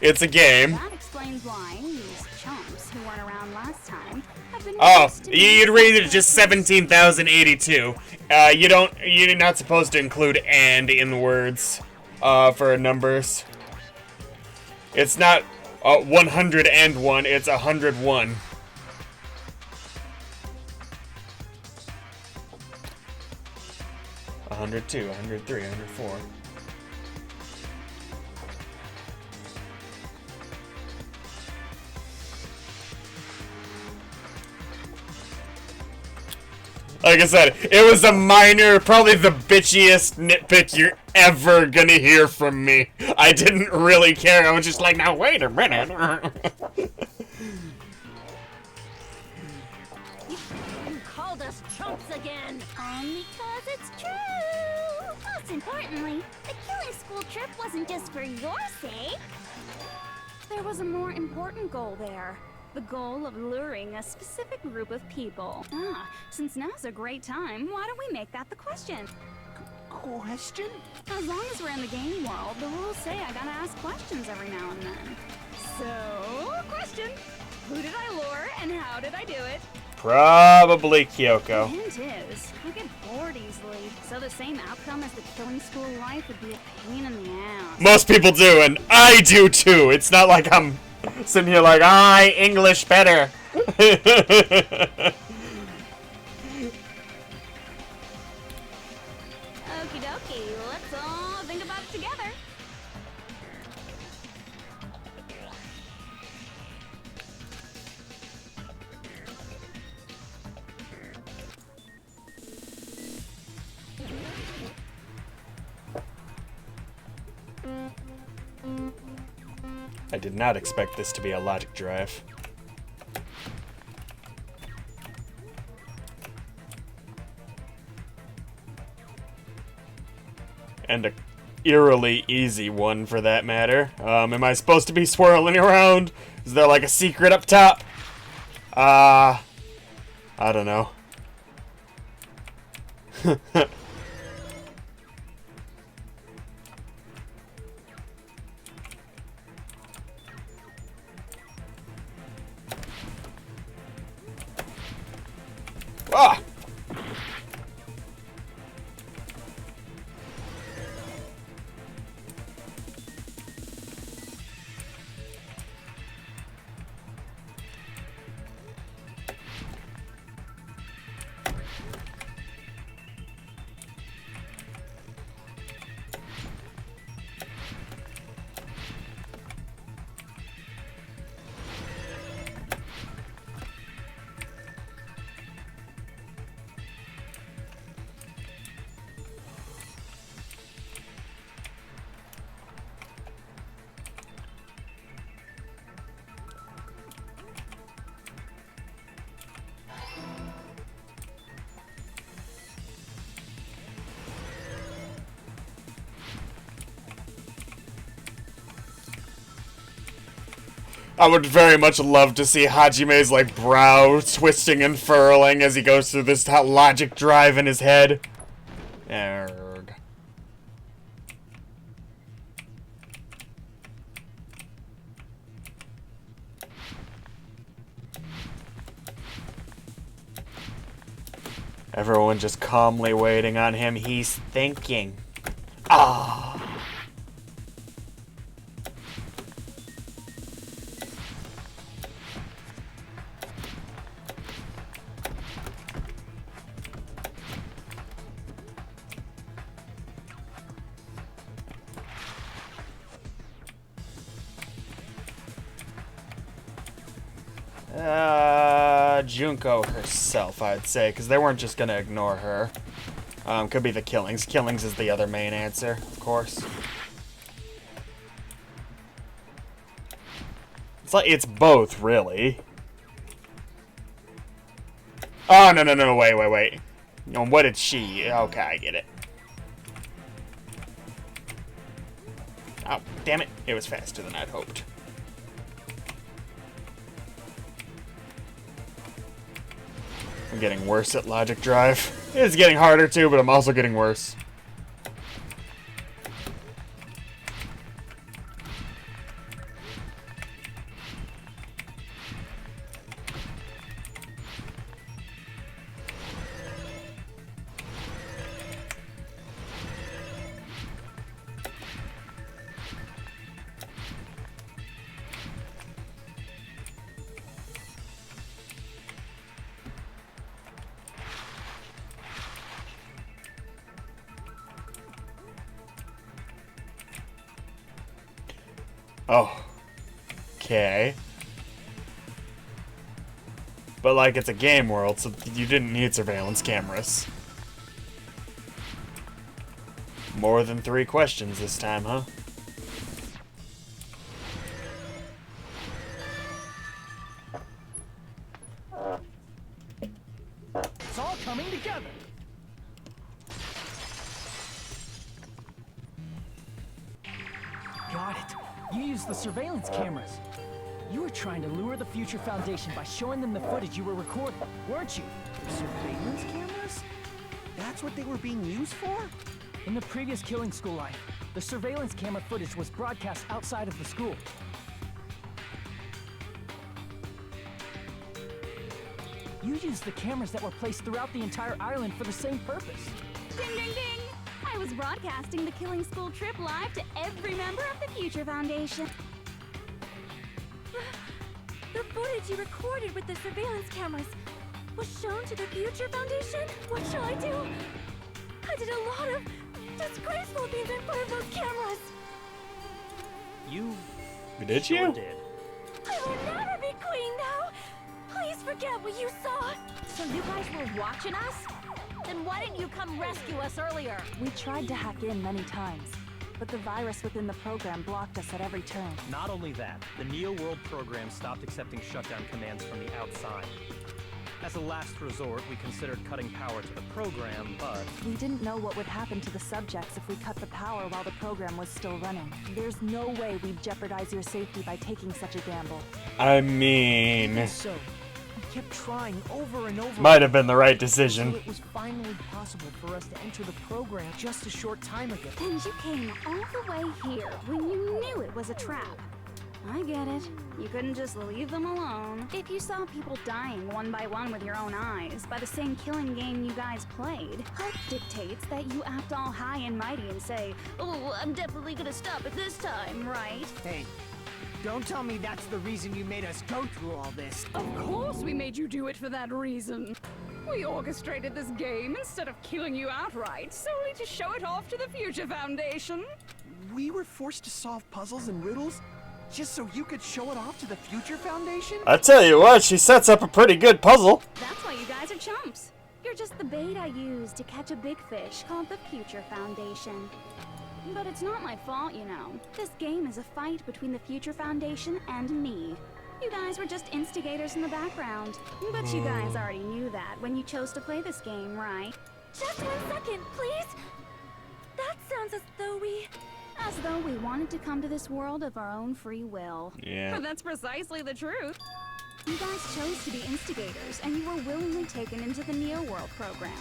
It's a game. That explains why these chumps who weren't around last time have been Oh, reduced to you'd being read it just 17,082. You're not supposed to include "and" in the words for numbers. It's not 101, it's 101. A 102, 103, 104. Like I said, it was a minor, probably the bitchiest nitpick you're ever gonna hear from me. I didn't really care. I was just like, now wait a minute. You called us chumps again. Because it's true. Most importantly, the killing school trip wasn't just for your sake. There was a more important goal there. The goal of luring a specific group of people. Since now's a great time, why don't we make that the question? Question? As long as we're in the game world, the rules say I gotta ask questions every now and then. So, question. Who did I lure and how did I do it? Probably The Kyoko. hint is, I get bored easily, so the same outcome as the killing school life would be a pain in the ass. Most people do, and I do too. It's not like I'm sitting here like, English better. Okie dokie, let's all think about it together. I did not expect this to be a logic drive. And a eerily easy one for that matter. Am I supposed to be swirling around? Is there like a secret up top? I don't know. Ah! I would very much love to see Hajime's like brow twisting and furling as he goes through this logic drive in his head. Erg. Everyone just calmly waiting on him. He's thinking. Ah. Junko herself, I'd say, because they weren't just gonna ignore her. Could be the Killings. Killings is the other main answer, of course. It's like it's both, really. Oh no! Wait. No, what did she? Okay, I get it. Oh, damn it! It was faster than I'd hoped. I'm getting worse at logic drive. It's getting harder too, but I'm also getting worse. Oh. Okay. But like it's a game world, so you didn't need surveillance cameras. More than 3 questions this time, huh? It's all coming together. Got it. You used the surveillance cameras. You were trying to lure the Future Foundation by showing them the footage you were recording, weren't you? Surveillance cameras? That's what they were being used for? In the previous killing school life, the surveillance camera footage was broadcast outside of the school. You used the cameras that were placed throughout the entire island for the same purpose. Ding, ding, ding! I was broadcasting the Killing School trip live to every member of the Future Foundation. The The footage you recorded with the surveillance cameras was shown to the Future Foundation? What shall I do? I did a lot of disgraceful things in front of those cameras. You Did sure you? did. I will never be queen now. Please forget what you saw. So you guys were watching us? Then why didn't you come rescue us earlier? We tried to hack in many times, but the virus within the program blocked us at every turn. Not only that, the Neo World program stopped accepting shutdown commands from the outside. As a last resort, we considered cutting power to the program, but We didn't know what would happen to the subjects if we cut the power while the program was still running. There's no way we'd jeopardize your safety by taking such a gamble. I mean, So, we kept trying over and over. might have been the right So decision. it was finally possible for us to enter the program just a short time ago. And you came all the way here when you knew it was a trap. I get it. You couldn't just leave them alone. If you saw people dying one by one with your own eyes by the same killing game you guys played, hope dictates that you act all high and mighty and say, "Oh, I'm definitely gonna stop it this time, right?" Hey, don't tell me that's the reason you made us go through all this. Of course we made you do it for that reason. We orchestrated this game instead of killing you outright, solely to show it off to the Future Foundation. We were forced to solve puzzles and riddles just so you could show it off to the Future Foundation? I tell you what, she sets up a pretty good puzzle. That's why you guys are chumps. You're just the bait I used to catch a big fish called the Future Foundation. But it's not my fault, you know. This game is a fight between the Future Foundation and me. You guys were just instigators in the background. But you guys already knew that when you chose to play this game, right? Just 1 second, please. That sounds as though we... As though we wanted to come to this world of our own free will. Yeah. But that's precisely the truth. You guys chose to be instigators, and you were willingly taken into the Neo World program.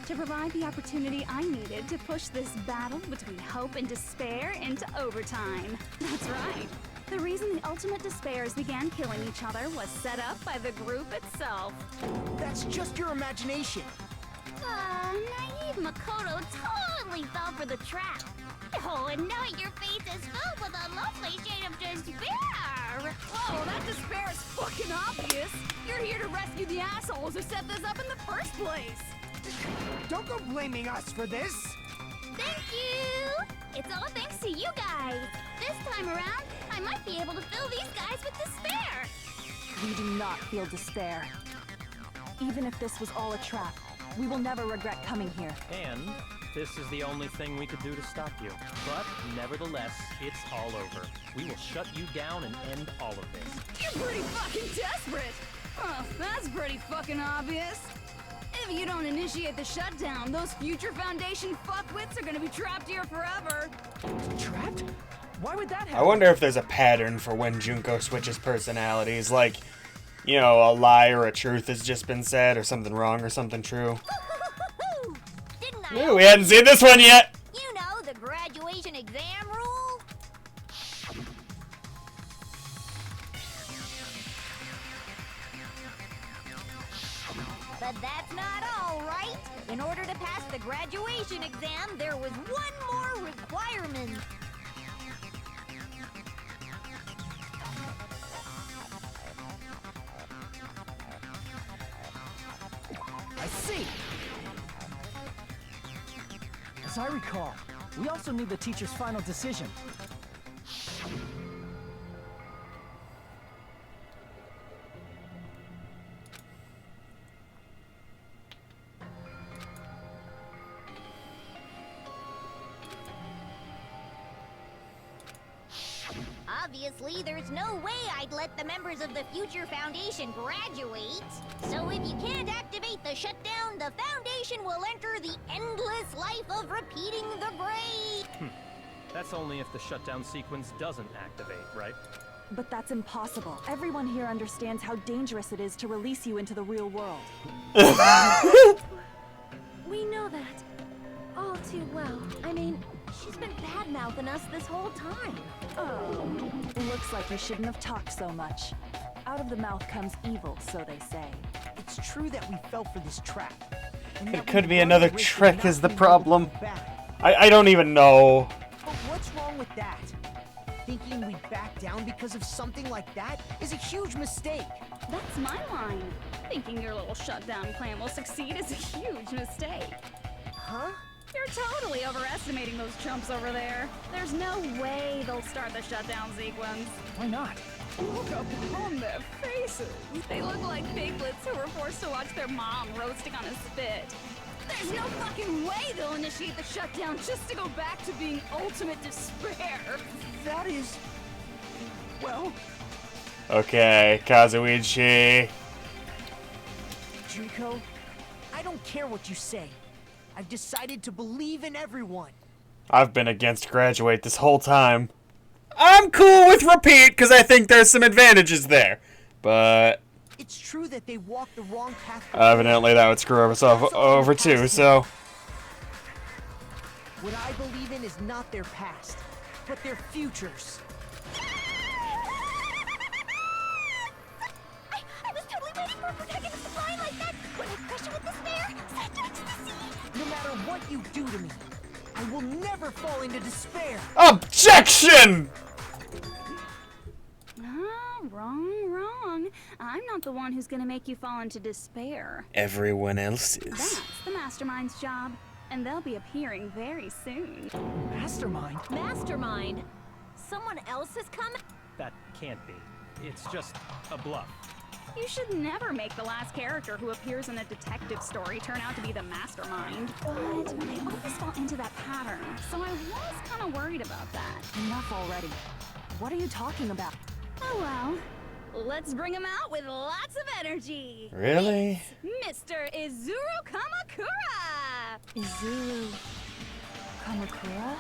To provide the opportunity I needed to push this battle between hope and despair into overtime. That's right. The reason the ultimate despairs began killing each other was set up by the group itself. That's just your imagination. Naive Makoto totally fell for the trap. Oh, and now your face is filled with a lovely shade of despair. Oh, that despair is fucking obvious. You're here to rescue the assholes who set this up in the first place. Don't go blaming us for this. Thank you! It's all thanks to you guys. This time around, I might be able to fill these guys with despair. We do not feel despair. Even if this was all a trap, we will never regret coming here. And this is the only thing we could do to stop you. But nevertheless, it's all over. We will shut you down and end all of this. You're pretty fucking desperate. Oh, that's pretty fucking obvious. If you don't initiate the shutdown, those Future Foundation fuckwits are gonna be trapped here forever. Trapped? Why would that happen? I wonder if there's a pattern for when Junko switches personalities, like, you know, a lie or a truth has just been said, or something wrong or something true. Didn't I? Ooh, we hadn't seen this one yet! You know, the graduation exam rule? But that's not all, right? In order to pass the graduation exam, there was one more requirement. I see. As I recall, we also need the teacher's final decision. Obviously, there's no way I'd let the members of the Future Foundation graduate. So if you can't activate the shutdown, the Foundation will enter the endless life of repeating the grade. That's only if the shutdown sequence doesn't activate, right? But that's impossible. Everyone here understands how dangerous it is to release you into the real world. We know that. All too well. I mean, she's been bad-mouthing us this whole time. Oh. It looks like you shouldn't have talked so much. Out of the mouth comes evil, so they say. It's true that we fell for this trap. and It that could we be run another the risk of trick not is the being able to problem. come back. I don't even know. But what's wrong with that? Thinking Having we back down because of something like that is a huge mistake. That's my line. Thinking your little shutdown plan will succeed is a huge mistake. Huh? You're totally overestimating those chumps over there. There's no way they'll start the shutdown sequence. Why not? Look upon their faces. They look like piglets who were forced to watch their mom roasting on a spit. There's no fucking way they'll initiate the shutdown just to go back to being ultimate despair. That is... well... Okay, Kazuichi. Junko, I don't care what you say. I've decided to believe in everyone. I've been against graduate this whole time. I'm cool with repeat because I think there's some advantages there. But It's true that they walked the wrong path. evidently that would screw us over too, so. What I believe in is not their past, but their futures. I was totally waiting for a protagonist to fly like that. When I crush you with despair, send you to the sea. No matter what you do to me, I will never fall into despair. Objection! Wrong. I'm not the one who's gonna make you fall into despair. Everyone else is. That's the Mastermind's job, and they'll be appearing very soon. Mastermind? Mastermind? Someone else has come? That can't be. It's just a bluff. You should never make the last character who appears in a detective story turn out to be the mastermind. But I always fall into that pattern, so I was kind of worried about that. Enough already. What are you talking about? Oh well, let's bring him out with lots of energy. Really? It's Mr. Izuru Kamakura! Izuru... Kamakura?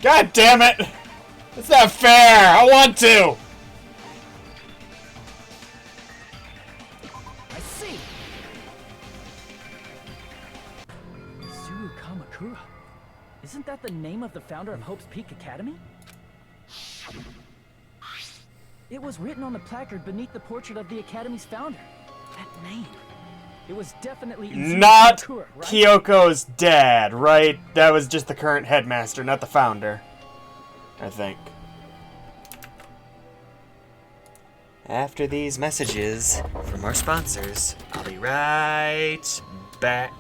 God damn it! It's not fair! I want to! I see. Izuru Kamakura. Isn't that the name of the founder of Hope's Peak Academy? It was written on the placard beneath the portrait of the Academy's founder. That name. It was definitely Izuru Not Kamakura, right? Kyoko's dad, right? That was just the current headmaster, not the founder. I think. After these messages from our sponsors, I'll be right back.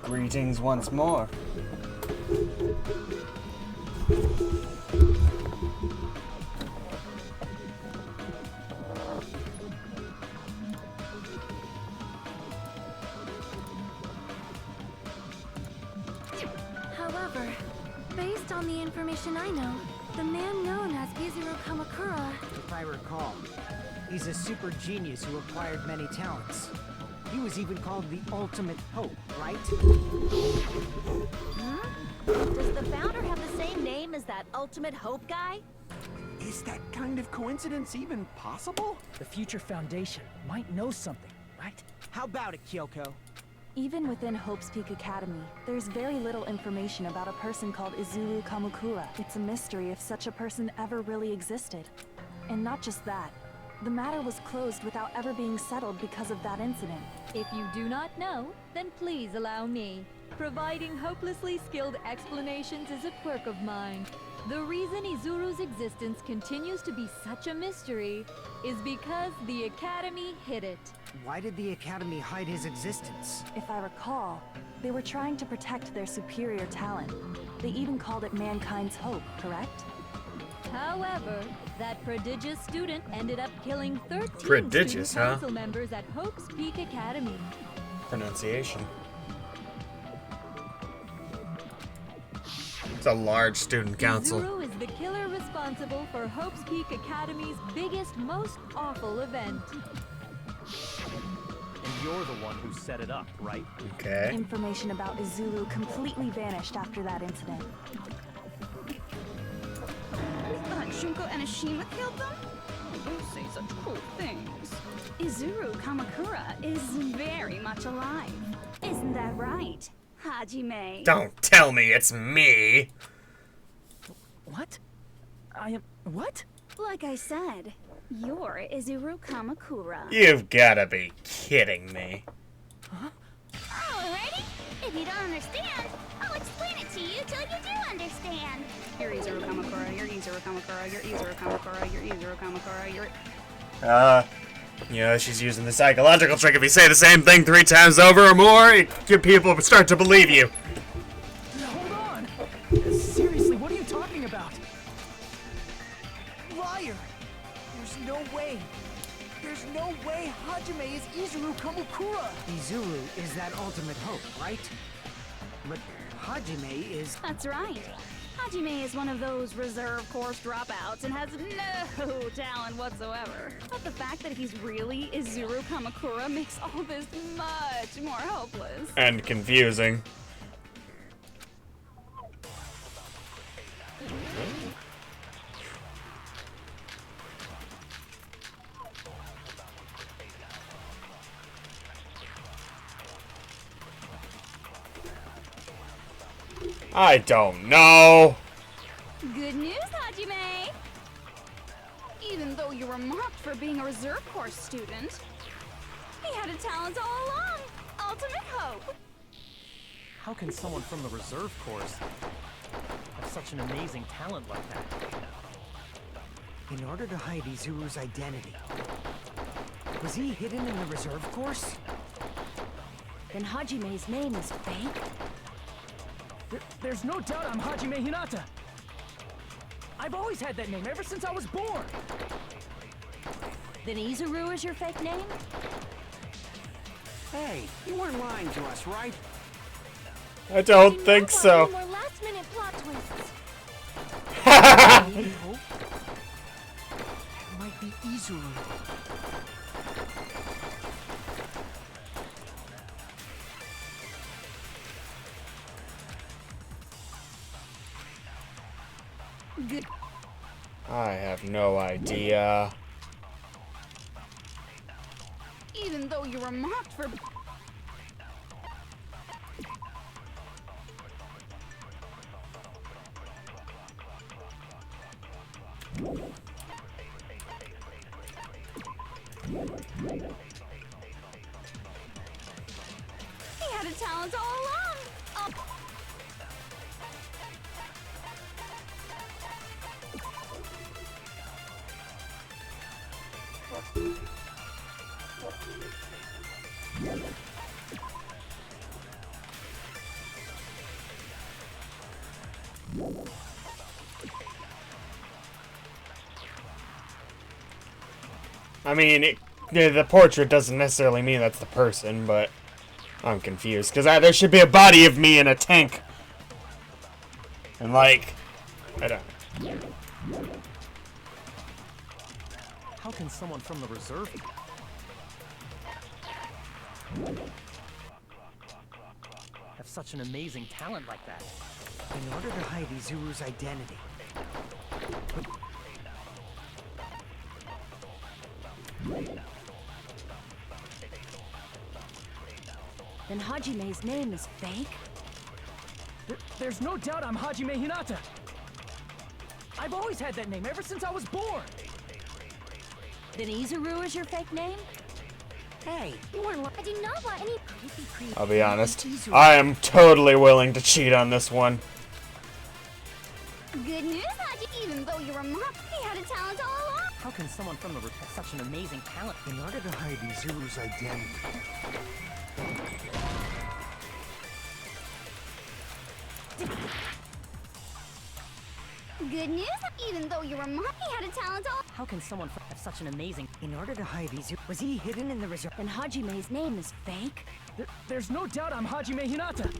Greetings once more. However, based on the information I know, the man known as Izuru Kamakura... If I recall, he's a super genius who acquired many talents. He was even called the Ultimate Hope, right? Does the founder have the same name as that Ultimate Hope guy? Is that kind of coincidence even possible? The future foundation might know something, right? How about it, Kyoko? Even within Hope's Peak Academy, there's very little information about a person called Izuru Kamakura. It's a mystery if such a person ever really existed. And not just that, the matter was closed without ever being settled because of that incident. If you do not know, then please allow me. Providing hopelessly skilled explanations is a quirk of mine. The reason Izuru's existence continues to be such a mystery is because the Academy hid it. Why did the Academy hide his existence? If I recall, they were trying to protect their superior talent. They even called it mankind's hope, correct? However, that prodigious student ended up killing 13 Prodigious, student huh? council members at Hope's Peak Academy. Pronunciation. It's a large student council. Izuru is the killer responsible for Hope's Peak Academy's biggest, most awful event. And you're the one who set it up, right? Okay. Information about Izuru completely vanished after that incident. We thought Junko and Ashima killed them? You say such cruel things. Izuru Kamakura is very much alive. Isn't that right, Hajime? Don't tell me it's me. What? I am... What? Like I said, you're Izuru Kamakura. You've gotta be kidding me. Alrighty. If you don't understand, I'll explain it to you till you do understand. You're Izuru Kamakura, you're Izuru Kamakura, you're Izuru Kamakura, you're Izuru Kamakura, you're... You know, she's using the psychological trick. If you say the same thing 3 times over or more, people start to believe you. Hold on! Seriously, what are you talking about? Liar! There's no way. There's no way Hajime is Izuru Kamakura. Izuru is that Ultimate Hope, right? But Hajime is... That's right. Hajime is one of those reserve course dropouts and has no talent whatsoever. But the fact that he's really Izuru Kamakura makes all this much more hopeless. And confusing. I don't know. Good news, Hajime! Even though you were marked for being a reserve course student, he had a talent all along. Ultimate Hope. How can someone from the reserve course have such an amazing talent like that? In order to hide Izuru's identity, was he hidden in the reserve course? Then Hajime's name is fake? There's no doubt I'm Hajime Hinata. I've always had that name ever since I was born. Then Izuru is your fake name? Hey, you weren't lying to us, right? I don't think so. More last-minute plot twists. Hope? It might be Izuru. Good. I have no idea. Even though you were marked for... He had a talent all along. I mean, the portrait doesn't necessarily mean that's the person, but I'm confused. Because there should be a body of me in a tank. And like, I don't know. How can someone from the reserve have such an amazing talent like that? In order to hide Izuru's identity. Then Hajime's name is fake? There's no doubt I'm Hajime Hinata. I've always had that name ever since I was born. Then Izuru is your fake name? Hey, you weren't I do not want any. I'll be honest. I am totally willing to cheat on this one. Good news, Haji. Even though you were mocked, he had a talent all along. How can someone from the have such an amazing talent? In order to hide Izuru's identity. Good news, even though you were mocked, he had a talent all. How can someone have such an amazing? In order to hide Izuru, was he hidden in the reserve? Then Hajime's name is fake? There's no doubt I'm Hajime Hinata.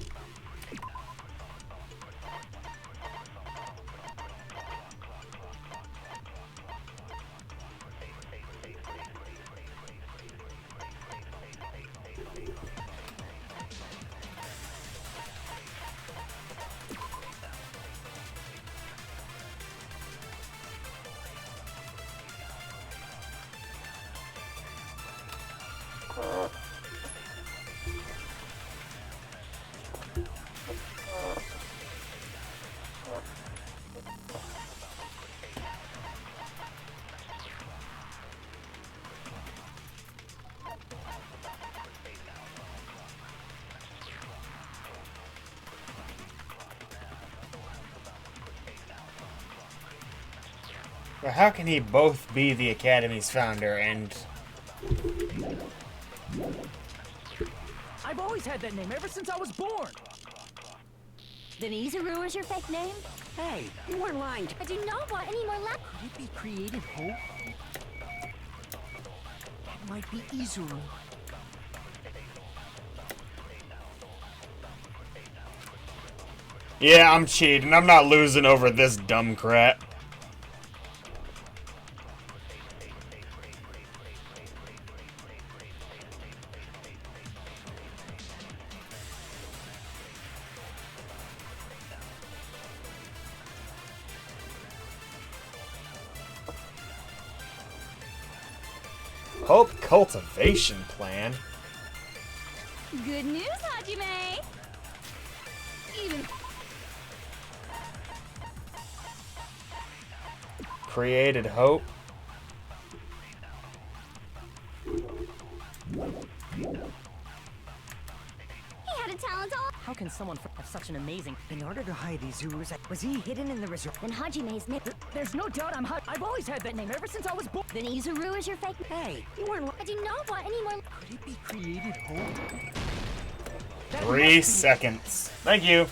But how can he both be the Academy's founder and... I've always had that name ever since I was born. Then Izuru is your fake name? Hey, you weren't lying. I do not want any more Could it be created hope? That might be Izuru. Yeah, I'm cheating. I'm not losing over this dumb crap. Hope cultivation plan. Good news, Hajime. Even Created hope. he had a talent all. How can someone have such an amazing? In order to hide Izuru's, was he hidden in the reserve? Then Hajime's name. There's no doubt I've always had that name ever since I was born. Then Izuru is your fake name? Hey, you weren't. I do not want any more. Could it be created hope? 3 seconds. Thank you.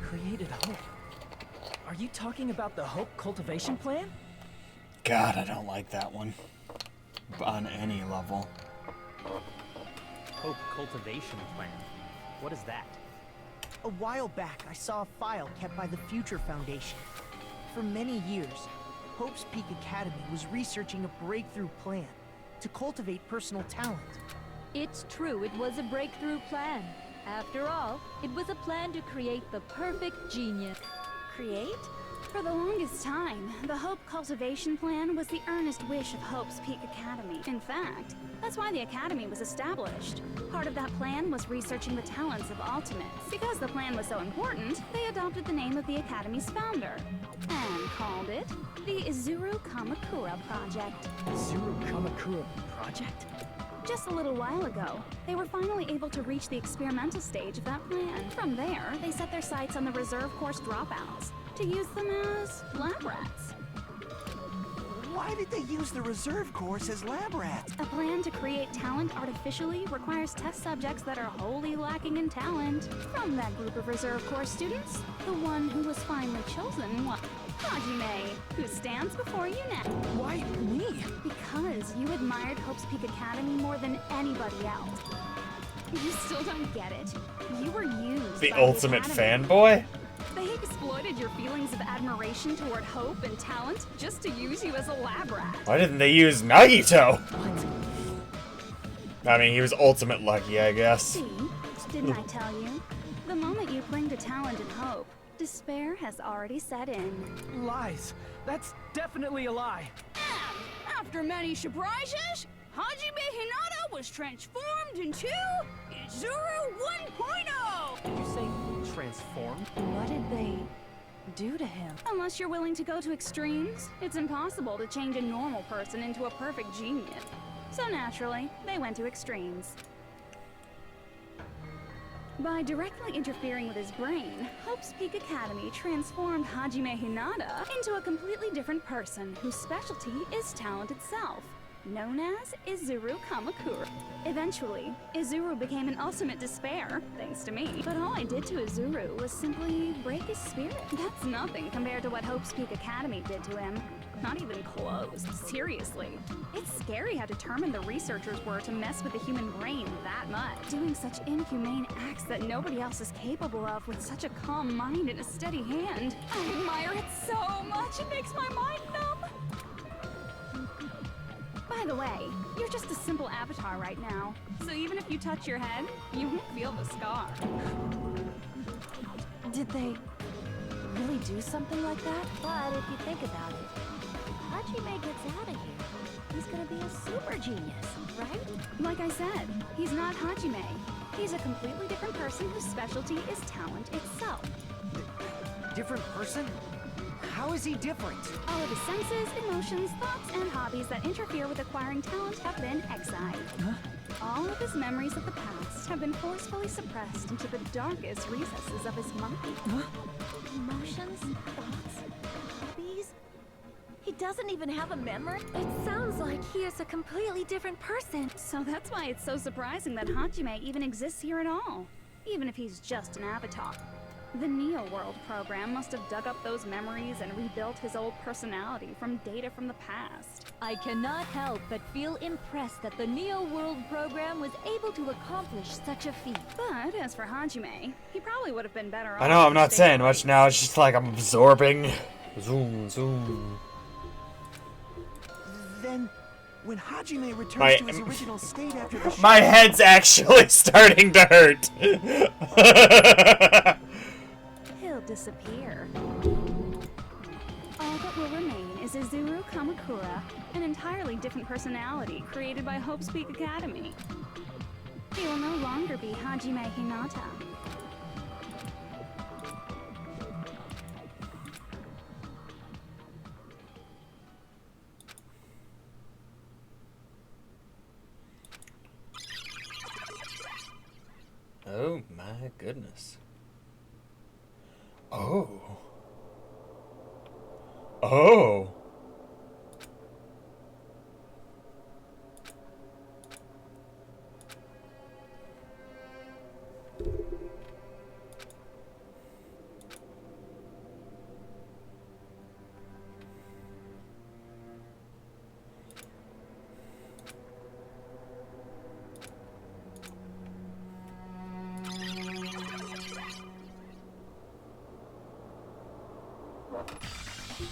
Created hope. Are you talking about the hope cultivation plan? God, I don't like that one. On any level. Hope cultivation plan. What is that? A while back, I saw a file kept by the Future Foundation. For many years, Hope's Peak Academy was researching a breakthrough plan to cultivate personal talent. It's true, it was a breakthrough plan. After all, it was a plan to create the perfect genius. Create? For the longest time, the Hope Cultivation Plan was the earnest wish of Hope's Peak Academy. In fact, that's why the Academy was established. Part of that plan was researching the talents of Ultimates. Because the plan was so important, they adopted the name of the Academy's founder and called it the Izuru Kamakura Project. Izuru Kamakura Project? Just a little while ago, they were finally able to reach the experimental stage of that plan. From there, they set their sights on the reserve course dropouts. to use them as lab rats. Why did they use the reserve course as lab rats? A plan to create talent artificially requires test subjects that are wholly lacking in talent. From that group of reserve course students, the one who was finally chosen was Hajime, who stands before you now. Why me? Because you admired Hope's Peak Academy more than anybody else. You still don't get it. You were used The by ultimate Academy. fanboy? They exploited your feelings of admiration toward hope and talent just to use you as a lab rat. Why didn't they use Nagito? I mean, he was ultimate lucky, I guess. See? Didn't I tell you? The moment you cling to talent and hope, despair has already set in. Lies. That's definitely a lie. After many surprises, Hajime Hinata was transformed into Izuru 1.0! Did you say transformed? What did they do to him? Unless you're willing to go to extremes, it's impossible to change a normal person into a perfect genius. So naturally, they went to extremes. By directly interfering with his brain, Hope's Peak Academy transformed Hajime Hinata into a completely different person whose specialty is talent itself, known as Izuru Kamakura. Eventually, Izuru became an ultimate despair, thanks to me. But all I did to Izuru was simply break his spirit. That's nothing compared to what Hope's Peak Academy did to him. Not even close, seriously. It's scary how determined the researchers were to mess with the human brain that much. Doing such inhumane acts that nobody else is capable of with such a calm mind and a steady hand. I admire it so much, it makes my mind numb. By the way, you're just a simple avatar right now. So even if you touch your head, you won't feel the scar. Did they really do something like that? But if you think about it, Hajime gets out of here, he's gonna be a super genius, right? Like I said, he's not Hajime. He's a completely different person whose specialty is talent itself. Different person? How is he different? All of his senses, emotions, thoughts, and hobbies that interfere with acquiring talent have been exiled. Huh? All of his memories of the past have been forcefully suppressed into the darkest recesses of his mind. Huh? Emotions, thoughts, hobbies. He doesn't even have a memory? It sounds like he is a completely different person. So that's why it's so surprising that Hajime even exists here at all, even if he's just an avatar. The Neo World program must have dug up those memories and rebuilt his old personality from data from the past. I cannot help but feel impressed that the Neo World program was able to accomplish such a feat. But as for Hajime, he probably would have been better off. I know I'm not staying saying much now, it's just like I'm absorbing. Zoom, zoom. Then, when Hajime returns My- to his original state after the My head's actually starting to hurt. He'll disappear. All that will remain is Izuru Kamakura, an entirely different personality created by Hope's Peak Academy. He will no longer be Hajime Hinata. Oh my goodness. Oh. Oh.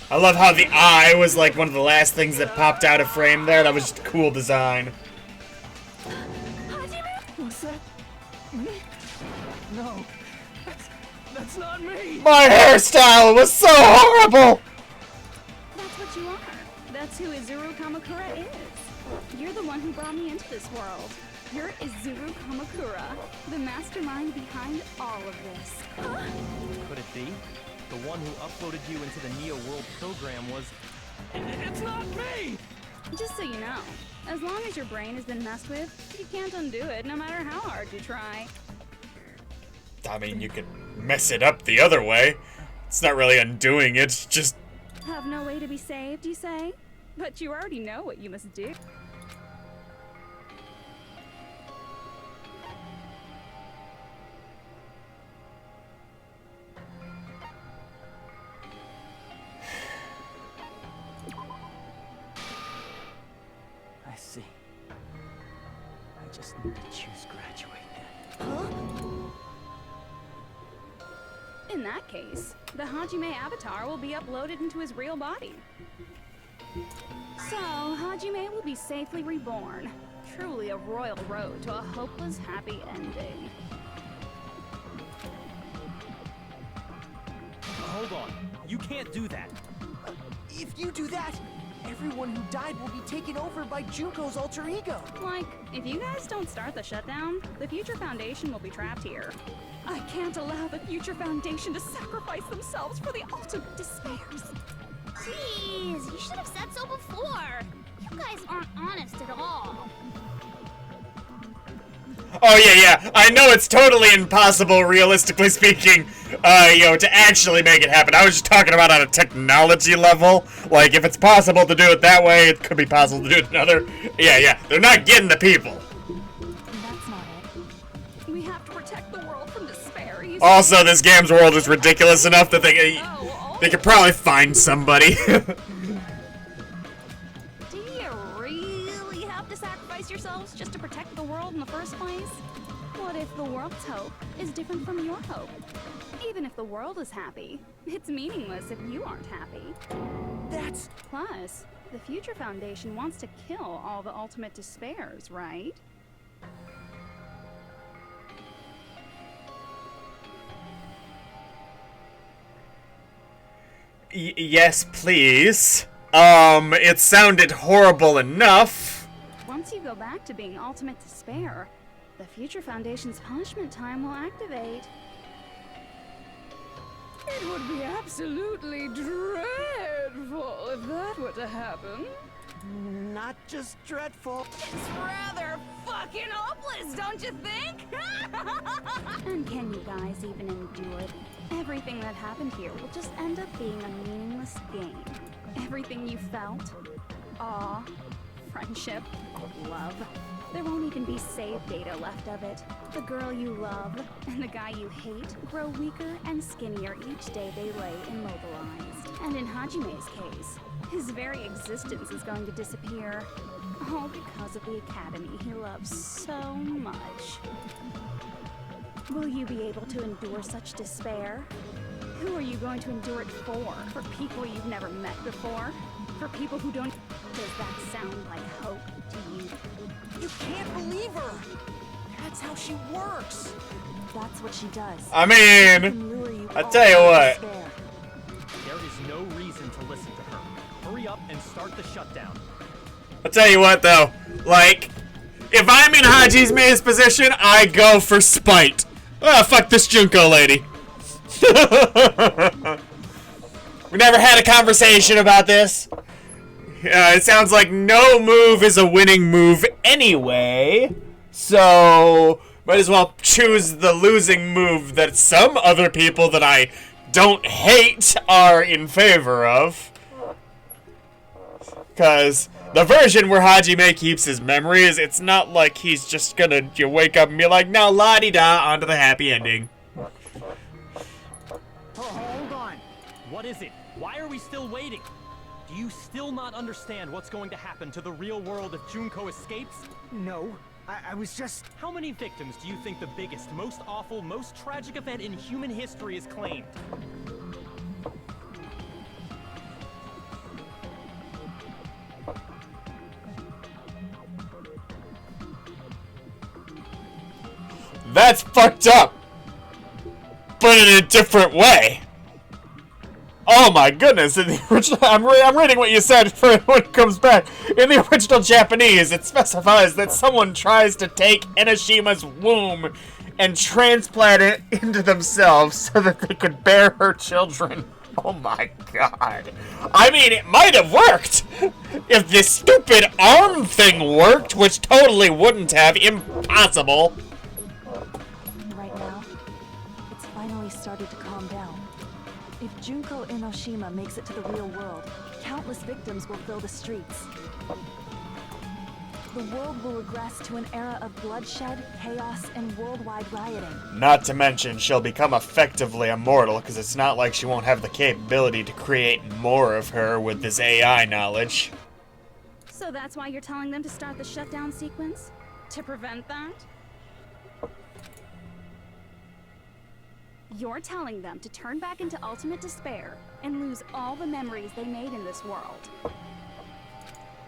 I love how the eye was like one of the last things that popped out of frame there. That was just cool design. Was that me? No, that's not me. My hairstyle was so horrible! That's what you are. That's who Izuru Kamakura is. You're the one who brought me into this world. You're Izuru Kamakura, the mastermind behind all of this. Could it be? The one who uploaded you into the Neo World program was... It's not me! Just so you know, as long as your brain has been messed with, you can't undo it no matter how hard you try. I mean, you could mess it up the other way. It's not really undoing it, it's just... Have no way to be saved, you say? But you already know what you must do. I see. I just need to choose graduate then. In that case, the Hajime avatar will be uploaded into his real body. So, Hajime will be safely reborn. Truly a royal road to a hopeless, happy ending. Hold on. You can't do that. If you do that, everyone who died will be taken over by Junko's alter ego. Like, if you guys don't start the shutdown, the Future Foundation will be trapped here. I can't allow the Future Foundation to sacrifice themselves for the ultimate despairs. Jeez, you should have said so before. You guys aren't honest at all. Oh yeah, I know it's totally impossible, realistically speaking, to actually make it happen. I was just talking about on a technology level. Like, if it's possible to do it that way, it could be possible to do it another. Yeah, they're not getting the people. That's not it. We have to protect the world from despair. Also, this game's world is ridiculous enough that they could probably find somebody. Do you really have to sacrifice yourselves just to protect the world in the first place? What if the world's hope is different from your hope? Even if the world is happy, it's meaningless if you aren't happy. That's... Plus, the Future Foundation wants to kill all the ultimate despairs, right? Yes, please. It sounded horrible enough. Once you go back to being ultimate despair, the Future Foundation's punishment time will activate. It would be absolutely dreadful if that were to happen. Not just dreadful. It's rather fucking hopeless, don't you think? And can you guys even endure it? Everything that happened here will just end up being a meaningless game. Everything you felt, awe, friendship, love, there won't even be save data left of it. The girl you love and the guy you hate grow weaker and skinnier each day they lay immobilized. And in Hajime's case, his very existence is going to disappear. All because of the academy he loves so much. Will you be able to endure such despair? Who are you going to endure it for? For people you've never met before? For people who don't... Does that sound like hope to you? You can't believe her! That's how she works! That's what she does. I mean, I tell you what. There is no reason to listen to her. Hurry up and start the shutdown. I'll tell you what, though. Like, if I'm in Hajime's position, I go for spite. Ah, fuck this Junko lady. We never had a conversation about this. It sounds like no move is a winning move anyway. So, might as well choose the losing move that some other people that I don't hate are in favor of. Because the version where Hajime keeps his memories, it's not like he's just gonna wake up and be like, now la-di-da, onto the happy ending. Oh, hold on. What is it? Why are we still waiting? Do you still not understand what's going to happen to the real world if Junko escapes? No, I was just... How many victims do you think the biggest, most awful, most tragic event in human history has claimed? That's fucked up, but in a different way. Oh my goodness! In the original, I'm reading what you said for when it comes back. In the original Japanese, it specifies that someone tries to take Enoshima's womb and transplant it into themselves so that they could bear her children. Oh my god! I mean, it might have worked if this stupid arm thing worked, which totally wouldn't have. Impossible. Right now, it's finally started to calm down. If Junko Enoshima makes it to the real world, countless victims will fill the streets. The world will regress to an era of bloodshed, chaos, and worldwide rioting. Not to mention, she'll become effectively immortal, because it's not like she won't have the capability to create more of her with this AI knowledge. So that's why you're telling them to start the shutdown sequence? To prevent that? You're telling them to turn back into ultimate despair and lose all the memories they made in this world.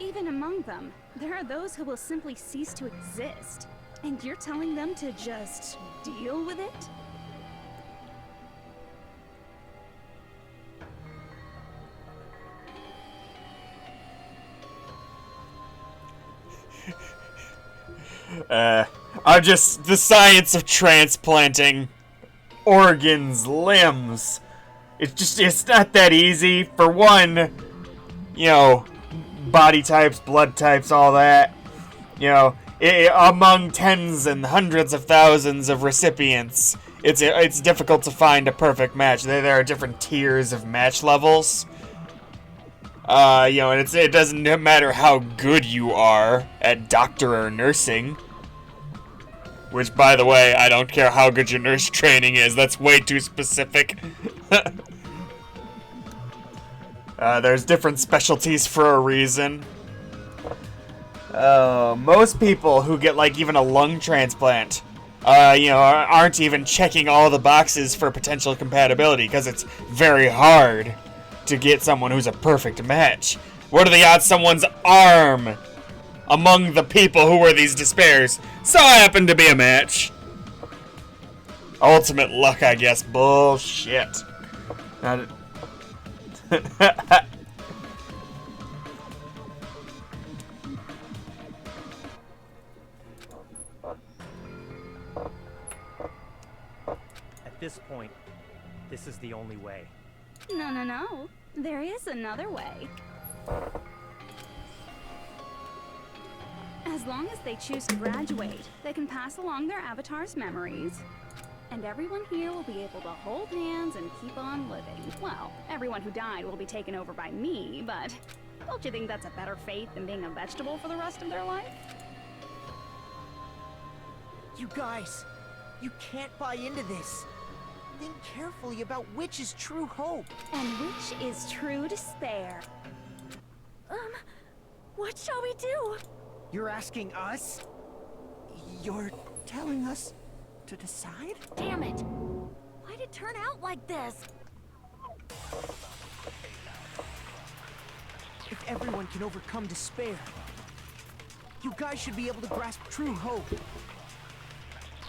Even among them, there are those who will simply cease to exist. And you're telling them to just deal with it? I'm just the science of transplanting organs, limbs. It's not that easy. For one, you know, body types, blood types, all that. You know, among tens and hundreds of thousands of recipients, it's difficult to find a perfect match. There are different tiers of match levels. You know, and it doesn't matter how good you are at doctor or nursing. Which, by the way, I don't care how good your nurse training is. That's way too specific. There's different specialties for a reason. Most people who get, like, even a lung transplant, you know, aren't even checking all the boxes for potential compatibility, because it's very hard to get someone who's a perfect match. What are the odds someone's arm among the people who were these despairs so happen to be a match? Ultimate luck, I guess. Bullshit. At this point, this is the only way. No. There is another way. As long as they choose to graduate, they can pass along their avatar's memories. And everyone here will be able to hold hands and keep on living. Well, everyone who died will be taken over by me, but don't you think that's a better fate than being a vegetable for the rest of their life? You guys, you can't buy into this. Think carefully about which is true hope. And which is true despair. What shall we do? You're asking us? You're telling us to decide? Damn it! Why'd it turn out like this? If everyone can overcome despair, you guys should be able to grasp true hope.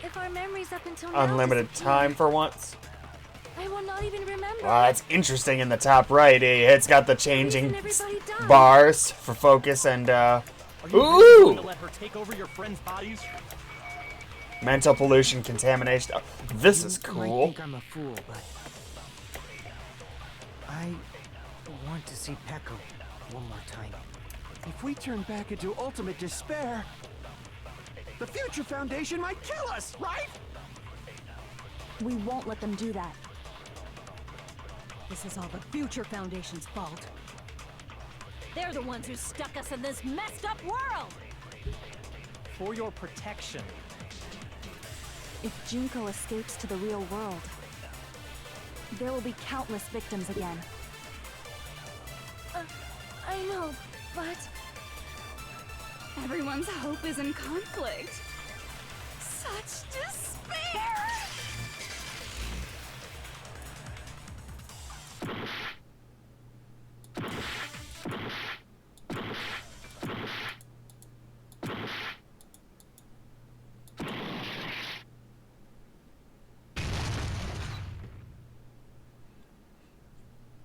If our memories up until now unlimited time for once. I will not even remember. That's interesting in the top right. It's got the changing bars for focus and, Are you really going to let her take over your friends' bodies? Mental pollution, contamination. Oh, this is You might cool. think I'm a fool, but I want to see Peko one more time. If we turn back into ultimate despair, the Future Foundation might kill us, right? We won't let them do that. This is all the Future Foundation's fault. They're the ones who stuck us in this messed up world! For your protection. If Junko escapes to the real world, there will be countless victims again. I know, but... Everyone's hope is in conflict. Such despair!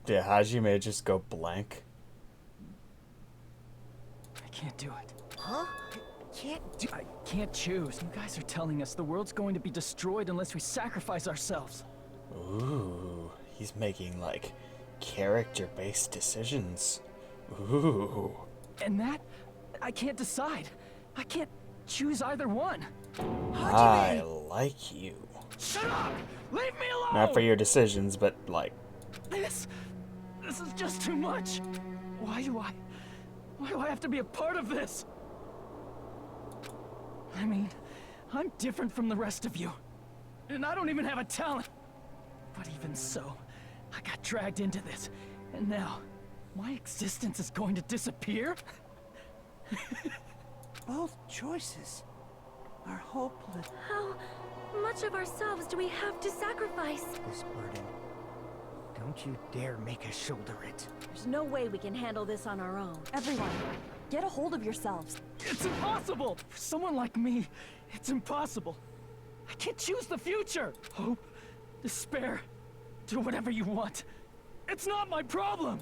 Did Hajime just go blank? I can't do it. Huh? I can't choose. You guys are telling us the world's going to be destroyed unless we sacrifice ourselves. Ooh, he's making, like, character-based decisions. Ooh. And that, I can't decide. I can't choose either one. I like you. Shut up! Leave me alone! Not for your decisions, but, like, This is just too much. Why do I have to be a part of this? I mean, I'm different from the rest of you. And I don't even have a talent. But even so, I got dragged into this. And now, my existence is going to disappear? Both choices are hopeless. How much of ourselves do we have to sacrifice? This burden. Don't you dare make us shoulder it. There's no way we can handle this on our own. Everyone, get a hold of yourselves. It's impossible! For someone like me, it's impossible. I can't choose the future! Hope, despair, do whatever you want. It's not my problem!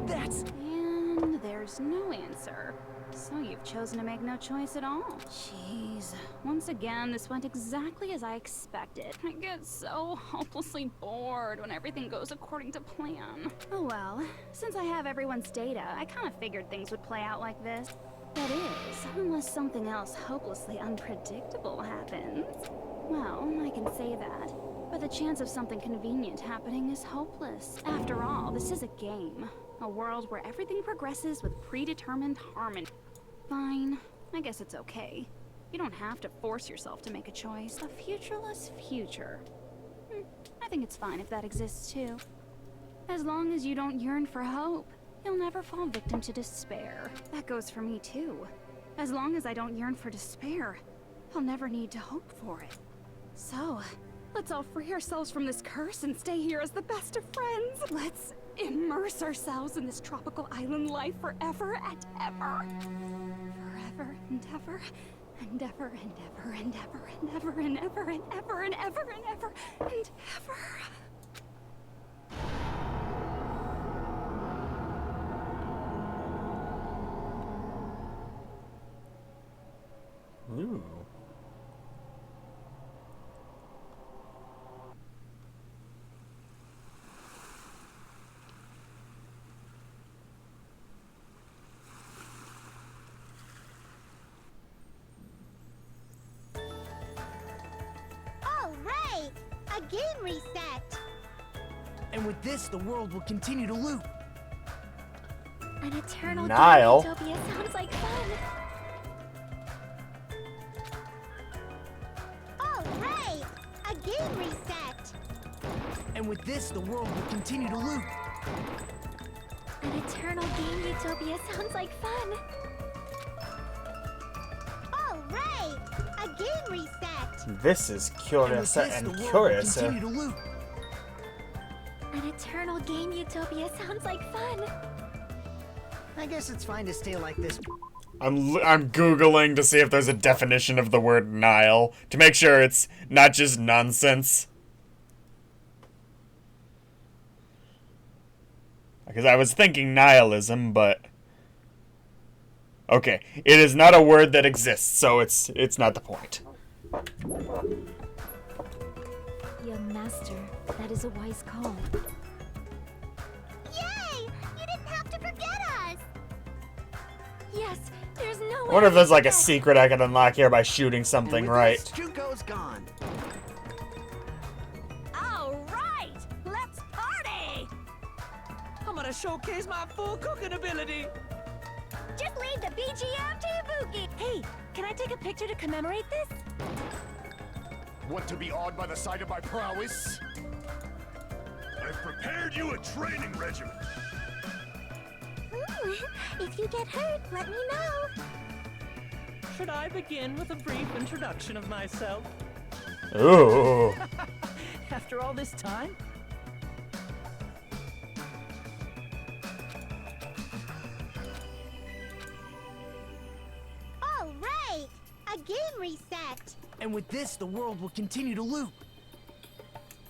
That's... And there's no answer. So you've chosen to make no choice at all. Jeez. Once again, this went exactly as I expected. I get so hopelessly bored when everything goes according to plan. Oh well, since I have everyone's data, I kind of figured things would play out like this. That is, unless something else hopelessly unpredictable happens. Well, I can say that. But the chance of something convenient happening is hopeless. After all, this is a game. A world where everything progresses with predetermined harmony. Fine. I guess it's okay. You don't have to force yourself to make a choice. A futureless future. I think it's fine if that exists too. As long as you don't yearn for hope, you'll never fall victim to despair. That goes for me too. As long as I don't yearn for despair, I'll never need to hope for it. So, let's all free ourselves from this curse and stay here as the best of friends. Let's immerse ourselves in this tropical island life forever and ever. Forever and ever and ever and ever and ever and ever and ever and ever and ever and ever and ever. Ooh. A game reset! And with this, the world will continue to loop. An eternal Niall. utopia sounds like fun. All right! A game reset! And with this, the world will continue to loop. An eternal game utopia sounds like fun. All right! A game reset! This is curious and the world curious. will continue to loop. An eternal game utopia sounds like fun. I guess it's fine to stay like this. I'm Googling to see if there's a definition of the word Nile to make sure it's not just nonsense. Because I was thinking nihilism, but okay, it is not a word that exists, so it's not the point. Young master, that is a wise call. Yay! You didn't have to forget us! Yes, there's no I way. wonder if there's like a secret I can unlock here by shooting something right. This, Junko's gone. All right! Let's party! I'm gonna showcase my full cooking ability. Just leave the BGM to Ibuki! Hey, can I take a picture to commemorate this? Want to be awed by the sight of my prowess? I've prepared you a training regimen. If you get hurt, let me know. Should I begin with a brief introduction of myself? Ooh. After all this time? All right! A game reset! And with this, the world will continue to loop.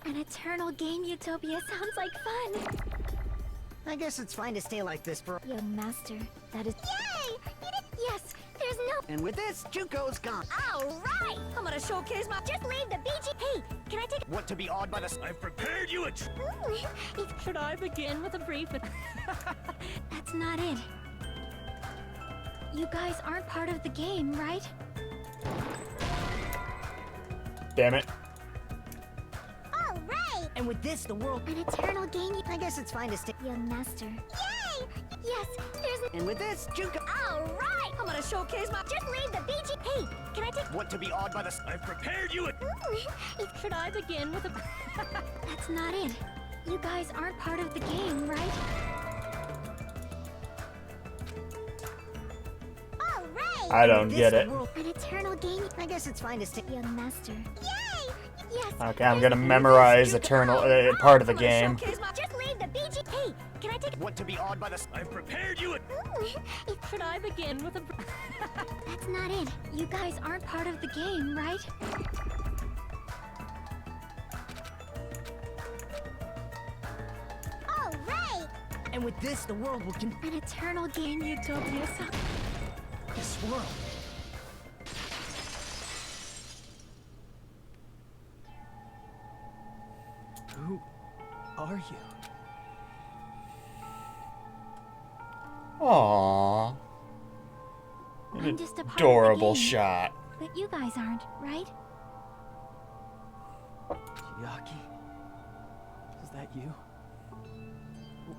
An eternal game utopia sounds like fun. I guess it's fine to stay like this for... Young master, that is... Yay! You didn't... Yes, there's no... And with this, Junko's gone. All right! I'm gonna showcase my... Just leave the BG... Hey, can I take... Want to be awed by the... I've prepared you a... Should I begin with a brief... That's not it. You guys aren't part of the game, right? Damn it. All right! And with this, the world... An eternal game. I guess it's fine to stay... Young master. Yay! Yes, there's... And with this, Juka... Alright! I'm gonna showcase my... Just leave the BG... Hey, can I take... Want to be awed by the... I've prepared you a... Should I begin with a... That's not it. You guys aren't part of the game, right? Alright! I don't get it. An eternal game. I guess it's fine to stay... Young master. Yay! Yes. Okay, I'm gonna memorize Eternal part of the game. Just leave the BG... Hey, can I take... Want to be awed by the... I've prepared you a... Should I begin with a... That's not it. You guys aren't part of the game, right? Alright! And with this, the world will... An eternal game, Utopia. This world... Who are you? Aww. I'm just a part Adorable of the game, shot. but you guys aren't, right? Chiaki? Is that you?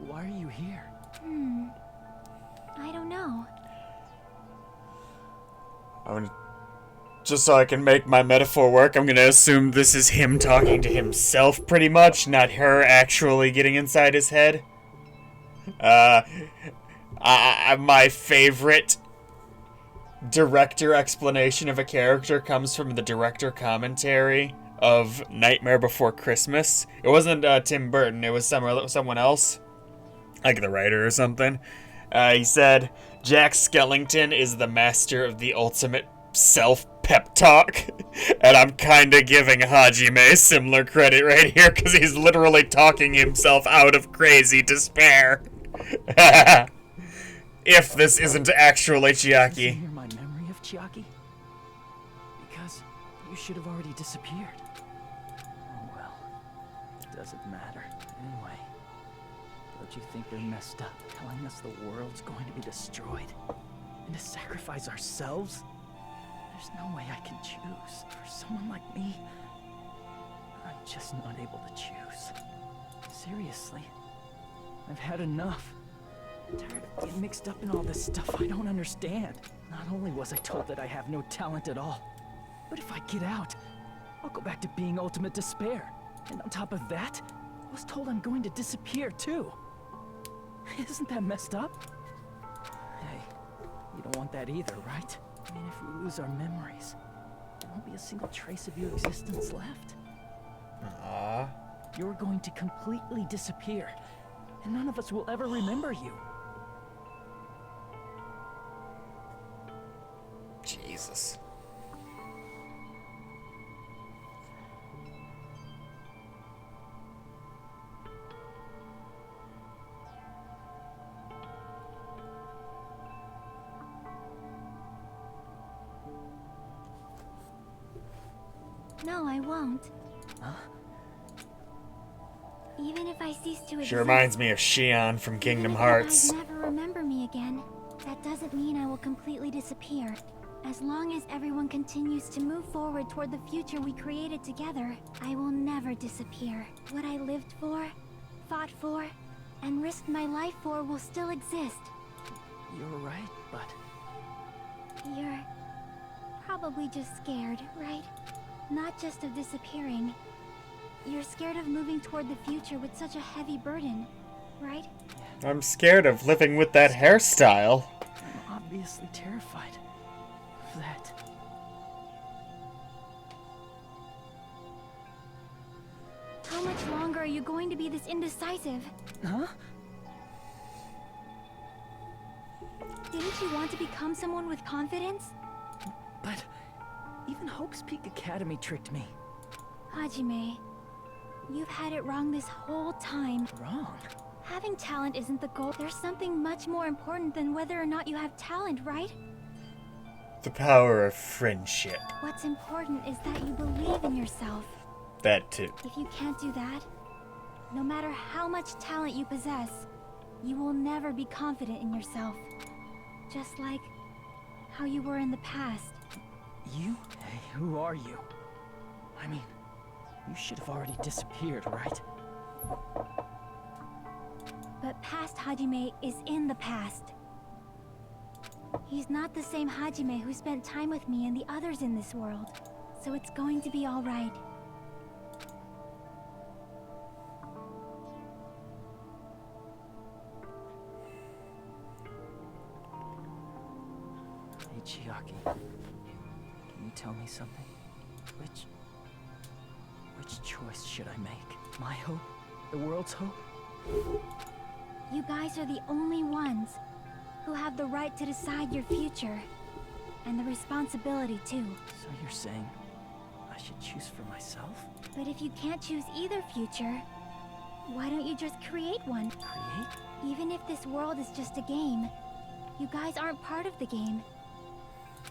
Why are you here? I don't know. Just so I can make my metaphor work, I'm gonna assume this is him talking to himself pretty much, not her actually getting inside his head. My favorite director explanation of a character comes from the director commentary of Nightmare Before Christmas. It wasn't Tim Burton, it was someone else, like the writer or something. He said, Jack Skellington is the master of the ultimate self-pep talk, and I'm kinda giving Hajime similar credit right here, because he's literally talking himself out of crazy despair. If this isn't actually Chiaki. Hear my memory of Chiaki? Because you should have already disappeared. Oh well, it doesn't matter. Anyway, don't you think they're messed up, telling us the world's going to be destroyed? And to sacrifice ourselves? There's no way I can choose. For someone like me, I'm just not able to choose. Seriously, I've had enough. I'm tired of getting mixed up in all this stuff I don't understand. Not only was I told that I have no talent at all, but if I get out, I'll go back to being ultimate despair. And on top of that, I was told I'm going to disappear too. Isn't that messed up? Hey, you don't want that either, right? I mean, if we lose our memories, there won't be a single trace of your existence left. You're going to completely disappear, and none of us will ever remember you. Jesus. No, I won't. Huh? Even if I cease to exist... She reminds me of Shion from Kingdom Hearts. You guys never remember me again. That doesn't mean I will completely disappear. As long as everyone continues to move forward toward the future we created together, I will never disappear. What I lived for, fought for, and risked my life for will still exist. You're right, but... You're probably just scared, right? Not just of disappearing. You're scared of moving toward the future with such a heavy burden, right? I'm scared of living with that hairstyle. I'm obviously terrified of that. How much longer are you going to be this indecisive? Huh? Didn't you want to become someone with confidence? But even Hope's Peak Academy tricked me. Hajime, you've had it wrong this whole time. Wrong? Having talent isn't the goal. There's something much more important than whether or not you have talent, right? The power of friendship. What's important is that you believe in yourself. That too. If you can't do that, no matter how much talent you possess, you will never be confident in yourself. Just like how you were in the past. You? Hey, who are you? I mean, You should have already disappeared, right? But past Hajime is in the past. He's not the same Hajime who spent time with me and the others in this world. So it's going to be all right. Hey, Chiaki. Can you tell me something? Which choice should I make? My hope? The world's hope? You guys are the only ones who have the right to decide your future. And the responsibility, too. So you're saying I should choose for myself? But if you can't choose either future, why don't you just create one? Create? Even if this world is just a game, you guys aren't part of the game.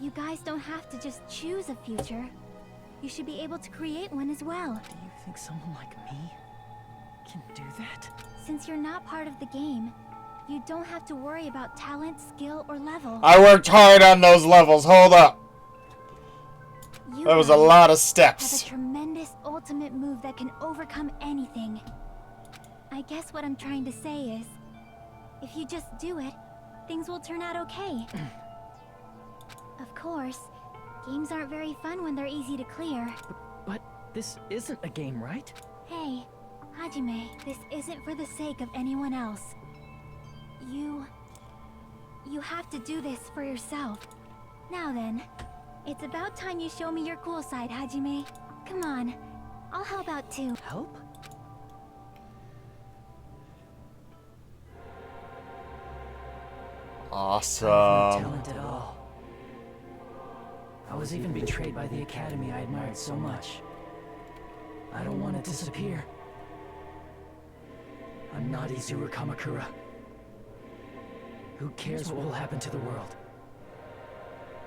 You guys don't have to just choose a future. You should be able to create one as well. Do you think someone like me can do that? Since you're not part of the game, you don't have to worry about talent, skill, or level. I worked hard on those levels. Hold up. That was a lot of steps. Have a tremendous ultimate move that can overcome anything. I guess what I'm trying to say is, if you just do it, things will turn out okay. Of course, games aren't very fun when they're easy to clear. But this isn't a game, right? Hey, Hajime, this isn't for the sake of anyone else. You have to do this for yourself. Now then, it's about time you show me your cool side, Hajime. Come on, I'll help out too. Help? Awesome. I have no talent at all. I was even betrayed by the academy I admired so much. I don't want to disappear. I'm not Izuru Kamakura. Who cares what will happen to the world?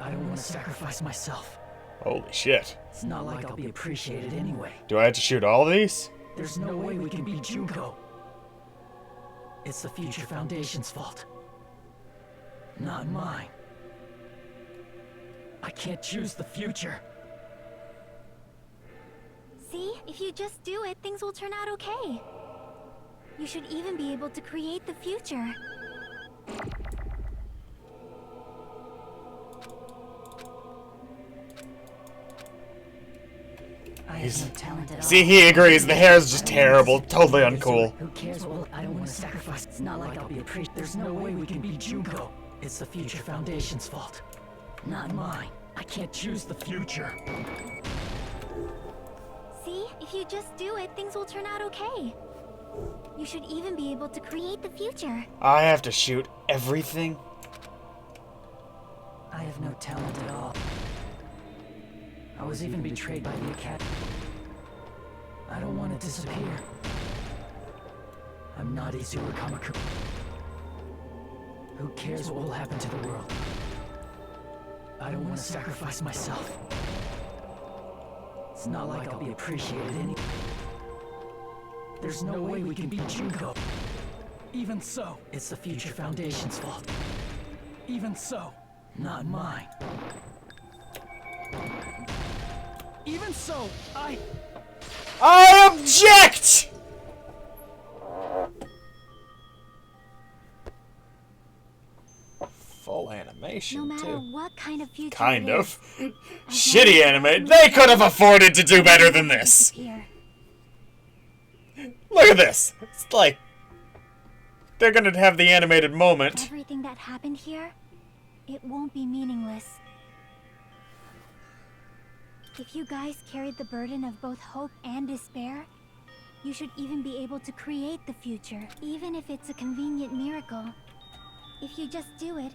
I don't want to sacrifice myself. Holy shit. It's not like I'll be appreciated anyway. Do I have to shoot all of these? There's no way we can beat Junko. It's the Future Foundation's fault. Not mine. I can't choose the future. See? If you just do it, things will turn out okay. You should even be able to create the future. See, he agrees. The hair is just terrible. Totally uncool. Who cares? Well, I don't want to sacrifice. It's not like I'll be appreciated. There's no way we can beat Junko. It's the Future Foundation's fault. Not mine. I can't choose the future. See? If you just do it, things will turn out okay. You should even be able to create the future. I have to shoot everything? I have no talent at all. I was even betrayed by the academy. I don't want to disappear. I'm not Izuru Kamakura. Who cares what will happen to the world? I don't want to sacrifice myself. It's not like I'll be appreciated any. There's no way we can beat Junko. Even so, it's the Future Foundation's fault. Even so, not mine. Even so, I object! Full animation, no matter too. what kind of future Kind it of. is, Shitty anime. They could have afforded to do better than this. Look at this. It's like they're gonna have the animated moment. Everything that happened here, it won't be meaningless. If you guys carried the burden of both hope and despair, you should even be able to create the future, even if it's a convenient miracle. If you just do it,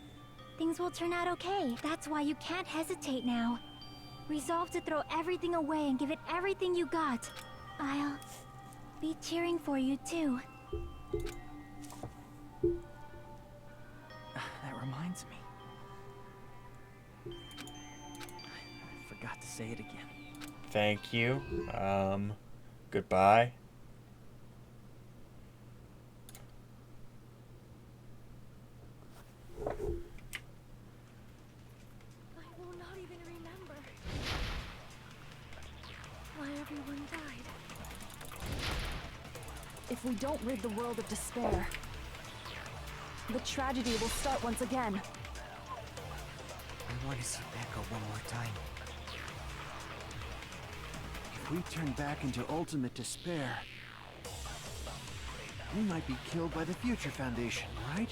things will turn out okay. That's why you can't hesitate now. Resolve to throw everything away and give it everything you got. I'll be cheering for you too. That reminds me. I forgot to say it again. Thank you. Goodbye. I will not even remember why everyone died. If we don't rid the world of despair, the tragedy will start once again. I want to see Becca one more time. If we turn back into ultimate despair, we might be killed by the Future Foundation, right?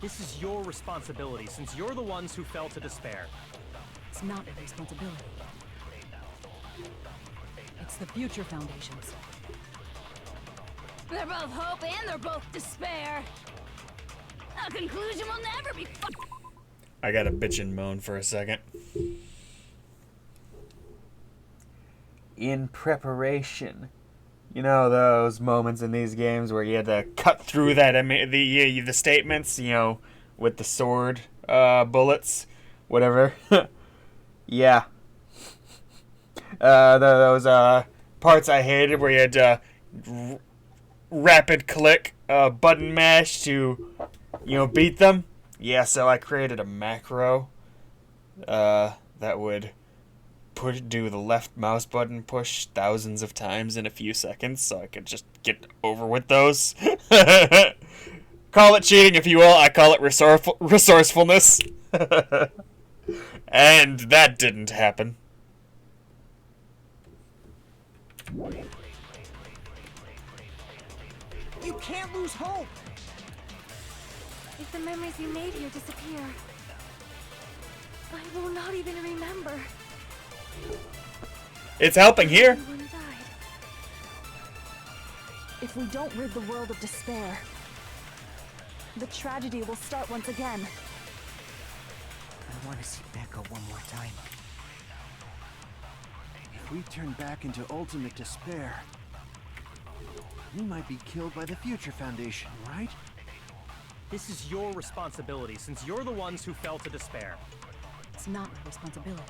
This is your responsibility, since you're the ones who fell to despair. It's not a responsibility. It's the Future Foundation's. They're both hope and they're both despair. A conclusion will never be I gotta bitch and moan for a second. In preparation. You know those moments in these games where you had to cut through that the statements, you know, with the sword bullets, whatever. Yeah. Those parts I hated where you had to rapid click button mash to, you know, beat them. Yeah, so I created a macro that would do the left mouse button push thousands of times in a few seconds so I could just get over with those. Call it cheating if you will, I call it resourcefulness. And that didn't happen. You can't lose hope! If the memories you made here disappear, I will not even remember. It's helping here. Everyone died. If we don't rid the world of despair, the tragedy will start once again. I want to see Becca one more time. If we turn back into ultimate despair, we might be killed by the Future Foundation, right? This is your responsibility, since you're the ones who fell to despair. It's not my responsibility.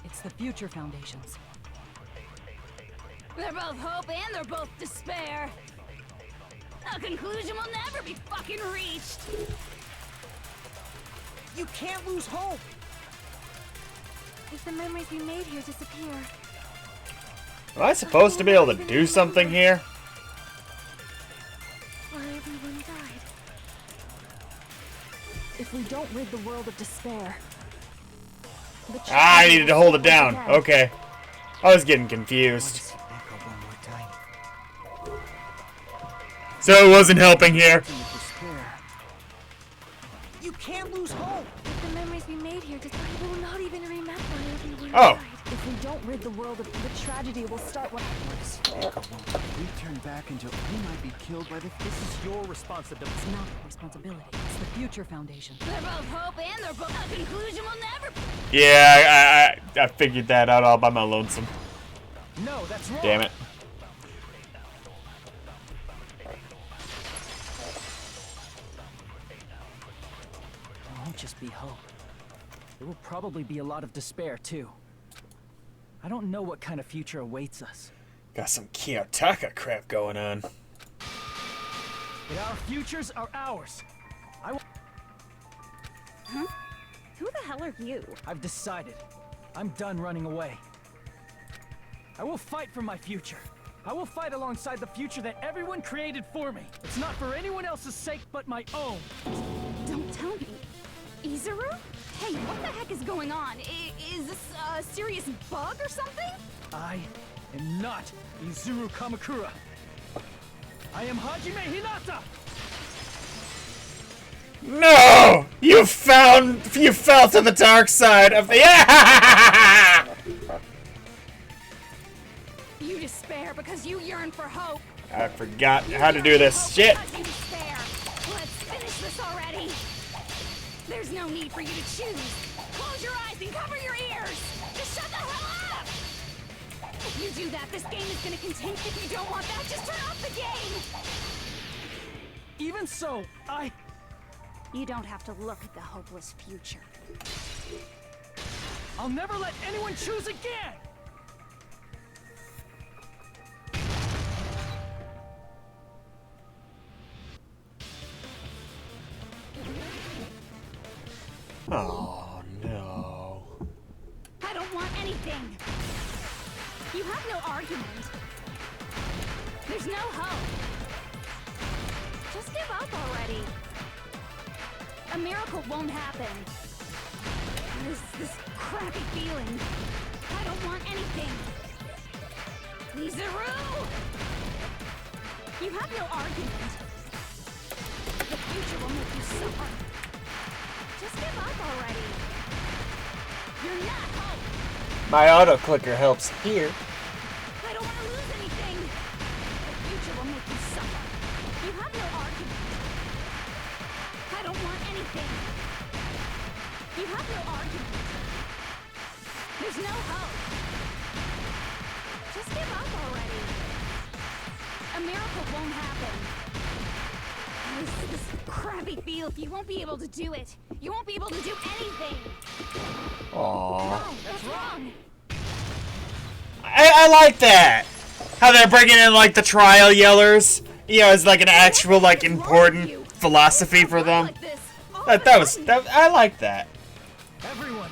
It's the Future Foundation's. They're both hope and they're both despair. A conclusion will never be fucking reached. You can't lose hope! If the memories you made here disappear, Am I supposed to be able to do something here? or everyone died. If we don't rid the world of despair, the I tragedy needed to will hold it start down. once again. Okay. I was getting I want to confused. see Becca one more time. So it wasn't helping here. Ultimate despair. You can't lose hope! If the memories we made here disappear, I will not even remember everyone Oh. died. If we don't rid the world of the tragedy will start when If we turn back into, we might be killed by the. This is your responsibility. It's not my responsibility. It's the Future Foundation. They're both hope and they're both. A conclusion will never. Yeah, I figured that out all by my lonesome. No, that's wrong. Damn it. It won't just be hope. There will probably be a lot of despair, too. I don't know what kind of future awaits us. Got some Kiyotaka crap going on. But our futures are ours. Huh? Who the hell are you? I've decided. I'm done running away. I will fight for my future. I will fight alongside the future that everyone created for me. It's not for anyone else's sake but my own. Don't tell me. Izuru? Hey, what the heck is going on? Is this a serious bug or something? I am not Izuru Kamakura. I am Hajime Hinata! No! You fell to the dark side of the. You despair because you yearn for hope. I forgot how to do this shit. Because you despair. Let's finish this already. There's no need for you to choose. Close your eyes and cover your ears. Just shut the hell up. If you do that, this game is going to continue. If you don't want that, just turn off the game. Even so, You don't have to look at the hopeless future. I'll never let anyone choose again! Oh no. I don't want anything. You have no argument. There's no hope. Just give up already. A miracle won't happen. There's this crappy feeling. I don't want anything. Izuru! You have no argument. The future will make you suffer. Just give up already. You're not hope. My auto clicker helps here. I don't want to lose anything. The future will make you suffer. You have no argument. I don't want anything. You have no argument. There's no hope. Just give up already. A miracle won't happen. This crappy feel. You won't be able to do it. You won't be able to do anything. Aww. No, that's wrong. I like that. How they're bringing in like the trial yellers, you know, as like an actual like important philosophy for them. I like that. Everyone,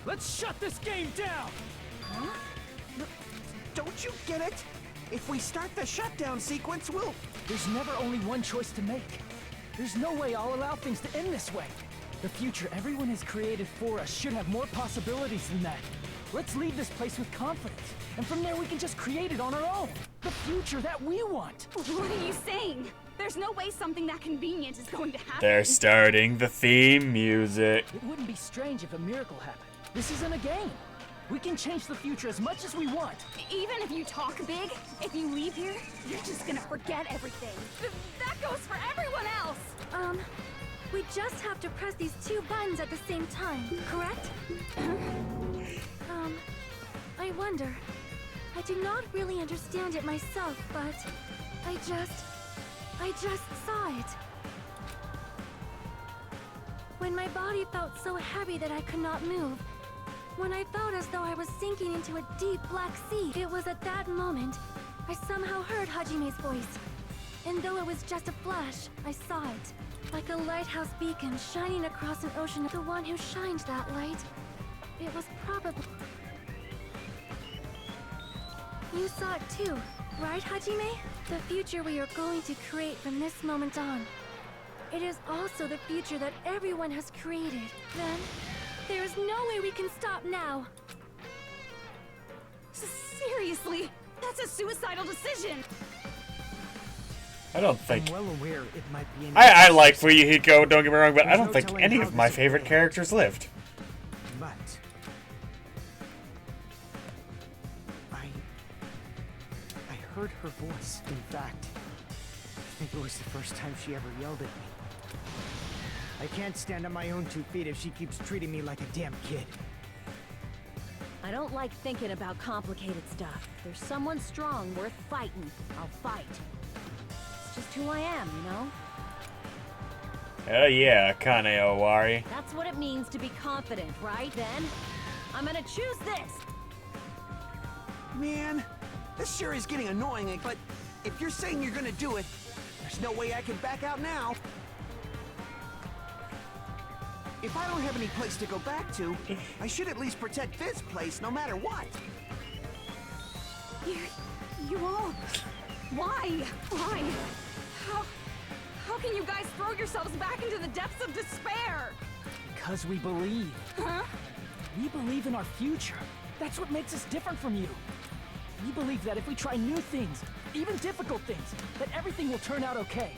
let's shut this game down. Huh? Don't you get it? If we start the shutdown sequence, we'll... There's never only one choice to make. There's no way I'll allow things to end this way. The future everyone has created for us should have more possibilities than that. Let's leave this place with confidence, and from there we can just create it on our own. The future that we want. What are you saying? There's no way something that convenient is going to happen. They're starting the theme music. It wouldn't be strange if a miracle happened. This isn't a game. We can change the future as much as we want. Even if you talk big, if you leave here, you're just gonna forget everything. That goes for everyone else! We just have to press these two buttons at the same time, correct? I wonder. I do not really understand it myself, but I just saw it. When my body felt so heavy that I could not move, when I felt as though I was sinking into a deep black sea, it was at that moment I somehow heard Hajime's voice. And though it was just a flash, I saw it. Like a lighthouse beacon shining across an ocean. The one who shined that light, it was probably... You saw it too, right, Hajime? The future we are going to create from this moment on. It is also the future that everyone has created. Then, there is no way we can stop now. Seriously, that's a suicidal decision. I don't think... I'm well aware it might be I like Fuyuhiko, don't get me wrong, but I don't think any of my favorite characters lived. But I heard her voice. In fact, I think it was the first time she ever yelled at me. I can't stand on my own 2 feet if she keeps treating me like a damn kid. I don't like thinking about complicated stuff. If there's someone strong worth fighting, I'll fight. It's just who I am, you know? Hell yeah, Kane Owari. That's what it means to be confident, right? Then, I'm gonna choose this! Man, this sure is getting annoying, but if you're saying you're gonna do it, there's no way I can back out now. If I don't have any place to go back to, I should at least protect this place no matter what. You all... Why? Why? How can you guys throw yourselves back into the depths of despair? Because we believe. Huh? We believe in our future. That's what makes us different from you. We believe that if we try new things, even difficult things, that everything will turn out okay.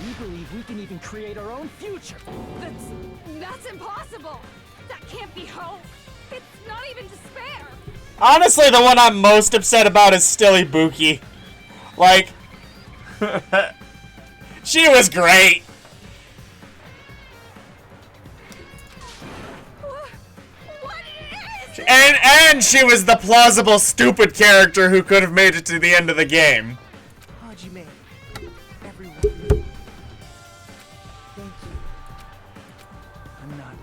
We believe we can even create our own future. That's impossible. That can't be hope. It's not even despair. Honestly, the one I'm most upset about is still Ibuki. Like, she was great. What is it? And she was the plausible stupid character who could have made it to the end of the game. Hajime, everyone, thank you. I'm not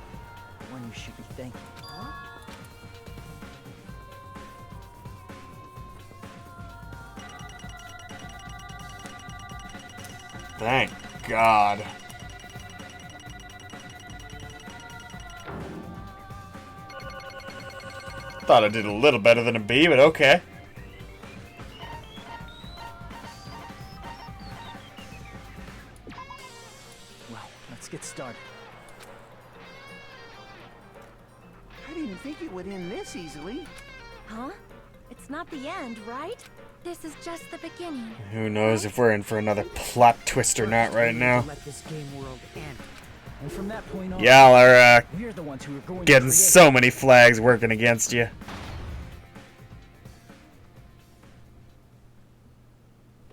the one you should be thanking. Huh? Thank God. Thought I did a little better than a B, but okay. let's get started. I didn't think it would end this easily. Huh? It's not the end, right? This is just the beginning. Who knows if we're in for another plot twist or not right now. Let this game world end. And from that point on, Y'all are we're the ones who are going getting to create. so many flags working against you.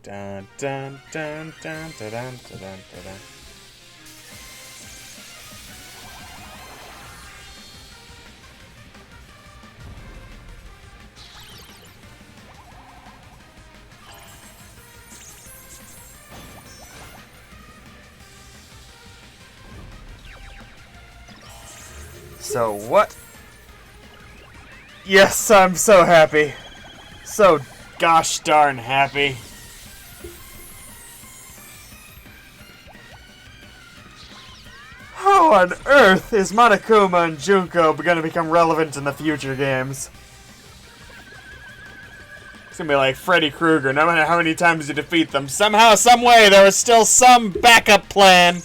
Dun dun dun dun dun dun dun dun dun. So what? Yes, I'm so happy. So gosh darn happy. How on earth is Monokuma and Junko going to become relevant in the future games? It's going to be like Freddy Krueger. No matter how many times you defeat them, somehow, someway, there was still some backup plan.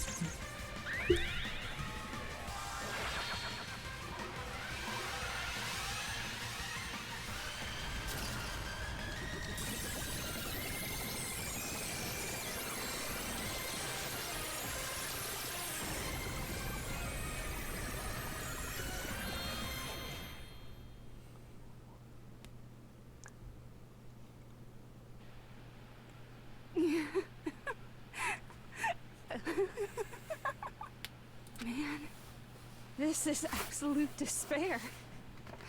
Man, this is absolute despair.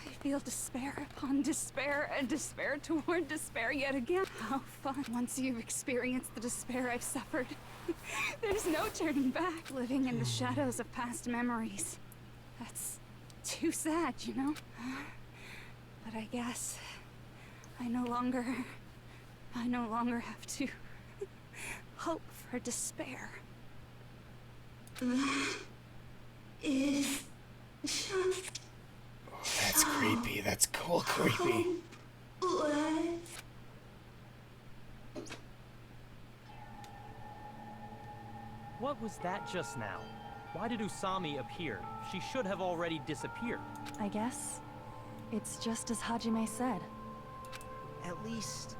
I feel despair upon despair and despair toward despair yet again. How fun. Once you've experienced the despair I've suffered, there's no turning back. Living in the shadows of past memories. That's too sad, you know? But I guess I no longer have to hope for despair. Is just That's creepy. That's cool creepy. What was that just now? Why did Usami appear? She should have already disappeared. I guess it's just as Hajime said. At least,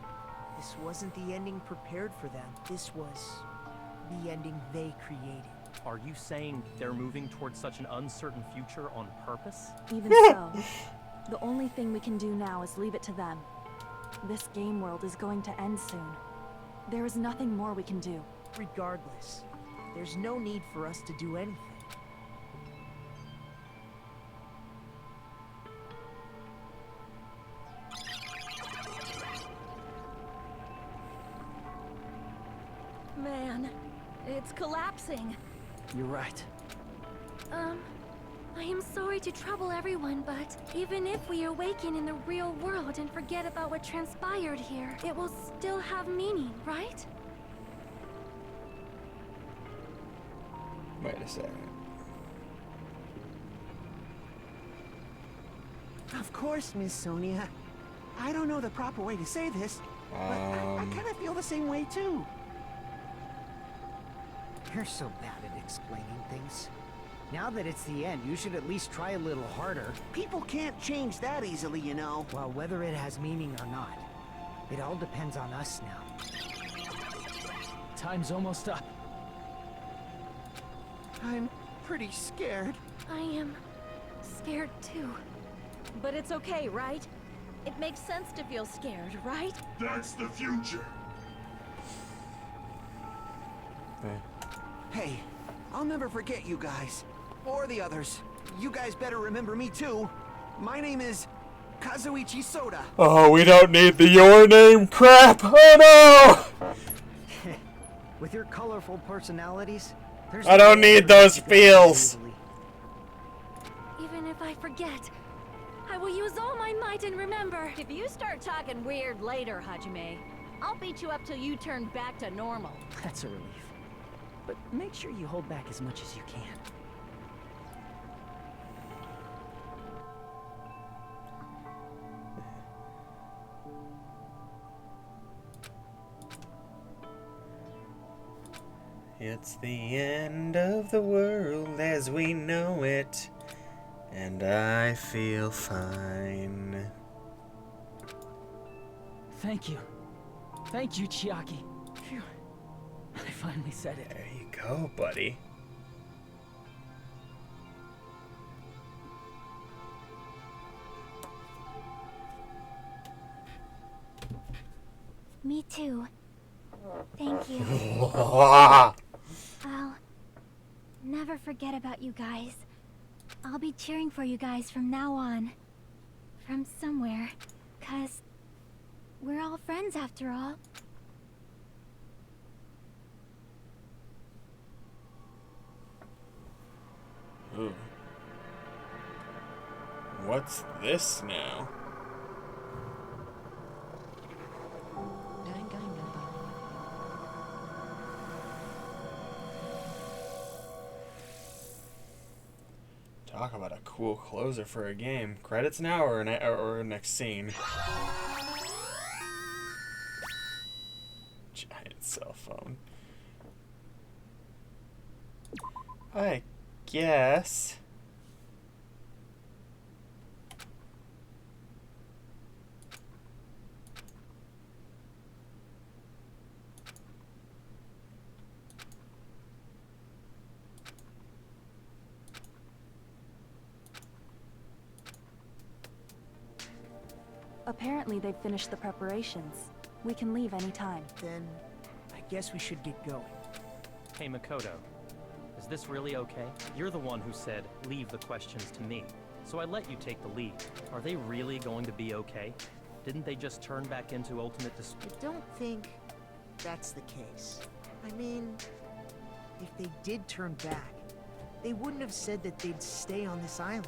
this wasn't the ending prepared for them. This was the ending they created. Are you saying they're moving towards such an uncertain future on purpose? Even so, the only thing we can do now is leave it to them. This game world is going to end soon. There is nothing more we can do. Regardless, there's no need for us to do anything. Man, it's collapsing. You're right. I am sorry to trouble everyone, but even if we awaken in the real world and forget about what transpired here, it will still have meaning, right? Wait a second. Of course, Miss Sonia. I don't know the proper way to say this, but I kind of feel the same way too. You're so bad at explaining things. Now that it's the end, you should at least try a little harder. People can't change that easily, you know. Well, whether it has meaning or not, it all depends on us now. Time's almost up. I'm pretty scared. I am scared too. But it's okay, right? It makes sense to feel scared, right? That's the future. Hey, I'll never forget you guys. Or the others. You guys better remember me too. My name is Kazuichi Soda. Oh, we don't need the your name crap. Oh no! With your colorful personalities, there's I don't need those feels. Even if I forget, I will use all my might and remember. If you start talking weird later, Hajime, I'll beat you up till you turn back to normal. That's a relief. But make sure you hold back as much as you can. It's the end of the world as we know it, and I feel fine. Thank you. Thank you, Chiaki. Phew. I finally said it. There you go, buddy. Me too. Thank you. I'll never forget about you guys. I'll be cheering for you guys from now on. From somewhere. 'Cause we're all friends after all. Ooh. What's this now? Talk about a cool closer for a game. Credits now or next scene? Giant cell phone. I guess. Apparently they've finished the preparations. We can leave anytime. Then, I guess we should get going. Hey, Makoto. Is this really okay? You're the one who said, leave the questions to me. So I let you take the lead. Are they really going to be okay? Didn't they just turn back into ultimate I don't think that's the case. I mean, if they did turn back, they wouldn't have said that they'd stay on this island.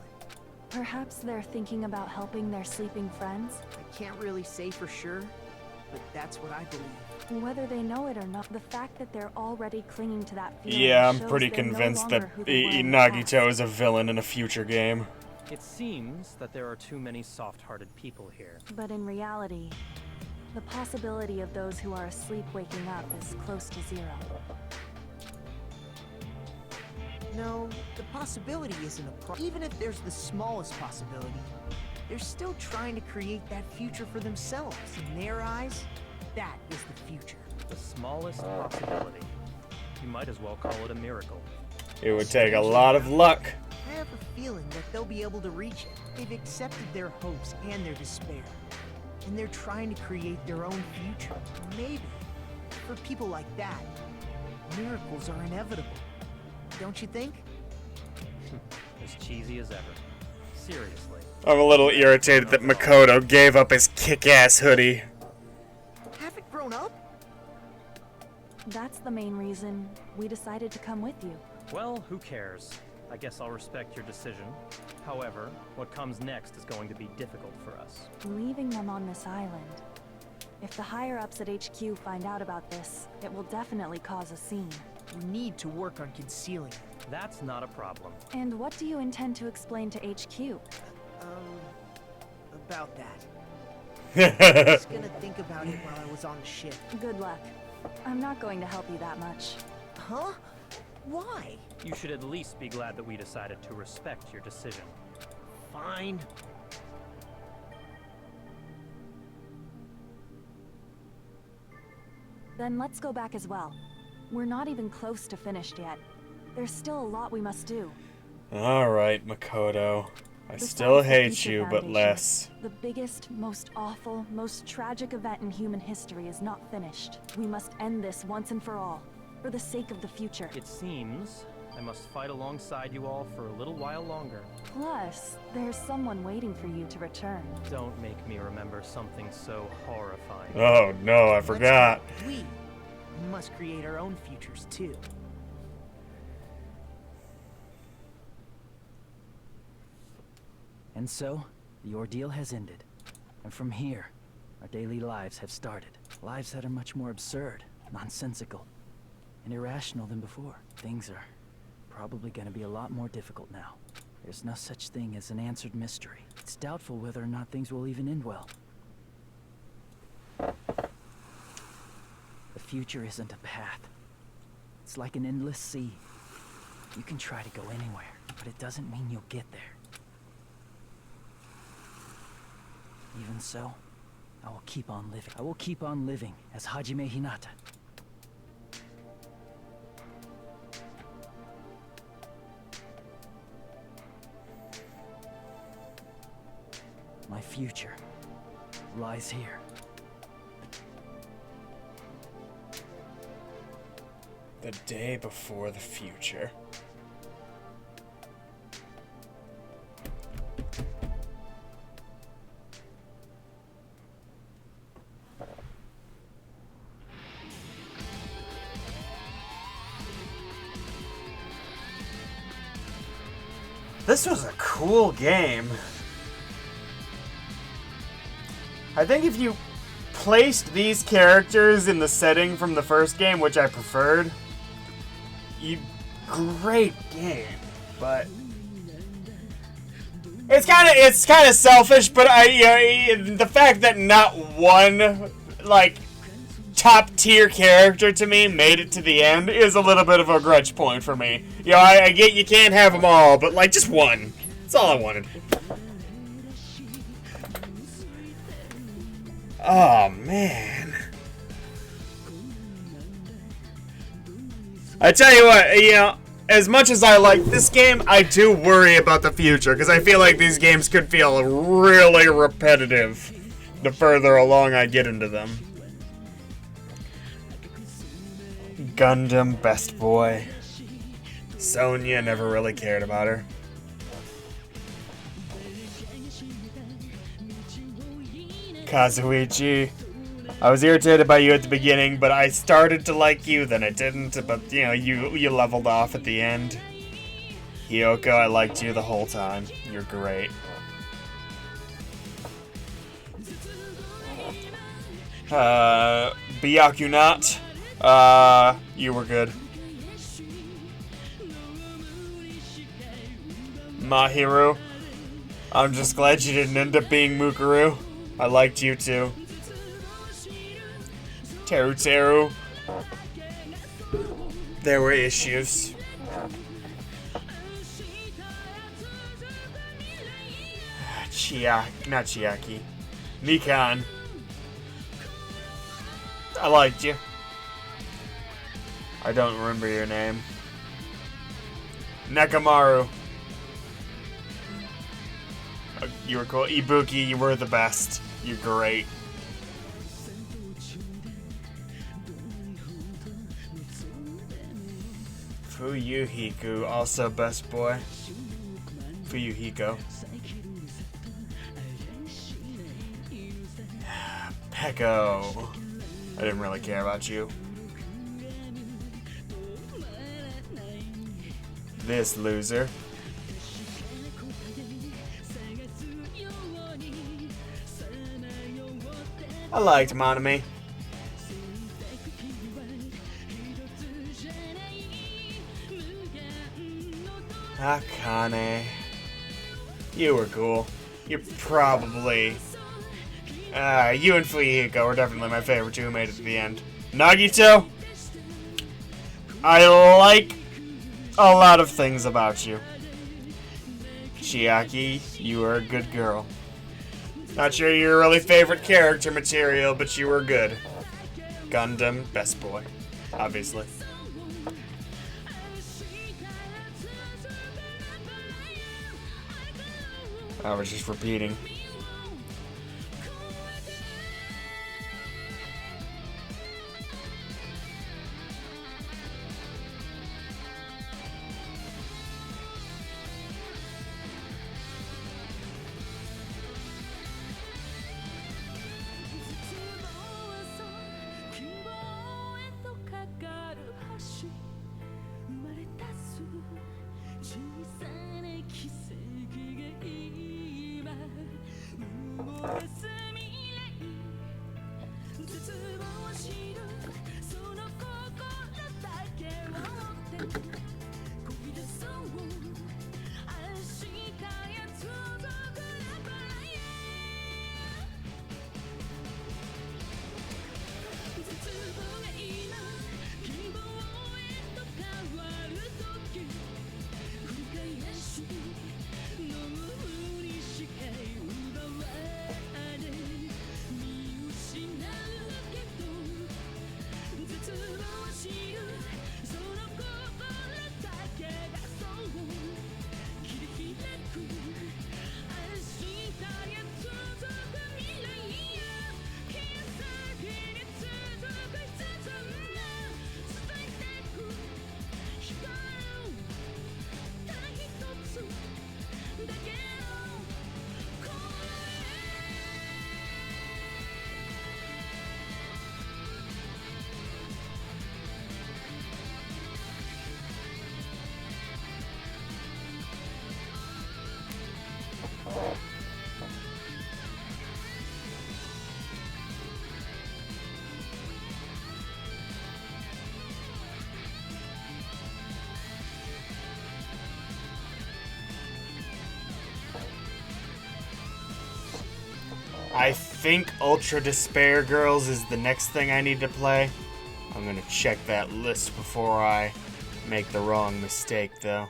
Perhaps they're thinking about helping their sleeping friends? I can't really say for sure, but that's what I believe. Whether they know it or not, the fact that they're already clinging to that feeling Yeah, I'm shows pretty they're no convinced longer that who they were in the Nagito is a villain in a future game. It seems that there are too many soft-hearted people here. But in reality, the possibility of those who are asleep waking up is close to zero. No, the possibility isn't a problem. Even if there's the smallest possibility, they're still trying to create that future for themselves. In their eyes, that is the future. The smallest possibility. You might as well call it a miracle. It would take a lot of luck. I have a feeling that they'll be able to reach it. They've accepted their hopes and their despair. And they're trying to create their own future. Maybe, for people like that, miracles are inevitable. Don't you think? As cheesy as ever. Seriously. I'm a little irritated that Makoto gave up his kick-ass hoodie. Haven't grown up? That's the main reason we decided to come with you. Well, who cares? I guess I'll respect your decision. However, what comes next is going to be difficult for us. Leaving them on this island. If the higher-ups at HQ find out about this, it will definitely cause a scene. We need to work on concealing it. That's not a problem. And what do you intend to explain to HQ? About that. I was gonna think about it while I was on the ship. Good luck. I'm not going to help you that much. Huh? Why? You should at least be glad that we decided to respect your decision. Fine. Then let's go back as well. We're not even close to finished yet. There's still a lot we must do. Alright, Makoto. I Besides still the hate Future you, but Foundation, less. The biggest, most awful, most tragic event in human history is not finished. We must end this once and for all, for the sake of the future. It seems I must fight alongside you all for a little while longer. Plus, there's someone waiting for you to return. Don't make me remember something so horrifying. Oh no, I forgot. We must create our own futures too. And so, the ordeal has ended. And from here, our daily lives have started. Lives that are much more absurd, nonsensical, and irrational than before. Things are probably gonna be a lot more difficult now. There's no such thing as an answered mystery. It's doubtful whether or not things will even end well. The future isn't a path. It's like an endless sea. You can try to go anywhere, but it doesn't mean you'll get there. Even so, I will keep on living. I will keep on living as Hajime Hinata. My future lies here. The day before the future. This was a cool game. I think if you placed these characters in the setting from the first game, which I preferred, great game, but it's kind of selfish. But the fact that not one like top tier character to me made it to the end is a little bit of a grudge point for me. I get you can't have them all, but like just one. That's all I wanted. Oh man. I tell you what, as much as I like this game, I do worry about the future, because I feel like these games could feel really repetitive the further along I get into them. Gundam Best Boy. Sonya, never really cared about her. Kazuichi. I was irritated by you at the beginning, but I started to like you, then I didn't, but you leveled off at the end. Hiyoko, I liked you the whole time. You're great. Byakunat. You were good. Mahiru. I'm just glad you didn't end up being Mukuru. I liked you too. Teru. There were issues. Not Chiaki. Mikan. I liked you. I don't remember your name. Nekamaru. You were cool. Ibuki, you were the best. You're great. Fuyuhiko, also best boy. Fuyuhiko. Peko. I didn't really care about you. This loser. I liked Monami. Akane. You were cool. You're probably... you and Fuyuhiko are definitely my favorite two who made it to the end. Nagito? I like a lot of things about you. Chiaki, you are a good girl. Not sure you're really favorite character material, but you were good. Gundam, best boy. Obviously. I was just repeating. I think Ultra Despair Girls is the next thing I need to play. I'm gonna check that list before I make the wrong mistake, though.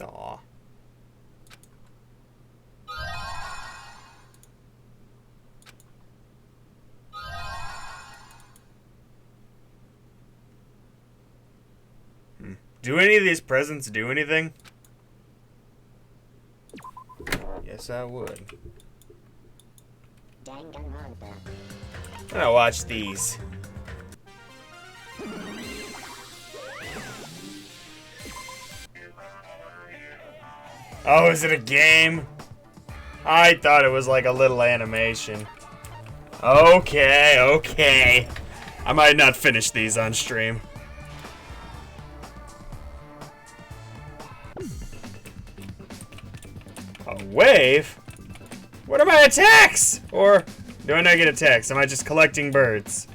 Aw. Do any of these presents do anything? Yes, I would. Danganronpa. I'm gonna watch these. Oh, is it a game? I thought it was like a little animation. Okay, okay. I might not finish these on stream. A wave? What are my attacks? Or do I not get attacks? Am I just collecting birds?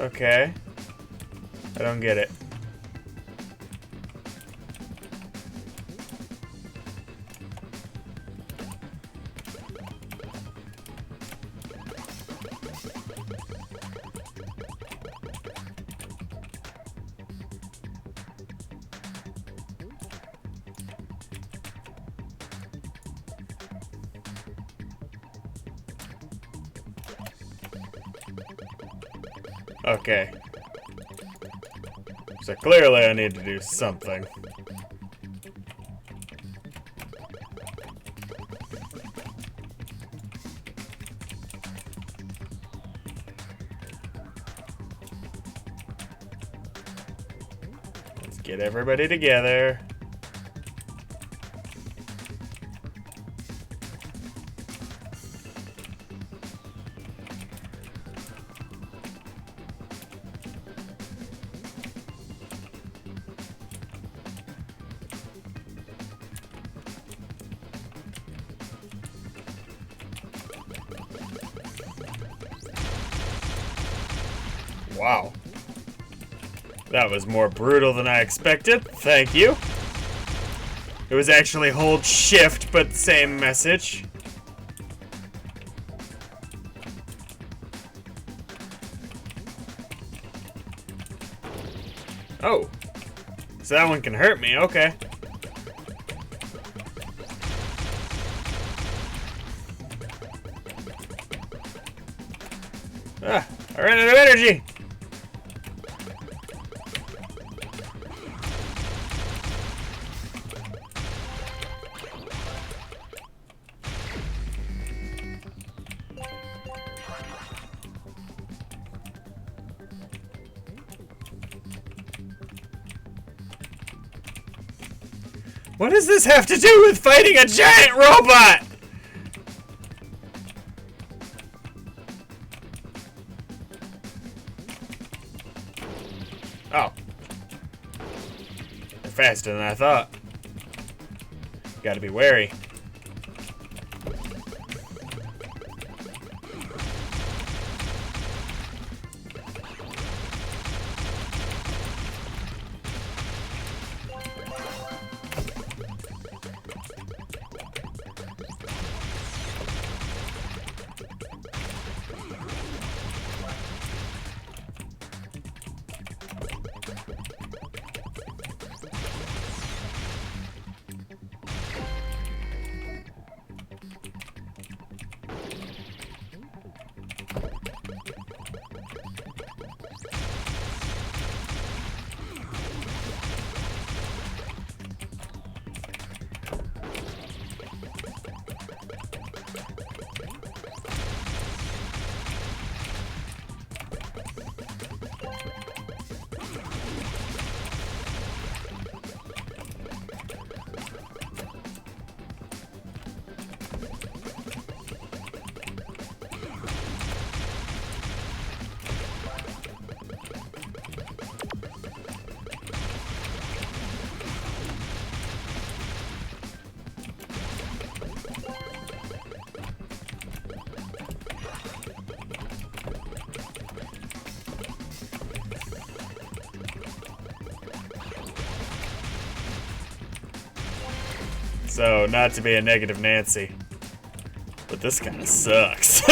Okay. I don't get it. Okay. So clearly I need to do something. Let's get everybody together. Wow. That was more brutal than I expected. Thank you. It was actually hold shift, but same message. Oh. So that one can hurt me, okay. Ah, I ran out of energy. What does this have to do with fighting a giant robot? Oh. They're faster than I thought. Gotta be wary. So, not to be a negative Nancy, but this kind of sucks.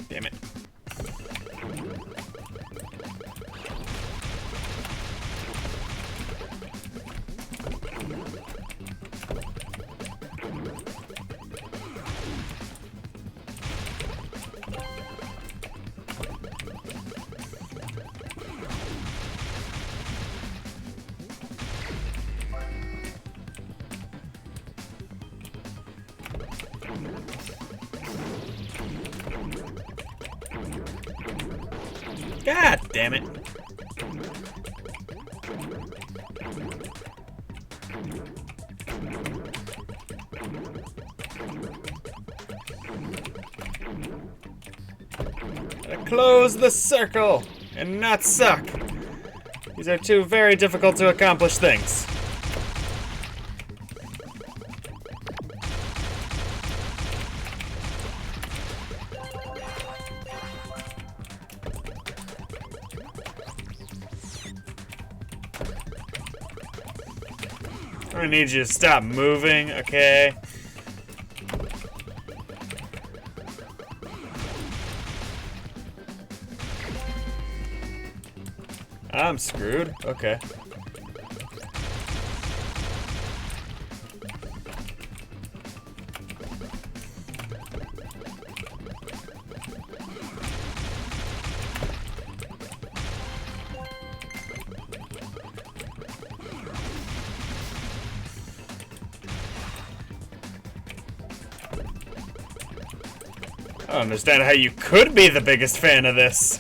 Damn it. God damn it. Gotta close the circle and not suck. These are two very difficult to accomplish things. I need you to stop moving, okay? I'm screwed. Okay. I don't understand how you could be the biggest fan of this.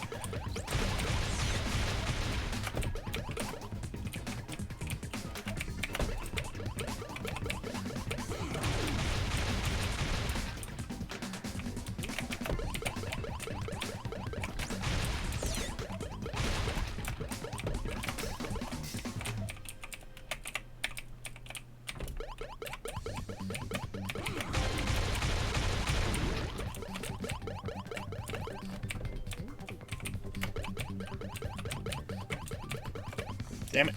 Damn it.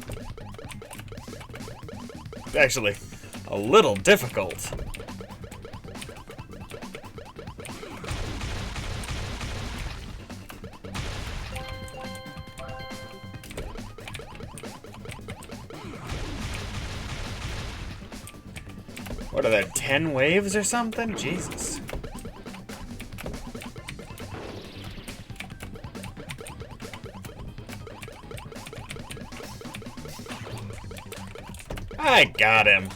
It's actually a little difficult. What are there, 10 waves or something? Jesus. I got him.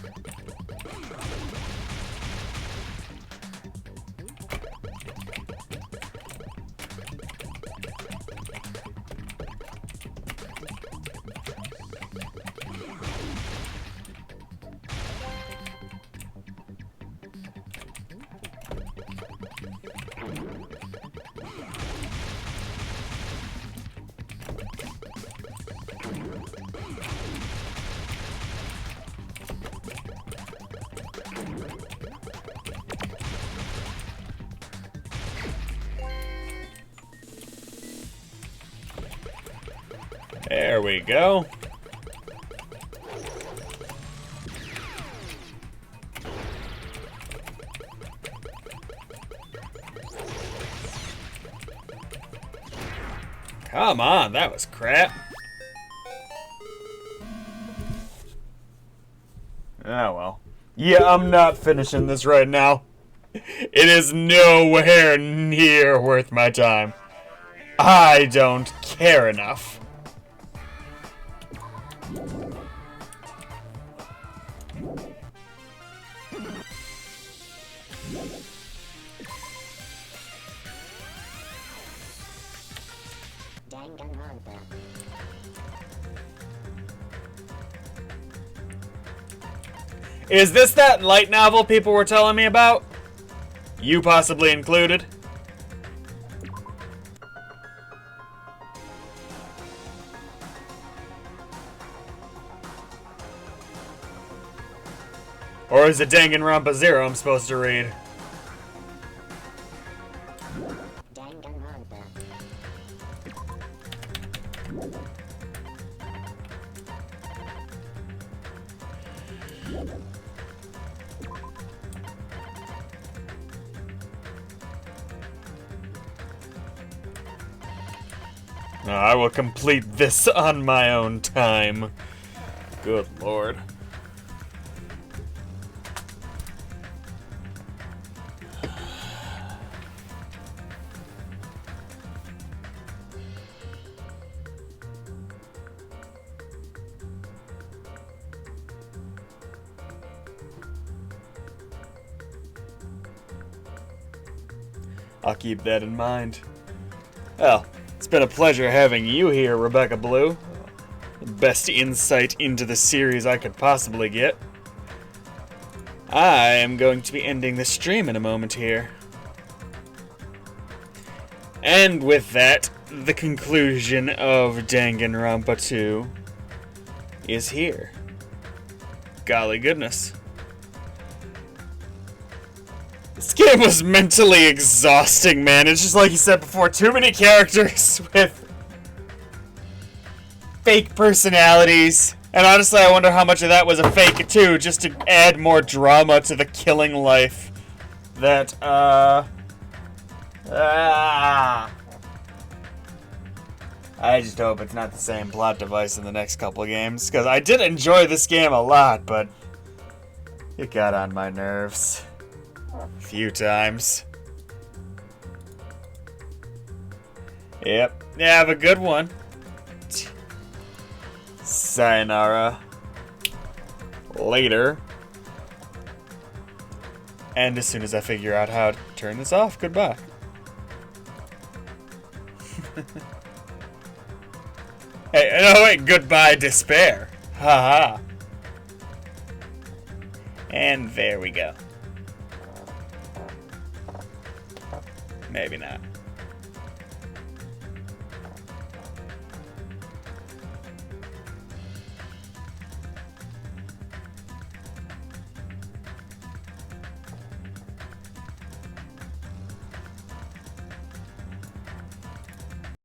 There we go. Come on, that was crap. Oh well. Yeah, I'm not finishing this right now. It is nowhere near worth my time. I don't care enough. Danganronpa. Is this that light novel people were telling me about? You possibly included? Or is it Danganronpa 0 I'm supposed to read? I will complete this on my own time. Good lord. I'll keep that in mind. Well, it's been a pleasure having you here, Rebecca Blue. The best insight into the series I could possibly get. I am going to be ending the stream in a moment here. And with that, the conclusion of Danganronpa 2 is here. Golly goodness. This game was mentally exhausting, man. It's just like you said before, too many characters with fake personalities. And honestly, I wonder how much of that was a fake, too, just to add more drama to the killing life that, I just hope it's not the same plot device in the next couple of games, because I did enjoy this game a lot, but it got on my nerves. A few times. Yep. Yeah, have a good one. Sayonara. Later. And as soon as I figure out how to turn this off, goodbye. Hey, no wait, goodbye despair. Haha. And there we go. Maybe not.